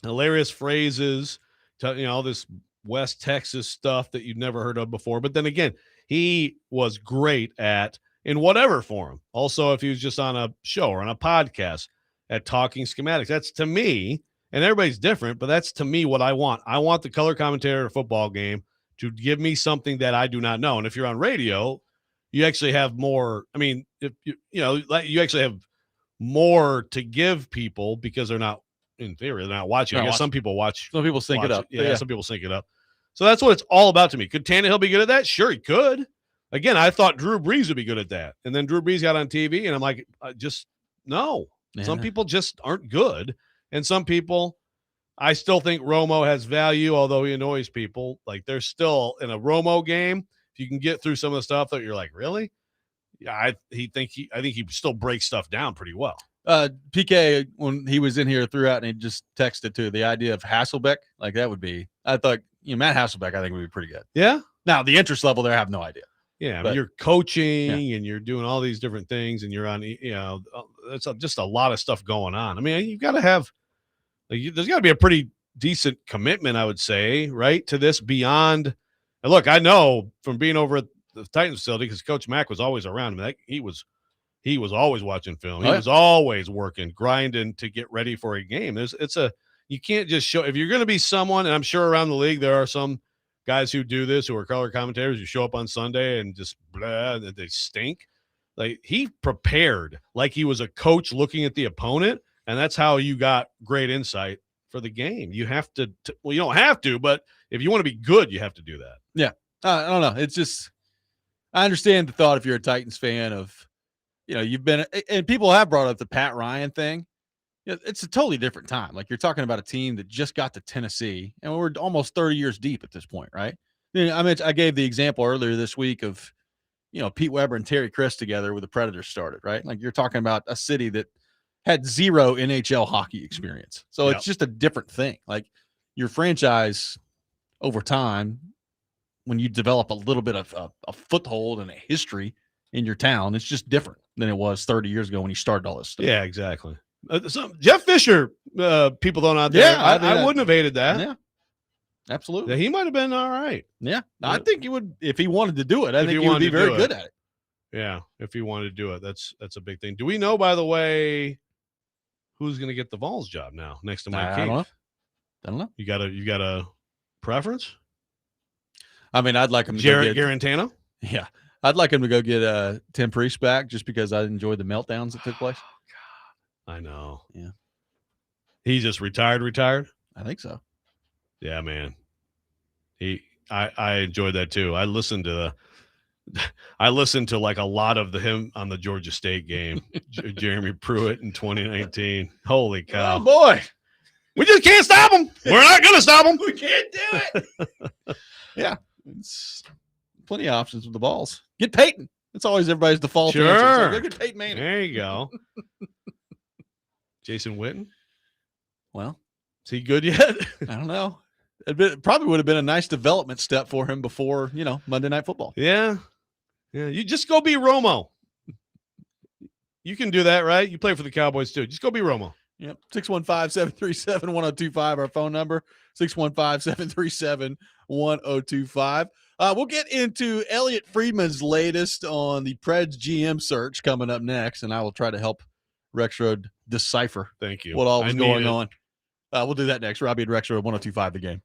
hilarious phrases, all this West Texas stuff that you'd never heard of before. But then again, he was great at, in whatever form. Also, if he was just on a show or on a podcast, at talking schematics. That's to me, and everybody's different, but that's to me what I want. I want the color commentator of a football game to give me something that I do not know. And if you're on radio, you actually have more. If you actually have more to give people because they're not, in theory, they're not watching. I guess some people watch. Some people sync it up. Yeah, some people sync it up. So that's what it's all about to me. Could Tannehill be good at that? Sure, he could. Again, I thought Drew Brees would be good at that. And then Drew Brees got on TV, and I'm like, just no. Yeah. Some people just aren't good. And some people, I still think Romo has value, although he annoys people. Like, there's still, in a Romo game, if you can get through some of the stuff that you're like, really? Yeah, I think he still breaks stuff down pretty well. PK, when he was in here, threw out and he just texted too, the idea of Hasselbeck, like that would be, I thought, Matt Hasselbeck, I think would be pretty good. Yeah. Now, the interest level there, I have no idea. Yeah, but you're coaching and you're doing all these different things, and you're on, it's just a lot of stuff going on. You've got to have, there's got to be a pretty decent commitment, I would say, right, to this beyond. And look, I know from being over at the Titans facility, because Coach Mack was always around. He was always watching film. He was always working, grinding to get ready for a game. You can't just show, if you're going to be someone, and I'm sure around the league there are some guys who do this, who are color commentators, who show up on Sunday and just blah, they stink. Like, he prepared like he was a coach looking at the opponent, and that's how you got great insight for the game. You have to well, you don't have to, but if you want to be good, you have to do that. Yeah. I don't know. It's just, I understand the thought if you're a Titans fan of, you've been, and people have brought up the Pat Ryan thing. It's a totally different time. Like, you're talking about a team that just got to Tennessee, and we're almost 30 years deep at this point, right? I gave the example earlier this week of, Pete Weber and Terry Chris together with the Predators started, right? Like, you're talking about a city that had zero NHL hockey experience. So It's just a different thing. Like, your franchise over time, when you develop a little bit of a foothold and a history in your town, it's just different than it was 30 years ago when you started all this stuff. Yeah, exactly. Jeff Fisher, people don't out there. Yeah, I wouldn't have hated that. Yeah, absolutely. Yeah, he might have been all right. Yeah, I think he would if he wanted to do it. I think he would be very good at it. Yeah, if he wanted to do it, that's a big thing. Do we know, by the way, who's going to get the Vols job now next to Mike Keith? I don't know. You got a preference? I'd like him to Jared Garantano. Yeah, I'd like him to go get Tim Priest back, just because I enjoyed the meltdowns that took place. I know. Yeah. He just retired? I think so. Yeah, man. I enjoyed that too. I listened to like a lot of him on the Georgia State game, Jeremy Pruitt in 2019. Holy cow. Oh boy. We just can't stop him. We're not going to stop him. We can't do it. Yeah. It's plenty of options with the balls. Get Peyton. That's always everybody's default answer. Sure. Go get Peyton Manning. There you go. Jason Witten? Well, is he good yet? I don't know. It probably would have been a nice development step for him before, Monday Night Football. Yeah. Yeah. You just go be Romo. You can do that, right? You play for the Cowboys too. Just go be Romo. Yep. 615-737-1025, our phone number. 615-737-1025. We'll get into Elliot Friedman's latest on the Preds GM search coming up next, and I will try to help Rexrode decipher Thank you. what all was going on. We'll do that next. Robby and Rexrode 1025 The Game.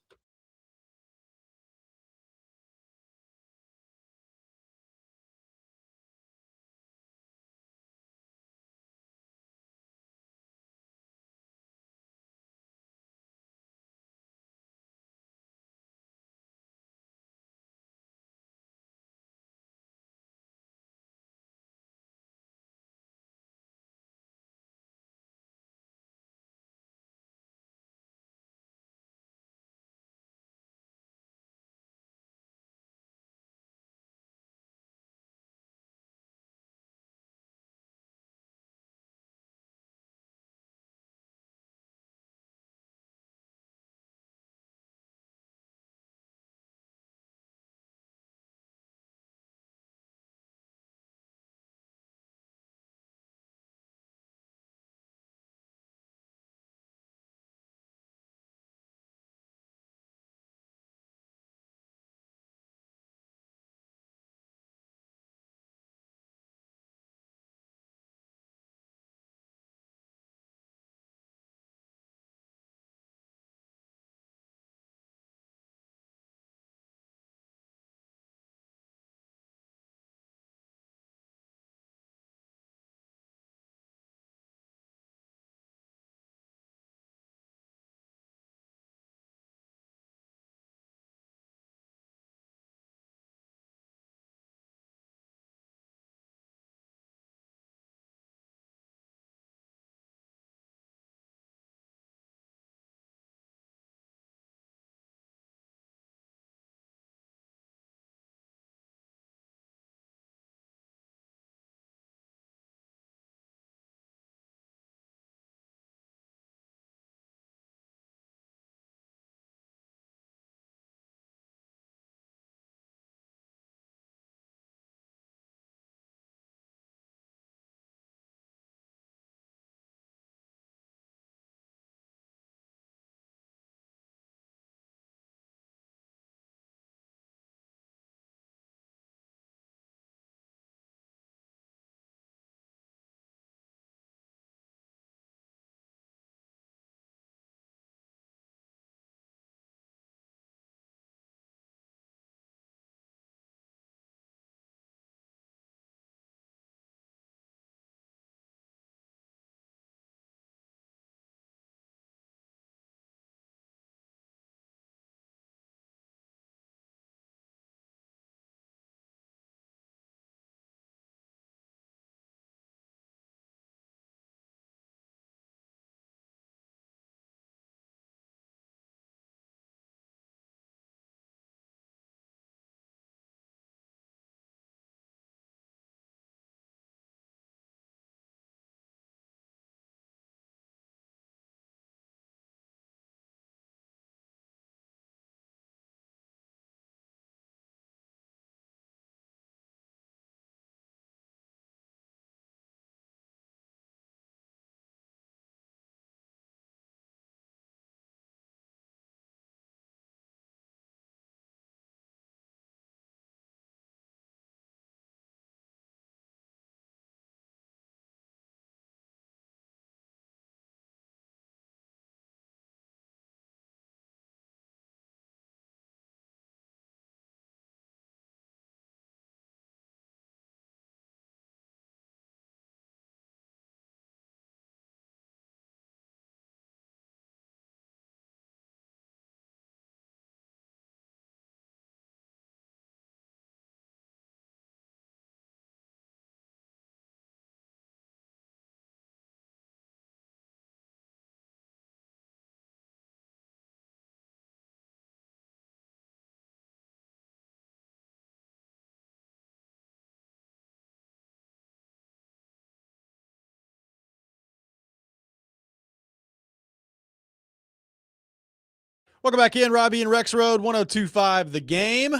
Welcome back in, Robby and Rexrode, 102.5 The Game.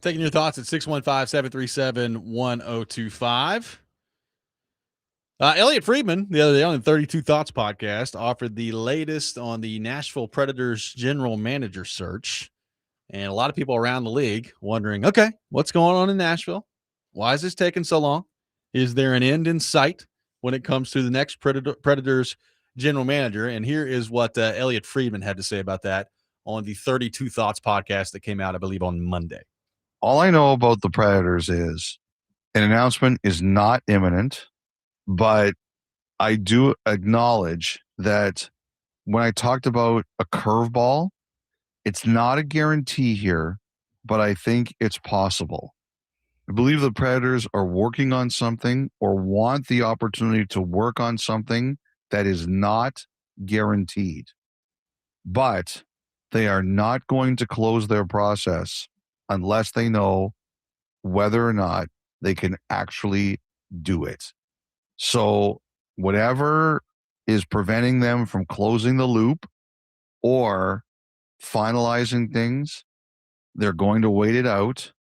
Taking your thoughts at 615-737-1025. Elliot Friedman, the other day on the 32 Thoughts podcast, offered the latest on the Nashville Predators general manager search. And a lot of people around the league wondering, okay, what's going on in Nashville? Why is this taking so long? Is there an end in sight when it comes to the next Predators general manager? And here is what Elliot Friedman had to say about that on the 32 Thoughts podcast that came out, I believe, on Monday. All I know about the Predators is an announcement is not imminent, but I do acknowledge that when I talked about a curveball, it's not a guarantee here, but I think it's possible. I believe the Predators are working on something or want the opportunity to work on something that is not guaranteed. But they are not going to close their process unless they know whether or not they can actually do it. So whatever is preventing them from closing the loop or finalizing things, they're going to wait it out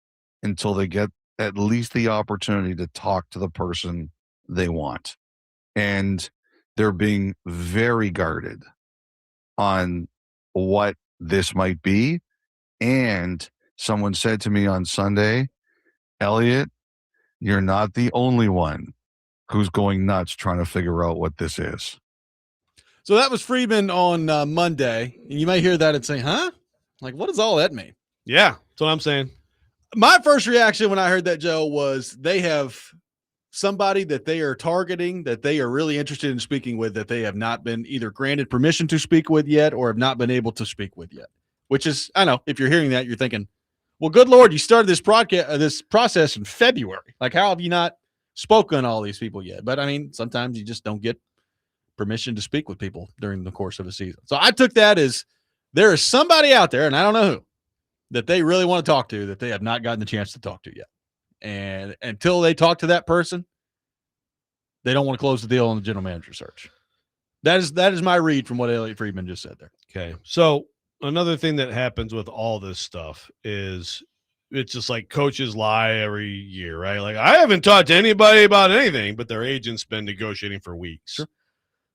until they get at least the opportunity to talk to the person they want. And they're being very guarded on what this might be. And someone said to me on Sunday, Elliot, you're not the only one who's going nuts trying to figure out what this is. So that was Friedman on Monday. And you may hear that and say, huh? Like, what does all that mean? Yeah, that's what I'm saying. My first reaction when I heard that, Joe, was they have somebody that they are targeting, that they are really interested in speaking with, that they have not been either granted permission to speak with yet or have not been able to speak with yet. Which is, I know, if you're hearing that, you're thinking, well, good Lord, you started this this process in February. Like, how have you not spoken to all these people yet? But I mean, sometimes you just don't get permission to speak with people during the course of a season. So I took that as there is somebody out there, and I don't know who, that they really want to talk to that they have not gotten the chance to talk to yet. And until they talk to that person, they don't want to close the deal on the general manager search. That is my read from what Elliot Friedman just said there. Okay. So another thing that happens with all this stuff is it's just like coaches lie every year, right? Like, I haven't talked to anybody about anything, but their agent's been negotiating for weeks. Sure.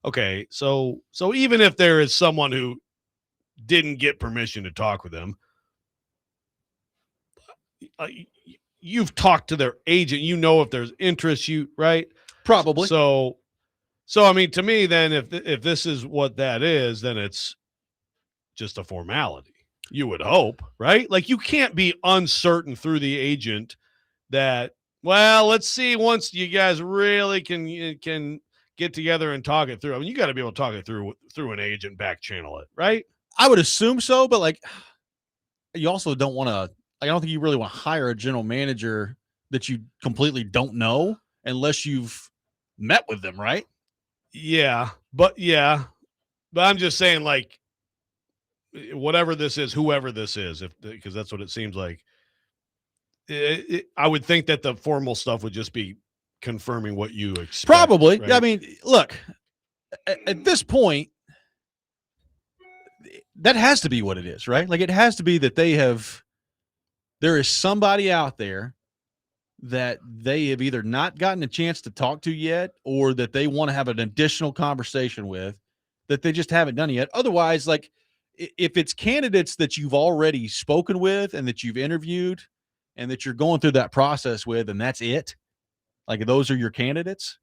Okay. So even if there is someone who didn't get permission to talk with them, you've talked to their agent, you know, if there's interest, right? Probably. So I mean, to me, then if this is what that is, then it's just a formality. You would hope, right? Like, you can't be uncertain through the agent that, well, let's see once you guys really can get together and talk it through. I mean, you got to be able to talk it through an agent, back channel it, right? I would assume so, but like, you also don't want to. I don't think you really want to hire a general manager that you completely don't know unless you've met with them, right? Yeah, but I'm just saying, like, whatever this is, whoever this is, because that's what it seems like. I would think that the formal stuff would just be confirming what you expect. Probably. Right? I mean, look, at this point, that has to be what it is, right? Like, it has to be that there is somebody out there that they have either not gotten a chance to talk to yet or that they want to have an additional conversation with that they just haven't done it yet. Otherwise, like, if it's candidates that you've already spoken with and that you've interviewed and that you're going through that process with, and that's it, like, those are your candidates,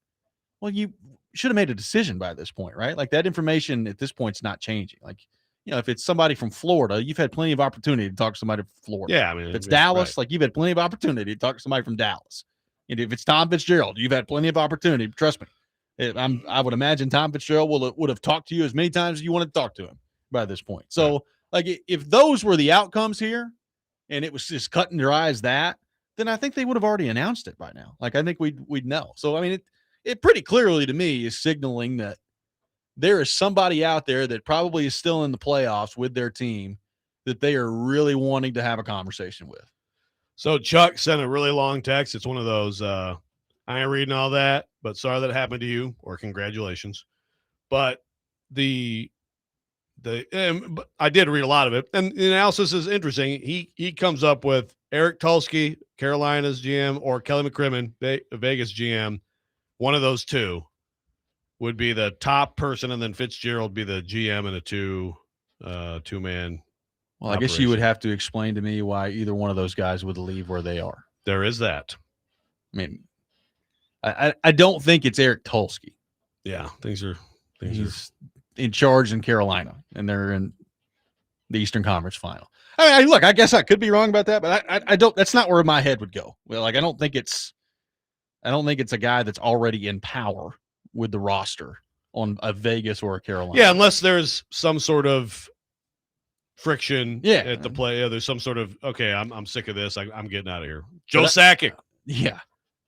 well, you should have made a decision by this point, right? Like, that information at this point is not changing. Like, you know, if it's somebody from Florida, you've had plenty of opportunity to talk to somebody from Florida. Yeah, I mean, if it's Dallas, like, you've had plenty of opportunity to talk to somebody from Dallas. And if it's Tom Fitzgerald, you've had plenty of opportunity. Trust me. I would imagine Tom Fitzgerald would have talked to you as many times as you wanted to talk to him by this point. So, like, if those were the outcomes here and it was just cut and dry as that, then I think they would have already announced it by now. Like, I think we'd know. So, I mean, it pretty clearly to me is signaling that there is somebody out there that probably is still in the playoffs with their team that they are really wanting to have a conversation with. So Chuck sent a really long text. It's one of those, I ain't reading all that, but sorry that happened to you, or congratulations. But the but I did read a lot of it, and the analysis is interesting. He comes up with Eric Tulsky, Carolina's GM, or Kelly McCrimmon, Vegas GM. One of those two would be the top person, and then Fitzgerald be the GM in a two-man. Well, I guess you would operation. have to explain to me why either one of those guys would leave where they are. There is that. I mean, I don't think it's Eric Tulsky. Yeah, things are. He's in charge in Carolina, and they're in the Eastern Conference Final. I mean, look, I guess I could be wrong about that, but I don't. That's not where my head would go. Well, like I don't think it's a guy that's already in power with the roster on a Vegas or a Carolina. Yeah, unless there's some sort of friction Yeah. at the play. Yeah, there's some sort of I'm sick of this. I'm getting out of here. Joe Sakic. Yeah,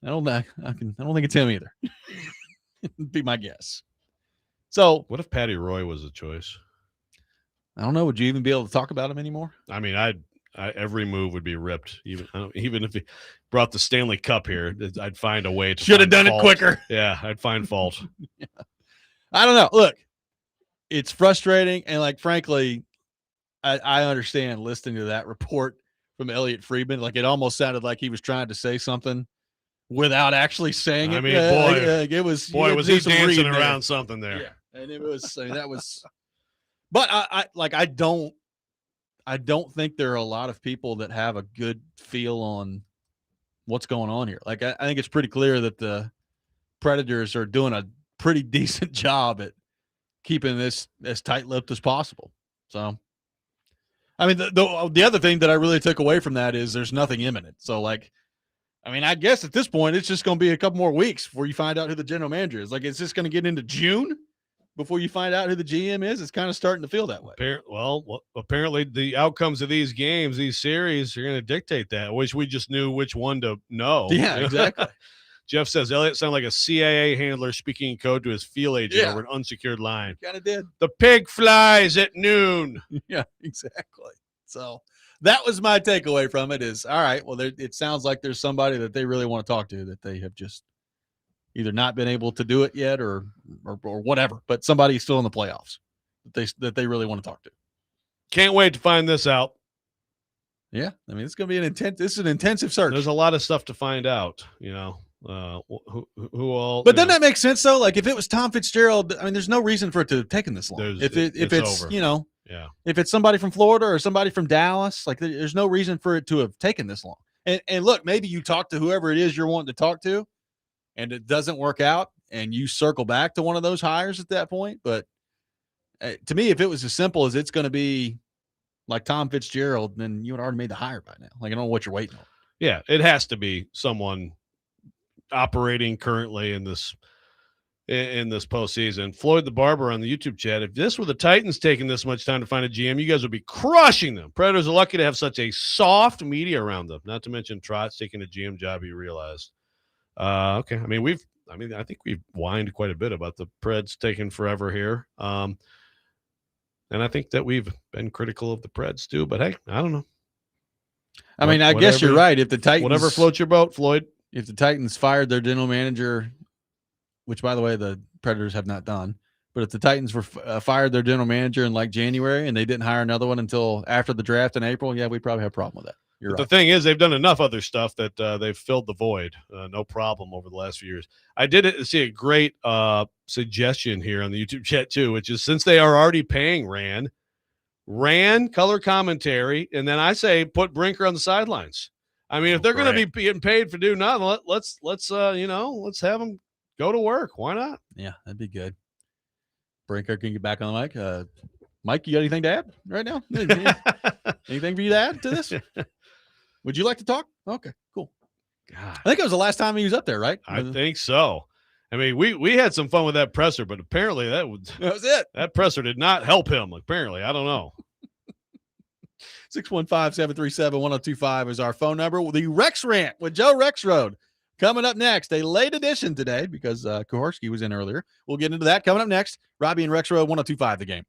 I don't think it's him either. It'd be my guess. So What if Patty Roy was a choice? I don't know. Would you even be able to talk about him anymore? I mean, every move would be ripped. Even if he brought the Stanley Cup here, I'd find a way to Should have find done it fault. quicker. Yeah, I'd find fault. I don't know. Look, it's frustrating, and like frankly, I understand listening to that report from Elliot Friedman. Like it almost sounded like he was trying to say something without actually saying it. I mean, boy, it was was he some dancing reading around there. something there. Yeah, and it was that was. But I don't think there are a lot of people that have a good feel on what's going on here. Like I think it's pretty clear that the Predators are doing a pretty decent job at keeping this as tight-lipped as possible. So, I mean, the other thing that I really took away from that is there's nothing imminent. So, like, I mean, I guess at this point it's just going to be a couple more weeks before you find out who the general manager is. Like, it's just going to get into June before you find out who the GM is. It's kind of starting to feel that way. Well, apparently the outcomes of these games, these series, are going to dictate that. I wish we just knew which one to know. Yeah, exactly. Jeff says Elliott sounded like a CIA handler speaking in code to his field agent over an unsecured line. Kind of did. The pig flies at noon. Yeah, exactly. So that was my takeaway from it is, all right, well, it sounds like there's somebody that they really want to talk to that they have just either not been able to do it yet or whatever, but somebody's still in the playoffs that they really want to talk to. Can't wait to find this out. Yeah, I mean, it's going to be this is an intensive search. There's a lot of stuff to find out, you know. Who all? But doesn't that make sense though? Like if it was Tom Fitzgerald, I mean, there's no reason for it to have taken this long. If it's over. You know, yeah, if it's somebody from Florida or somebody from Dallas, like there's no reason for it to have taken this long. And look, maybe you talk to whoever it is you're wanting to talk to, and it doesn't work out, and you circle back to one of those hires at that point. But to me, if it was as simple as it's going to be like Tom Fitzgerald, then you would already made the hire by now. Like I don't know what you're waiting on. Yeah, it has to be someone operating currently in this postseason. Floyd the Barber on the YouTube chat. If this were the Titans taking this much time to find a GM, you guys would be crushing them. Predators are lucky to have such a soft media around them. Not to mention Trotz taking a GM job. You realized. Okay. I mean, I think we've whined quite a bit about the Preds taking forever here. And I think that we've been critical of the Preds too. But hey, I don't know. I mean, I guess you're right. If the Titans, whatever floats your boat, Floyd. If the Titans fired their general manager, which by the way the Predators have not done, but if the Titans were fired their general manager in like January and they didn't hire another one until after the draft in April, yeah, we'd probably have a problem with that. You're right. The thing is, they've done enough other stuff that they've filled the void, no problem over the last few years. I did see a great suggestion here on the YouTube chat too, which is since they are already paying Rand color commentary, and then I say put Brinker on the sidelines. I mean, if they're going to be getting paid for doing nothing, let's have them go to work. Why not? Yeah, that'd be good. Brinker can get back on the mic. Mike, you got anything to add right now? Anything for you to add to this? Would you like to talk? Okay, cool. God. I think it was the last time he was up there, right? I think so. I mean, we had some fun with that presser, but apparently that was it. That presser did not help him. Apparently, I don't know. 615-737-1025 is our phone number. The Rex Rant with Joe Rexrode coming up next. A late edition today because Kuharski was in earlier. We'll get into that coming up next. Robby and Rexrode 1025 The Game.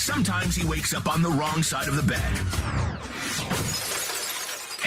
Sometimes he wakes up on the wrong side of the bed.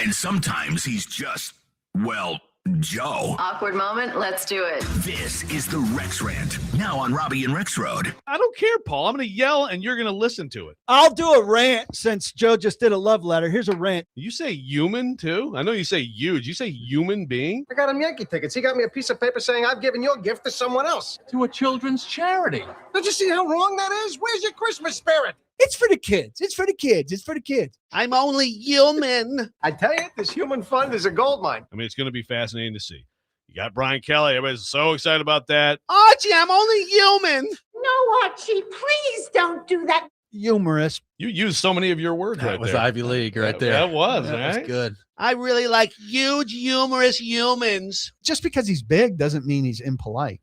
And sometimes he's just, well, Joe. Awkward moment. Let's do it. This is the Rex Rant, now on Robby and Rexrode. I don't care, Paul. I'm going to yell and you're going to listen to it. I'll do a rant since Joe just did a love letter. Here's a rant. You say human too? I know you say huge. You say human being? I got him Yankee tickets. He got me a piece of paper saying I've given your gift to someone else. To a children's charity. Don't you see how wrong that is? Where's your Christmas spirit? It's for the kids. It's for the kids. It's for the kids. I'm only human. I tell you, this human fund is a gold mine. I mean, it's going to be fascinating to see. You got Brian Kelly. Everybody's so excited about that. Archie, I'm only human. No, Archie, please don't do that. Humorous. You used so many of your words That right was there. Ivy League right there. That was, That right? was good. I really like huge, humorous humans. Just because he's big doesn't mean he's impolite.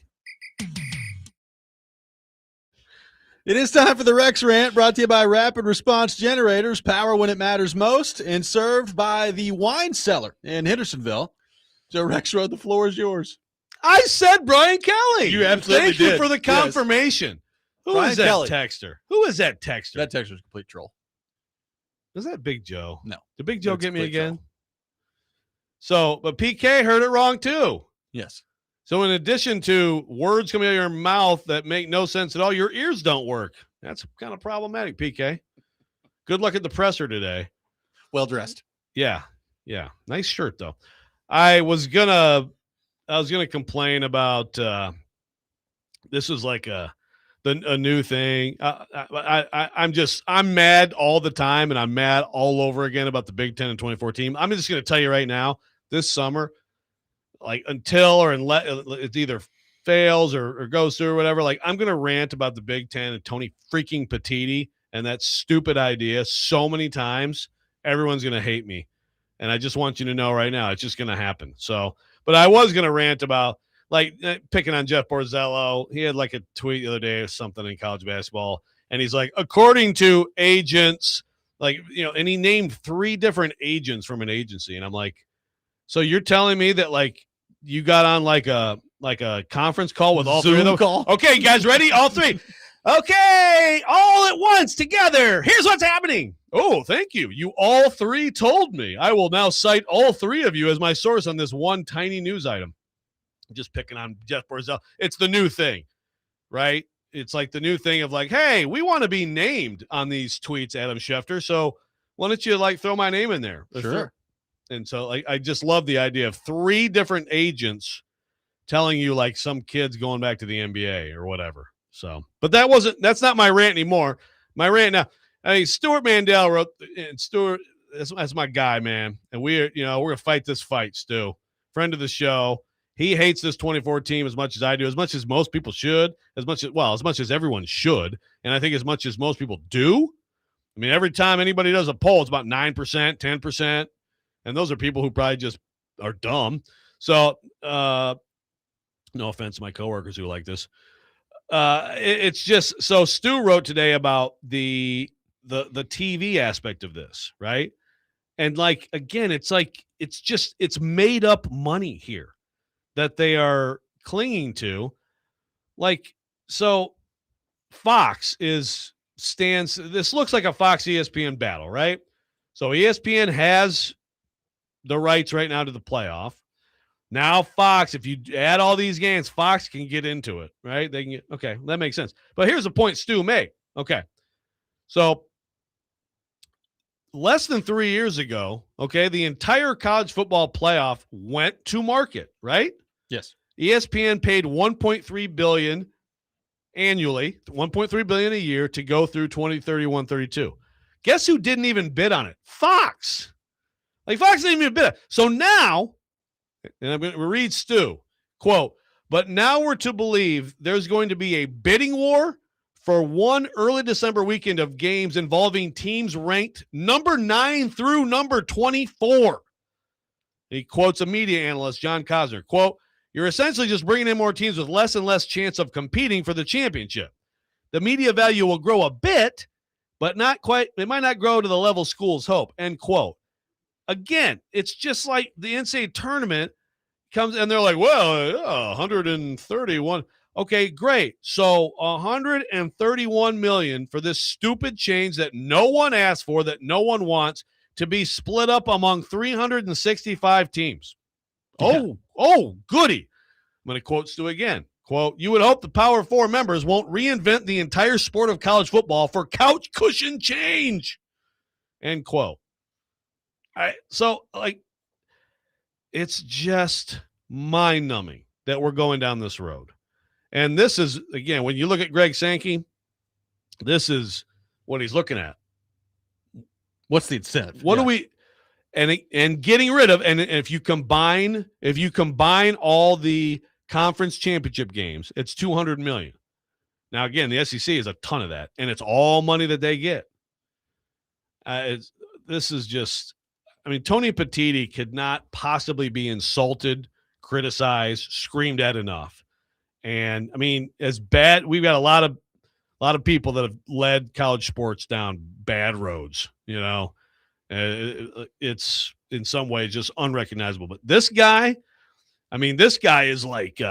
It is time for the Rex Rant, brought to you by Rapid Response Generators, power when it matters most, and served by the Wine Cellar in Hendersonville. So, Rexrode, the floor is yours. I said Brian Kelly. You absolutely Thank you did. for the Yes. confirmation. Who Brian is that Kelly. texter? Who is that texter? That text was a complete troll. Was that Big Joe? No. Did Big Joe That's get me complete again? troll. So, but PK heard it wrong too. Yes. So, in addition to words coming out of your mouth that make no sense at all, your ears don't work. That's kind of problematic, PK. Good luck at the presser today. Well dressed. Yeah. Yeah. Nice shirt though. I was gonna complain about this is like a new thing. I'm mad all the time, and I'm mad all over again about the Big Ten and 24 team. I'm just gonna tell you right now, this summer, like until it either fails or goes through or whatever, like I'm gonna rant about the Big Ten and Tony freaking Petitti and that stupid idea so many times. Everyone's gonna hate me. And I just want you to know right now, it's just going to happen. So, but I was going to rant about like picking on Jeff Borzello. He had like a tweet the other day or something in college basketball. And he's like, according to agents, like, you know, and he named 3 different agents from an agency. And I'm like, so you're telling me that like you got on like a conference call with all 3 of them? Call. Okay, guys, ready? All 3. Okay, all at once together. Here's what's happening. Oh, thank you. You all 3 told me. I will now cite all 3 of you as my source on this one tiny news item. I'm just picking on Jeff Borzello. It's the new thing, right? It's like the new thing of like, hey, we want to be named on these tweets, Adam Schefter. So why don't you like throw my name in there? Sure. And so like I just love the idea of 3 different agents telling you like some kid's going back to the NBA or whatever. So, but that's not my rant anymore. My rant now, I mean, Stuart Mandel wrote, and Stuart, that's my guy, man. And we're going to fight this fight, Stu. Friend of the show. He hates this 24 team as much as I do, as much as most people should, as much as everyone should. And I think as much as most people do. I mean, every time anybody does a poll, it's about 9%, 10%. And those are people who probably just are dumb. So, no offense to my coworkers who like this. It's just so Stu wrote today about the TV aspect of this, right? And like again, it's made up money here that they are clinging to. Like, so Fox this looks like a Fox ESPN battle, right? So ESPN has the rights right now to the playoff. Now Fox, if you add all these games, Fox can get into it, right? They can get, okay, that makes sense. But here's the point Stu made. Okay. So less than 3 years ago, okay, the entire college football playoff went to market, right? Yes. ESPN paid $1.3 billion annually, $1.3 billion a year to go through 2031-32. Guess who didn't even bid on it? Fox. Like Fox didn't even bid on it. So now, and I'm going to read Stu, quote, but now we're to believe there's going to be a bidding war for one early December weekend of games involving teams ranked number 9 through number 24. He quotes a media analyst, John Cosner, quote, you're essentially just bringing in more teams with less and less chance of competing for the championship. The media value will grow a bit, but not quite. It might not grow to the level schools hope, end quote. Again, it's just like the NCAA tournament. comes and they're like, well, 131. Okay, great. So 131 million for this stupid change that no one asked for, that no one wants, to be split up among 365 teams. Oh, goody. I'm going to quote Stu again. Quote, you would hope the Power 4 members won't reinvent the entire sport of college football for couch cushion change. End quote. It's just mind-numbing that we're going down this road. And this is, again, when you look at Greg Sankey, this is what he's looking at. What's the incentive? What do we and getting rid of, and if you combine all the conference championship games, it's $200 million. Now, again, the SEC is a ton of that, and it's all money that they get. This is just, I mean, Tony Petitti could not possibly be insulted, criticized, screamed at enough. And I mean, as bad, we've got a lot of people that have led college sports down bad roads. You know, it's in some ways just unrecognizable. But this guy, I mean, this guy is like,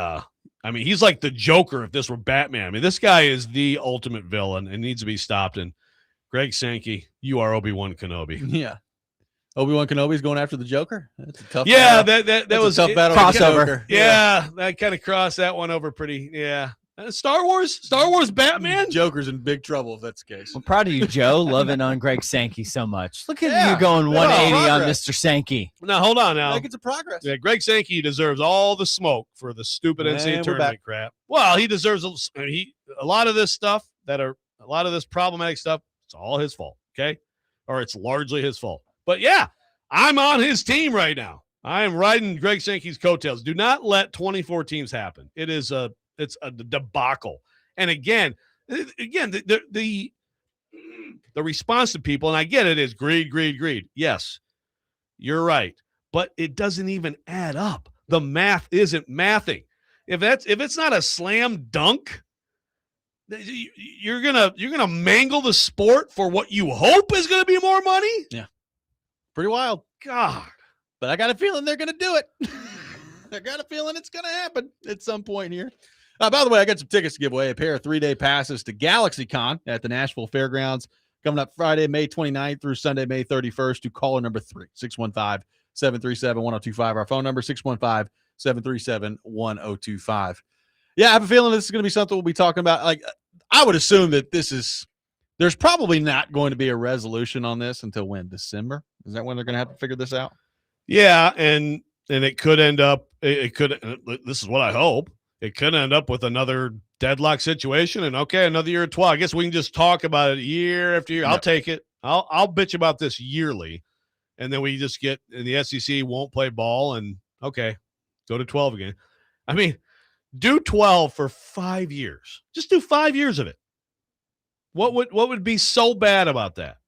he's like the Joker if this were Batman. I mean, this guy is the ultimate villain and needs to be stopped. And Greg Sankey, you are Obi-Wan Kenobi. Yeah. Obi-Wan Kenobi's going after the Joker. That's a tough battle. That was a tough battle. Crossover. Yeah, that kind of crossed that one over pretty. Yeah. Star Wars Batman. Joker's in big trouble if that's the case. I'm proud of you, Joe, loving on Greg Sankey so much. Look at you going 180 on Mr. Sankey. Now, hold on now. I think it's a progress. Yeah, Greg Sankey deserves all the smoke for the stupid NCAA tournament crap. Well, he deserves a lot of this stuff a lot of this problematic stuff. It's all his fault, okay? Or it's largely his fault. But yeah, I'm on his team right now. I am riding Greg Sankey's coattails. Do not let 24 teams happen. It's a debacle. And again, the response to people, and I get it, is greed. Yes, you're right. But it doesn't even add up. The math isn't mathing. If it's not a slam dunk, you're gonna mangle the sport for what you hope is gonna be more money. Yeah, pretty wild. God, but I got a feeling they're gonna do it. I got a feeling it's gonna happen at some point here. By the way, I got some tickets to give away. A pair of 3-day passes to GalaxyCon at the Nashville Fairgrounds coming up Friday, May 29th through Sunday, May 31st. To caller number 3, 615-737-1025. Our phone number, 615-737-1025. Yeah, I have a feeling this is going to be something we'll be talking about. Like, I would assume that there's probably not going to be a resolution on this until when? December? Is that when they're going to have to figure this out? Yeah, and it could end up, this is what I hope, it could end up with another deadlock situation, and okay, another year of 12. I guess we can just talk about it year after year. Yep. I'll take it. I'll bitch about this yearly, and then we just get, and the SEC won't play ball, and okay, go to 12 again. I mean, do 12 for 5 years. Just do 5 years of it. What would be so bad about that?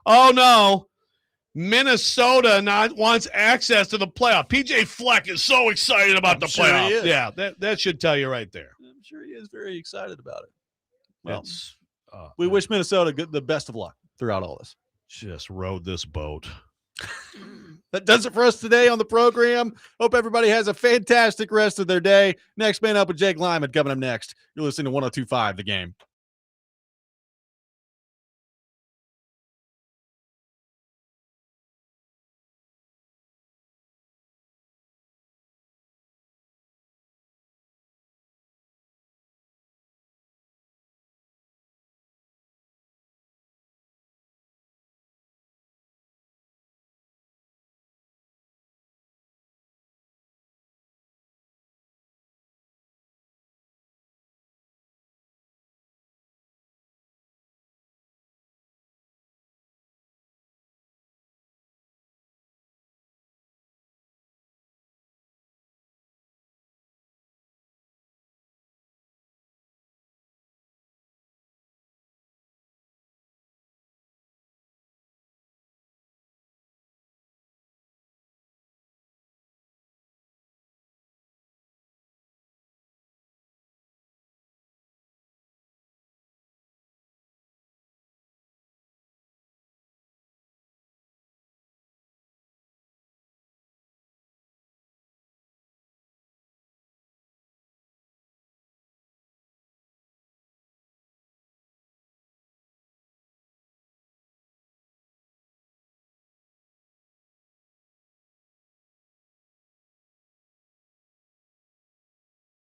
Oh no, Minnesota wants access to the playoff. PJ Fleck is so excited about the playoff. Yeah, that should tell you right there. I'm sure he is very excited about it. Well, we wish Minnesota the best of luck throughout all this. Just rode this boat. That does it for us today on the program. Hope everybody has a fantastic rest of their day. Next Man Up with Jake Lyman coming up next. You're listening to 102.5 The Game.